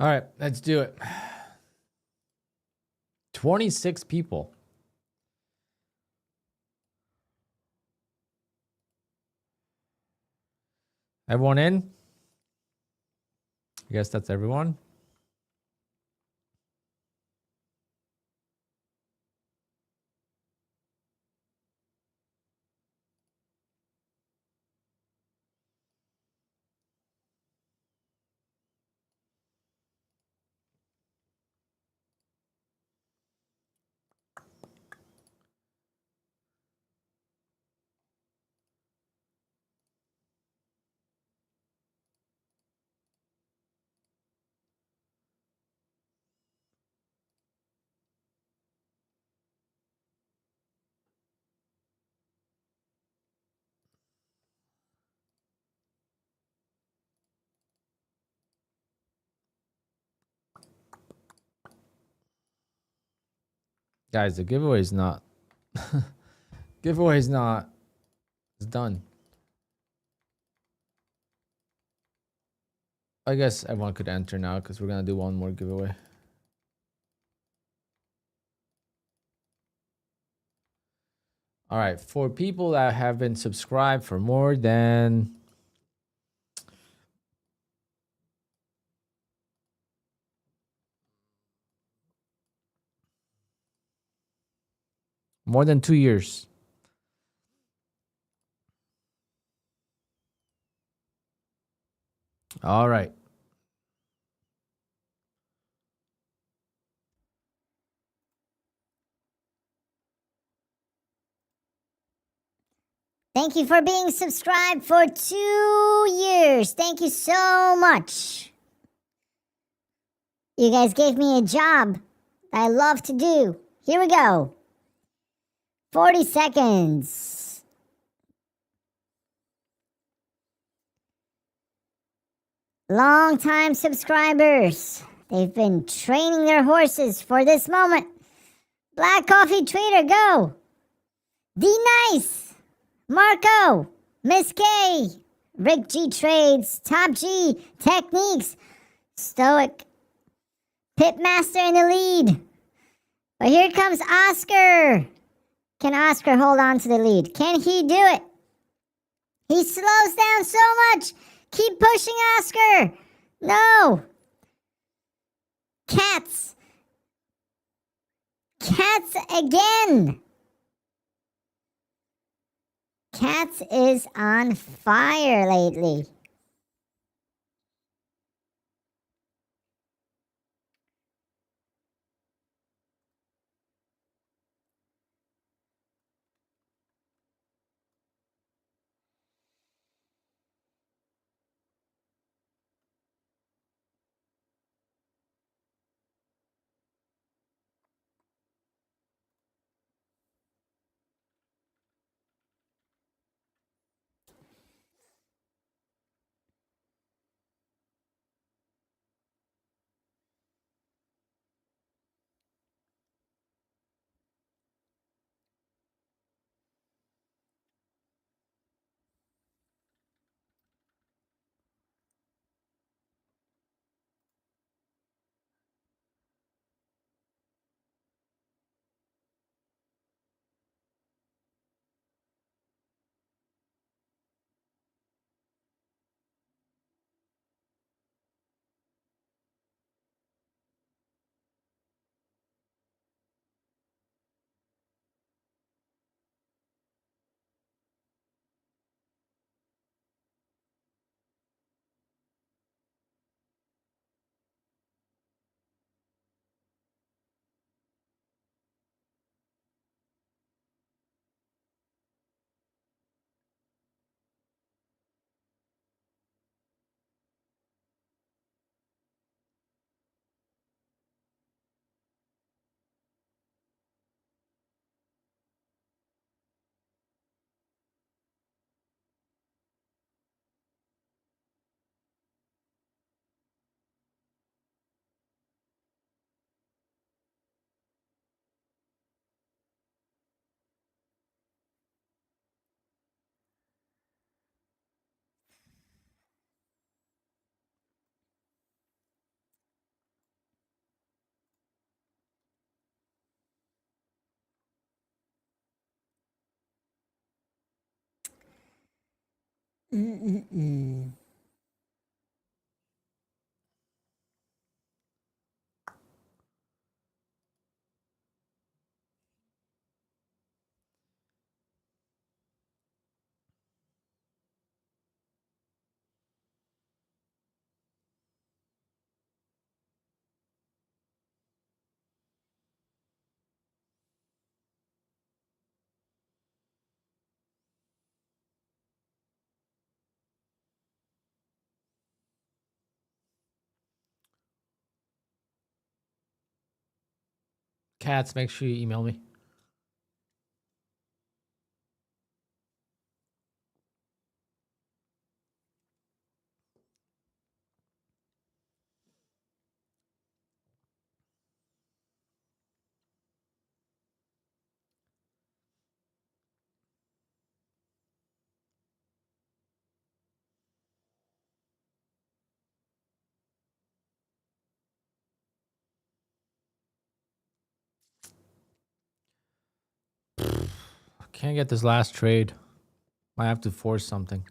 All right, let's do it. 26 people. Everyone in? I guess that's everyone. Guys, the giveaway is not. Giveaway is not. It's done. I guess everyone could enter now because we're gonna do one more giveaway. All right, for people that have been subscribed for more than more than 2 years. All right. Thank you for being subscribed for 2 years. Thank you so much. You guys gave me a job I love to do. Here we go. 40 seconds. Long-time subscribers. They've been training their horses for this moment. Black Coffee Trader, go. D Nice. Marco. Miss K. Rick G Trades. Top G. Techniques. Stoic. Pitmaster in the lead. But here comes Oscar. Can Oscar hold on to the lead? Can he do it? He slows down so much. Keep pushing, Oscar. No. Cats. Cats again. Cats is on fire lately. Mm-mm-mm. Cats, make sure you email me. Can't get this last trade. Might have to force something.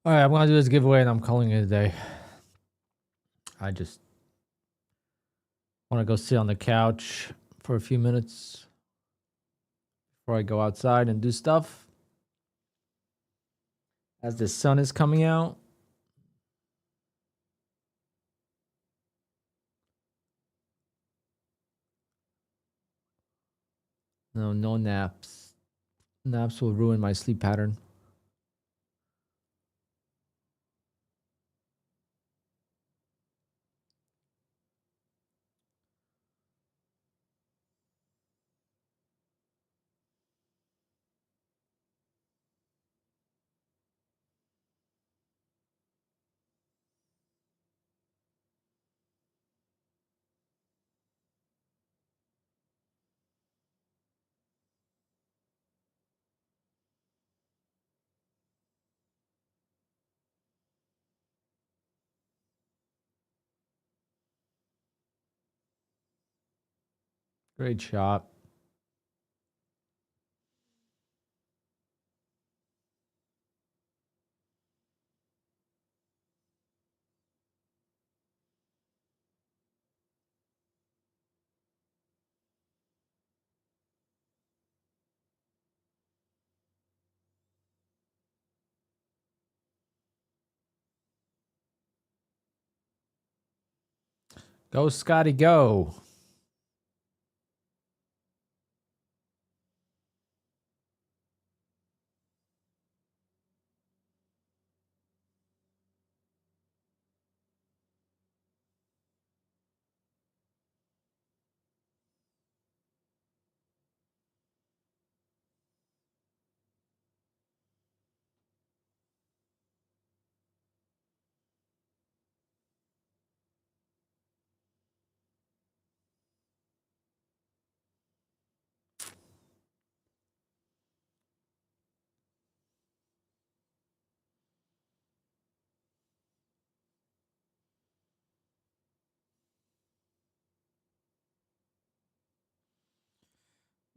All right, I'm gonna do this giveaway and I'm calling it a day. I just want to go sit on the couch for a few minutes before I go outside and do stuff. As the sun is coming out. No naps. Naps will ruin my sleep pattern. Great shot. Go, Scotty, go.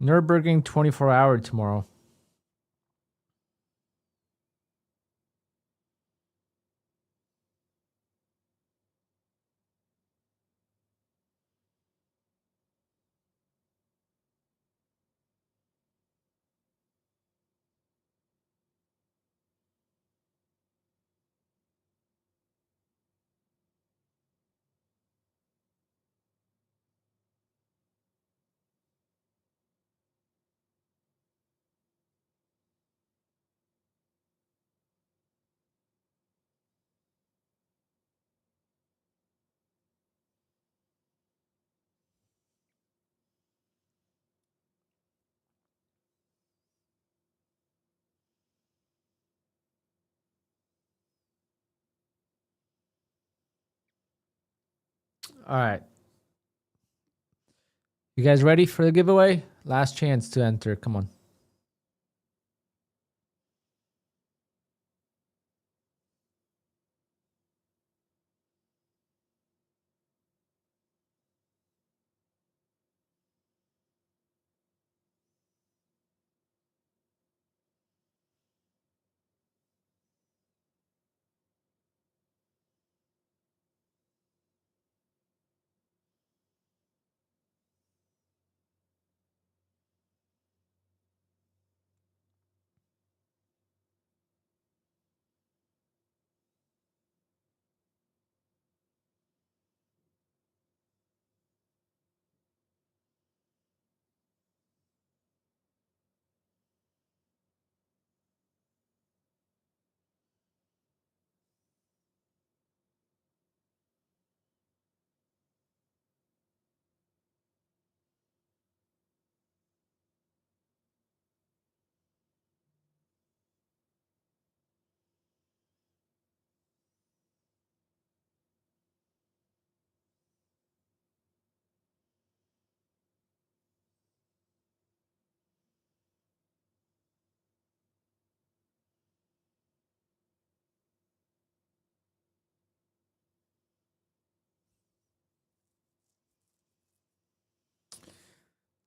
Nürburgring 24-hour tomorrow. All right. You guys ready for the giveaway? Last chance to enter. Come on.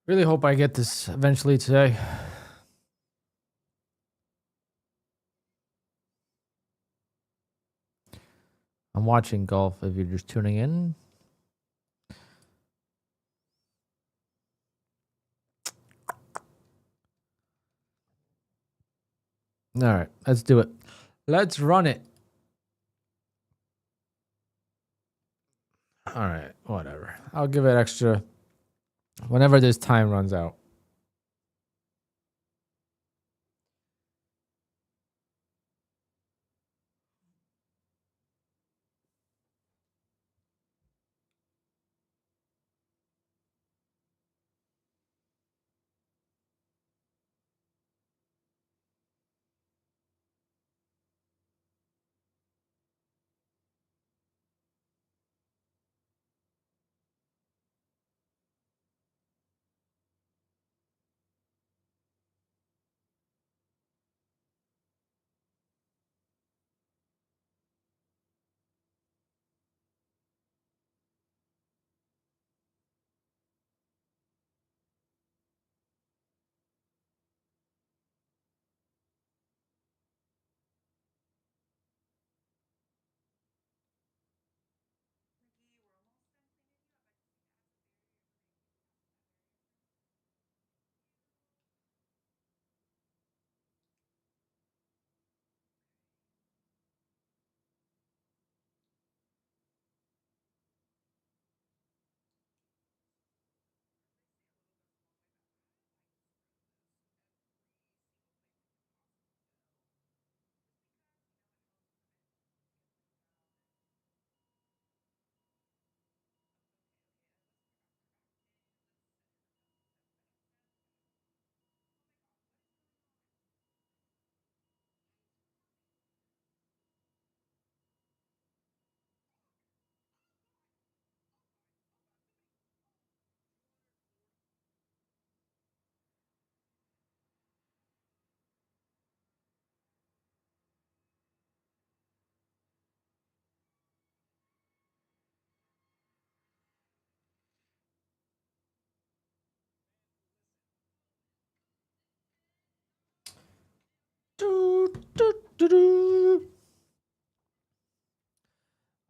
Really hope I get this eventually today. I'm watching golf if you're just tuning in. All right, let's do it. Let's run it. All right, whatever. I'll give it extra whenever this time runs out.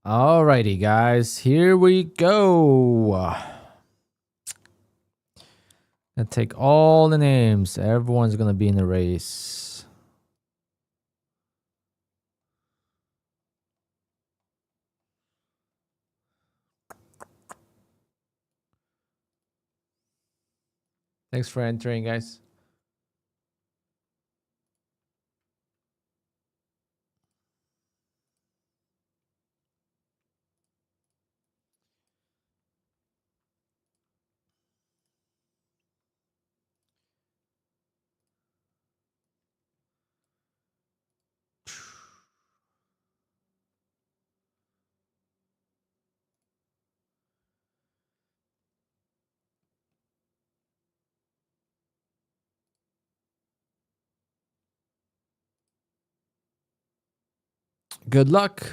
Alrighty, guys, here we go. Gonna take all the names. Everyone's gonna be in the race. Thanks for entering, guys. Good luck.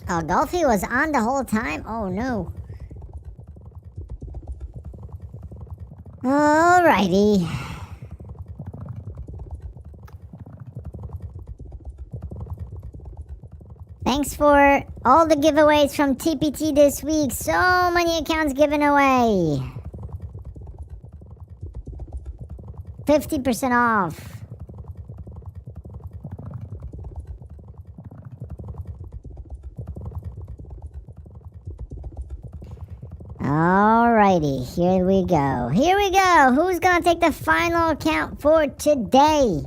Oh, Golfy was on the whole time? Oh, no. Alrighty. Thanks for all the giveaways from TPT this week. So many accounts given away. 50% off. Alrighty, here we go. Here we go. Who's gonna take the final account for today?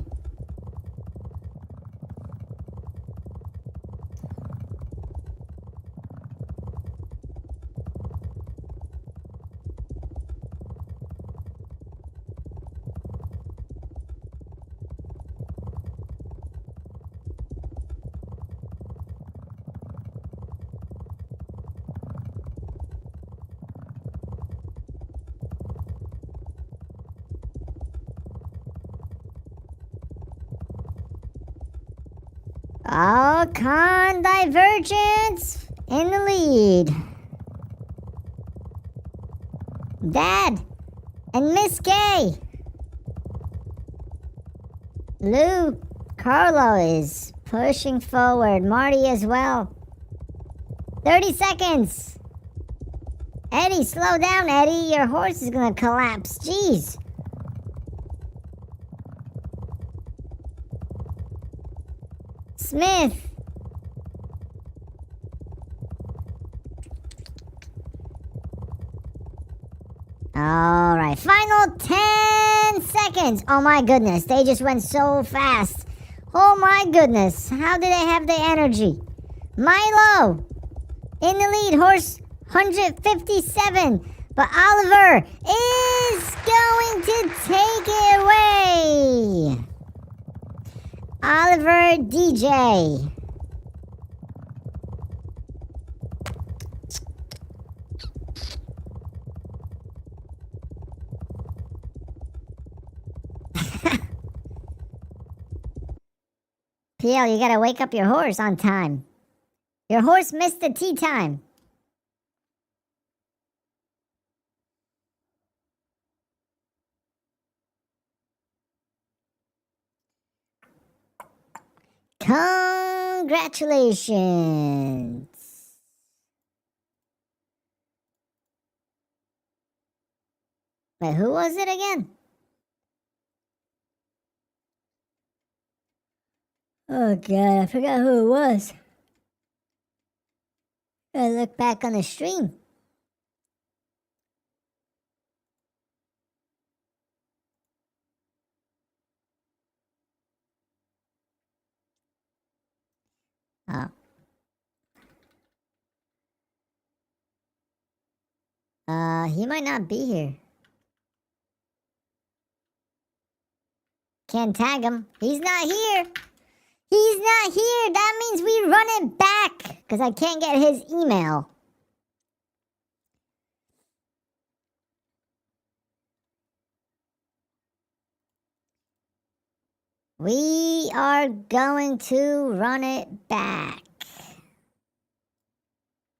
Alpine Divergence in the lead. Dad, And Miss K. Lou Carlo is pushing forward. Marty as well. 30 seconds. Eddie, slow down, Eddie. Your horse is gonna collapse. Jeez. Smith. All right, final 10 seconds. Oh my goodness, they just went so fast. Oh my goodness, how do they have the energy? Milo in the lead, horse 157. But Oliver is going to take it away. Oliver DJ. PL, you gotta wake up your horse on time. Your horse missed the tea time. Congratulations. Wait, who was it again? Oh god, I forgot who it was. I look back on the stream. Oh. He might not be here. Can't tag him. He's not here. He's not here. That means we run it back. Because I can't get his email. We are going to run it back.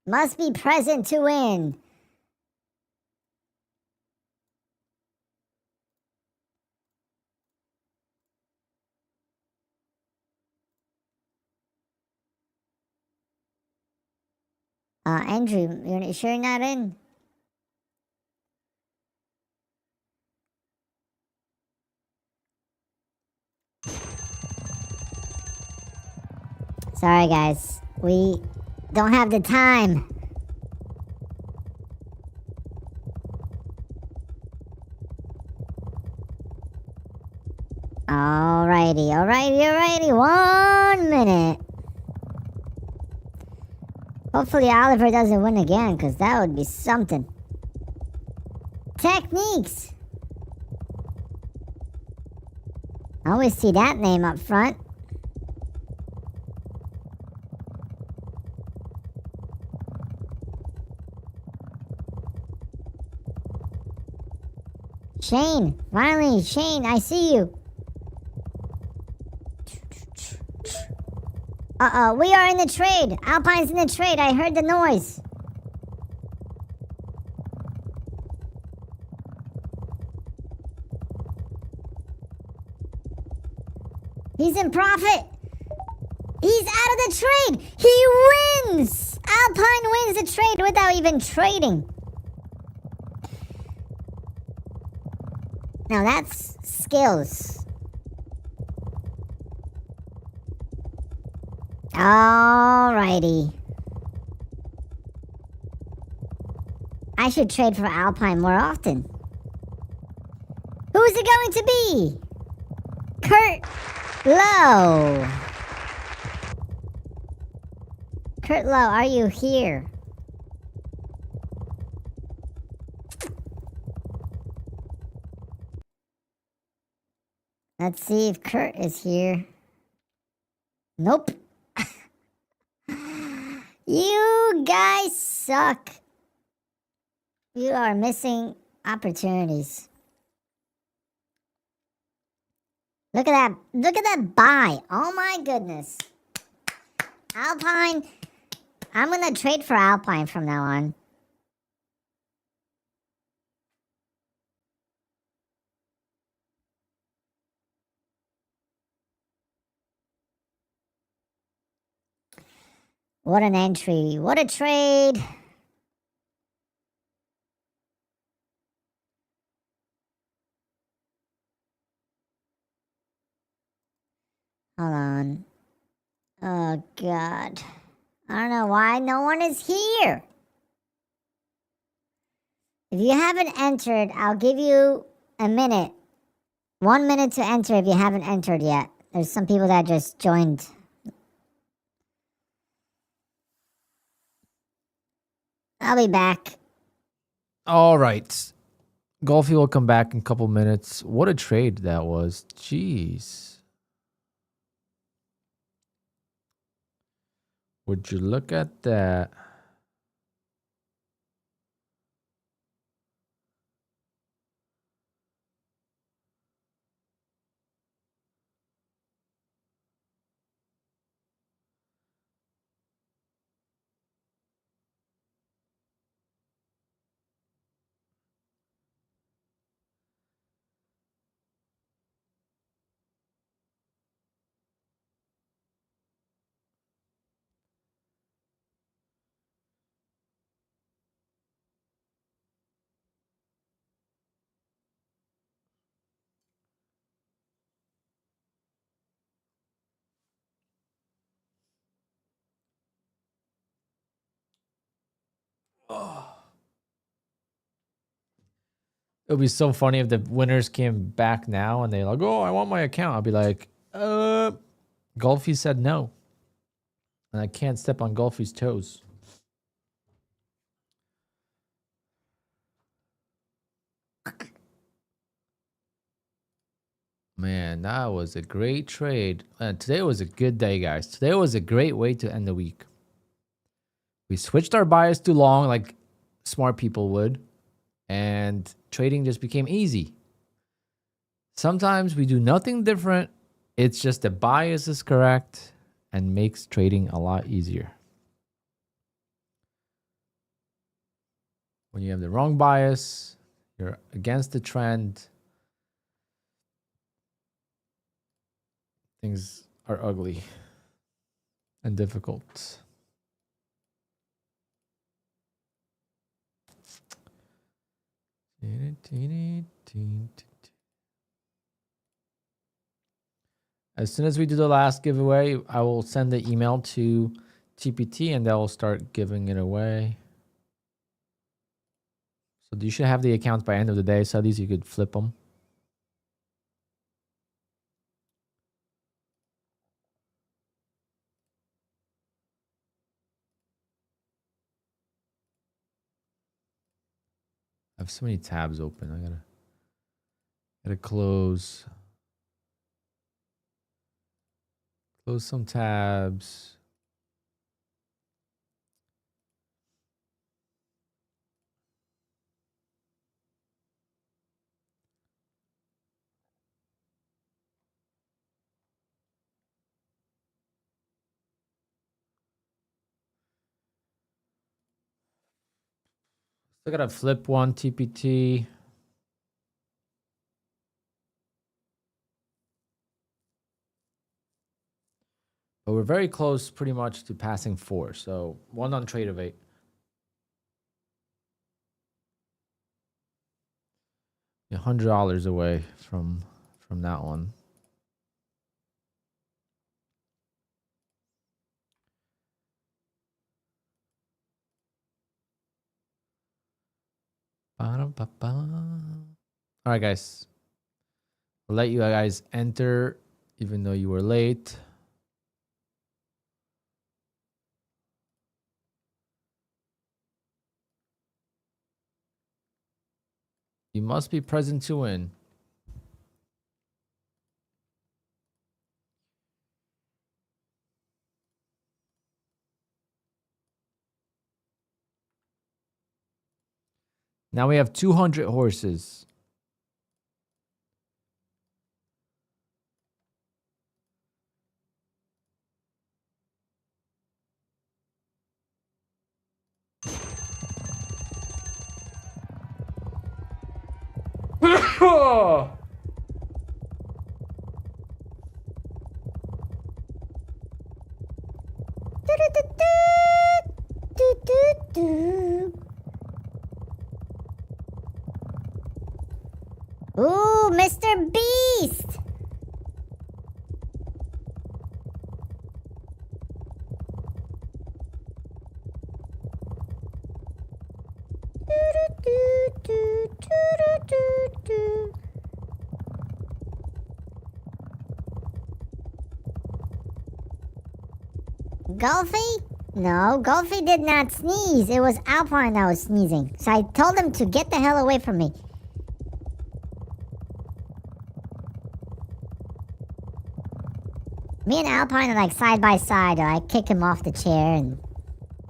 Must be present to win. Andrew, you're sure you're not in? Sorry, guys. We don't have the time. Alrighty. 1 minute. Hopefully Oliver doesn't win again, because that would be something. Techniques. I always see that name up front. Shane, finally, Shane, I see you. Uh-oh, we are in the trade. Alpine's in the trade. I heard the noise. He's in profit. He's out of the trade. He wins. Alpine wins the trade without even trading. Now that's skills. Alrighty. I should trade for Alpine more often. Who's it going to be? Kurt Lowe. Kurt Lowe, are you here? Let's see if Kurt is here. Nope. You guys suck. You are missing opportunities. Look at that. Look at that buy. Oh my goodness. Alpine. I'm going to trade for Alpine from now on. What an entry. What a trade. Hold on. Oh, God. I don't know why no one is here. If you haven't entered, I'll give you a minute. 1 minute to enter if you haven't entered yet. There's some people that just joined. I'll be back. All right. Golfy will come back in a couple minutes. What a trade that was. Jeez. Would you look at that? It would be so funny if the winners came back now and they're like, oh, I want my account. I'll be like, Golfy said no. And I can't step on Golfy's toes. Man, that was a great trade. And today was a good day, guys. Today was a great way to end the week. We switched our bias to long like smart people would. And trading just became easy. Sometimes we do nothing different. It's just the bias is correct and makes trading a lot easier. When you have the wrong bias, you're against the trend, things are ugly and difficult. As soon as we do the last giveaway, I will send the email to TPT and they'll start giving it away. So you should have the accounts by end of the day, so at least you could flip them. I have so many tabs open. I gotta close some tabs. Still gotta flip one TPT. But we're very close pretty much to passing 4. So 1 on TRADEIFY. $100 away from that one. All right, guys. I'll let you guys enter even though you were late. You must be present to win. Now we have 200 horses. do. Ooh, Mr. Beast! Golfy? No, Golfy did not sneeze. It was Alpine that was sneezing. So I told him to get the hell away from me. Me and Alpine are like side by side, or I kick him off the chair and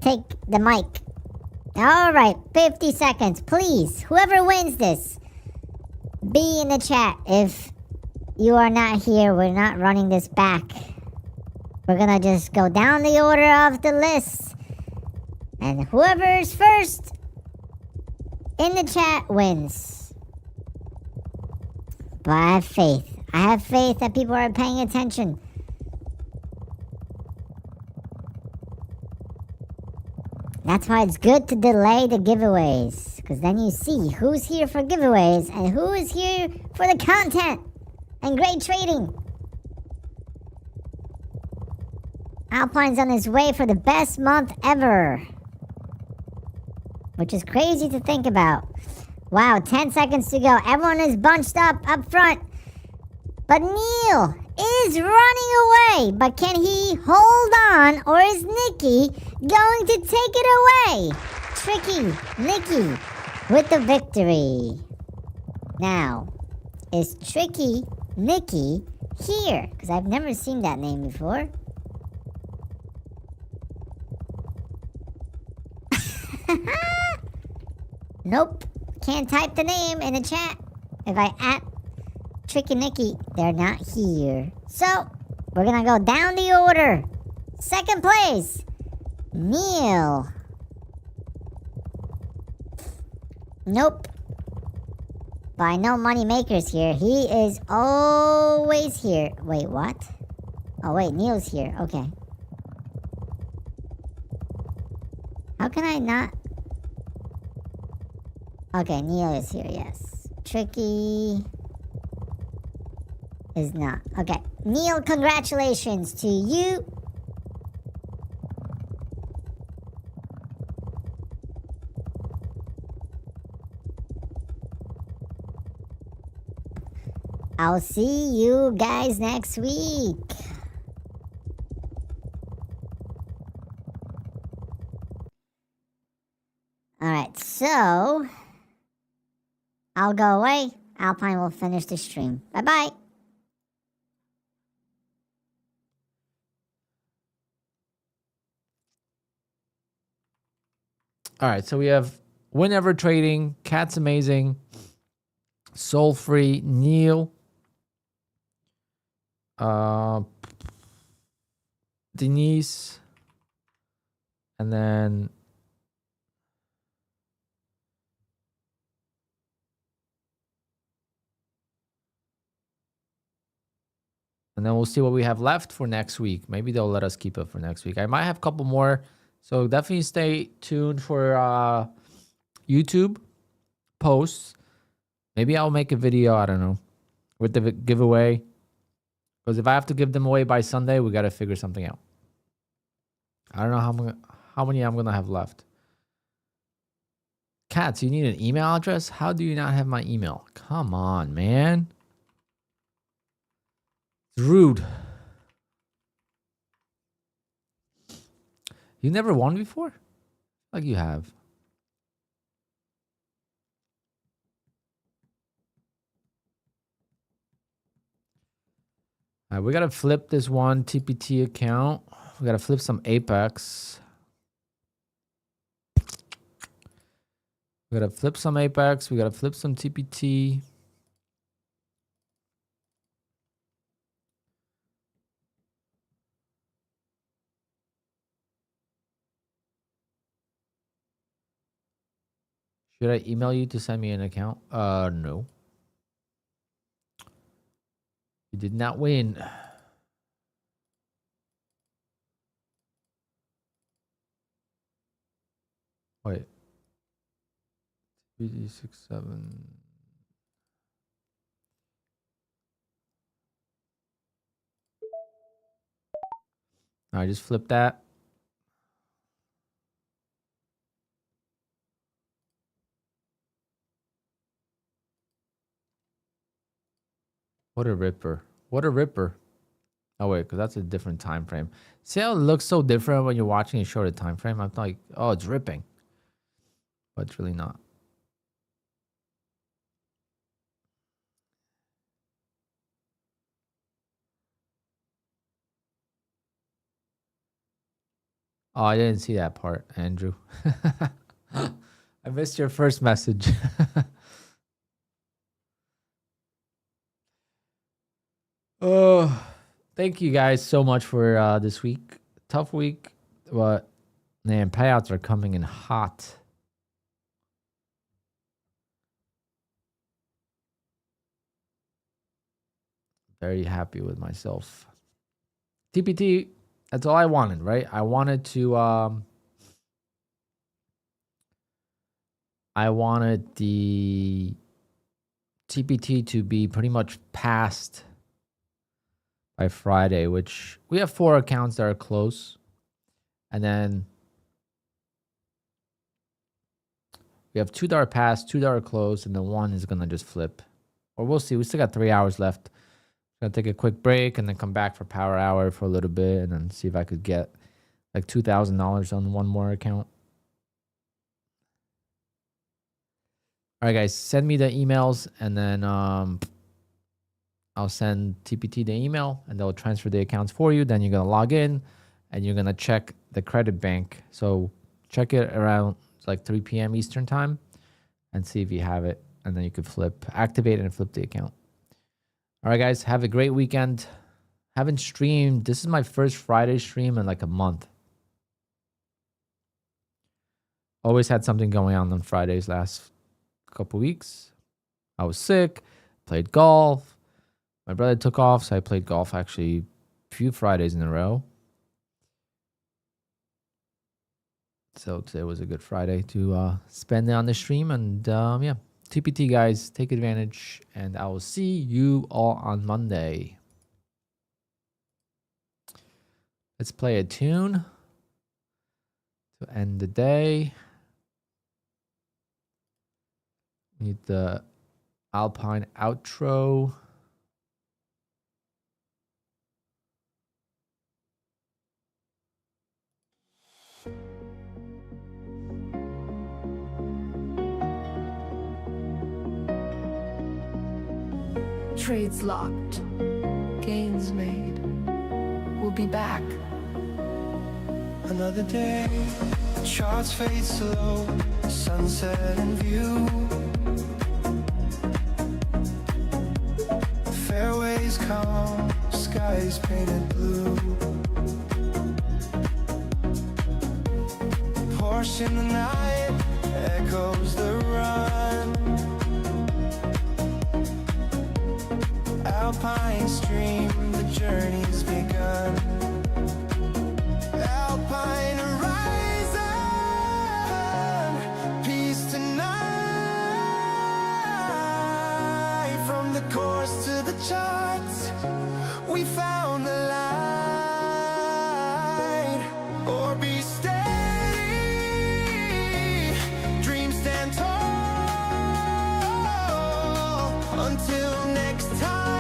take the mic. Alright, 50 seconds, please. Whoever wins this, be in the chat. If you are not here, we're not running this back. We're gonna just go down the order of the list. And whoever is first in the chat wins. But I have faith. I have faith that people are paying attention. That's why it's good to delay the giveaways. Because then you see who's here for giveaways and who is here for the content and great trading. Alpine's on his way for the best month ever. Which is crazy to think about. Wow, 10 seconds to go. Everyone is bunched up front. But Neil is running away. But can he hold on, or is Nikki going to take it away? Tricky Nikki with the victory. Now, is Tricky Nikki here? Because I've never seen that name before. Nope. Can't type the name in the chat. If I at Tricky Nikki, they're not here. So, we're gonna go down the order. Second place, Neil. Nope. But I know Moneymaker's here. He is always here. Wait, what? Oh, wait, Neil's here. Okay. How can I not? Okay, Neil is here, yes. Tricky is not. Okay, Neil, congratulations to you. I'll see you guys next week. Alright, so I'll go away. Alpine will finish the stream. Bye-bye. All right, so we have Whenever Trading, Cat's Amazing, Soul Free, Neil, Denise, and then we'll see what we have left for next week. Maybe they'll let us keep it for next week. I might have a couple more, so definitely stay tuned for YouTube posts. Maybe I'll make a video, I don't know, with the giveaway. Because if I have to give them away by Sunday, we got to figure something out. I don't know how many I'm going to have left. Cats, you need an email address? How do you not have my email? Come on, man. It's rude. You never won before? Like you have. All right, we got to flip this one TPT account. We got to flip some Apex. We got to flip some Apex. We got to flip some TPT. Should I email you to send me an account? No. You did not win. Wait. 3D67. I just flip that. What a ripper. What a ripper. Oh, wait, because that's a different time frame. See how it looks so different when you're watching a shorter time frame? I'm like, oh, it's ripping. But it's really not. Oh, I didn't see that part, Andrew. I missed your first message. Oh, thank you guys so much for this week. Tough week, but man, payouts are coming in hot. Very happy with myself. TPT, that's all I wanted, right? I wanted the TPT to be pretty much passed by Friday, which we have 4 accounts that are close. And then we have 2 that are passed, 2 that are close, and then 1 is going to just flip. Or we'll see. We still got 3 hours left. Gonna take a quick break and then come back for power hour for a little bit and then see if I could get like $2,000 on 1 more account. All right, guys, send me the emails and then I'll send TPT the email and they'll transfer the accounts for you. Then you're gonna log in and you're gonna check the credit bank. So check it around like 3 p.m. Eastern time and see if you have it. And then you could activate it and flip the account. All right, guys, have a great weekend. Haven't streamed. This is my first Friday stream in like a month. Always had something going on Fridays last couple weeks. I was sick, played golf. My brother took off, so I played golf actually a few Fridays in a row. So today was a good Friday to spend it on the stream. And yeah. TPT, guys, take advantage, and I will see you all on Monday. Let's play a tune to end the day. We need the Alpine outro. Trades locked, gains made. We'll be back. Another day, charts fade slow, sunset in view. Fairways calm, skies painted blue. Porsche in the night, echoes the run. Alpine stream, the journey's begun. Alpine horizon, peace tonight. From the course to the charts, we found the light. Or be steady, dreams stand tall. Until next time.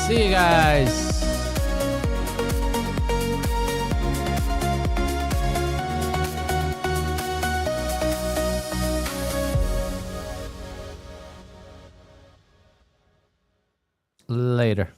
See you guys. Later.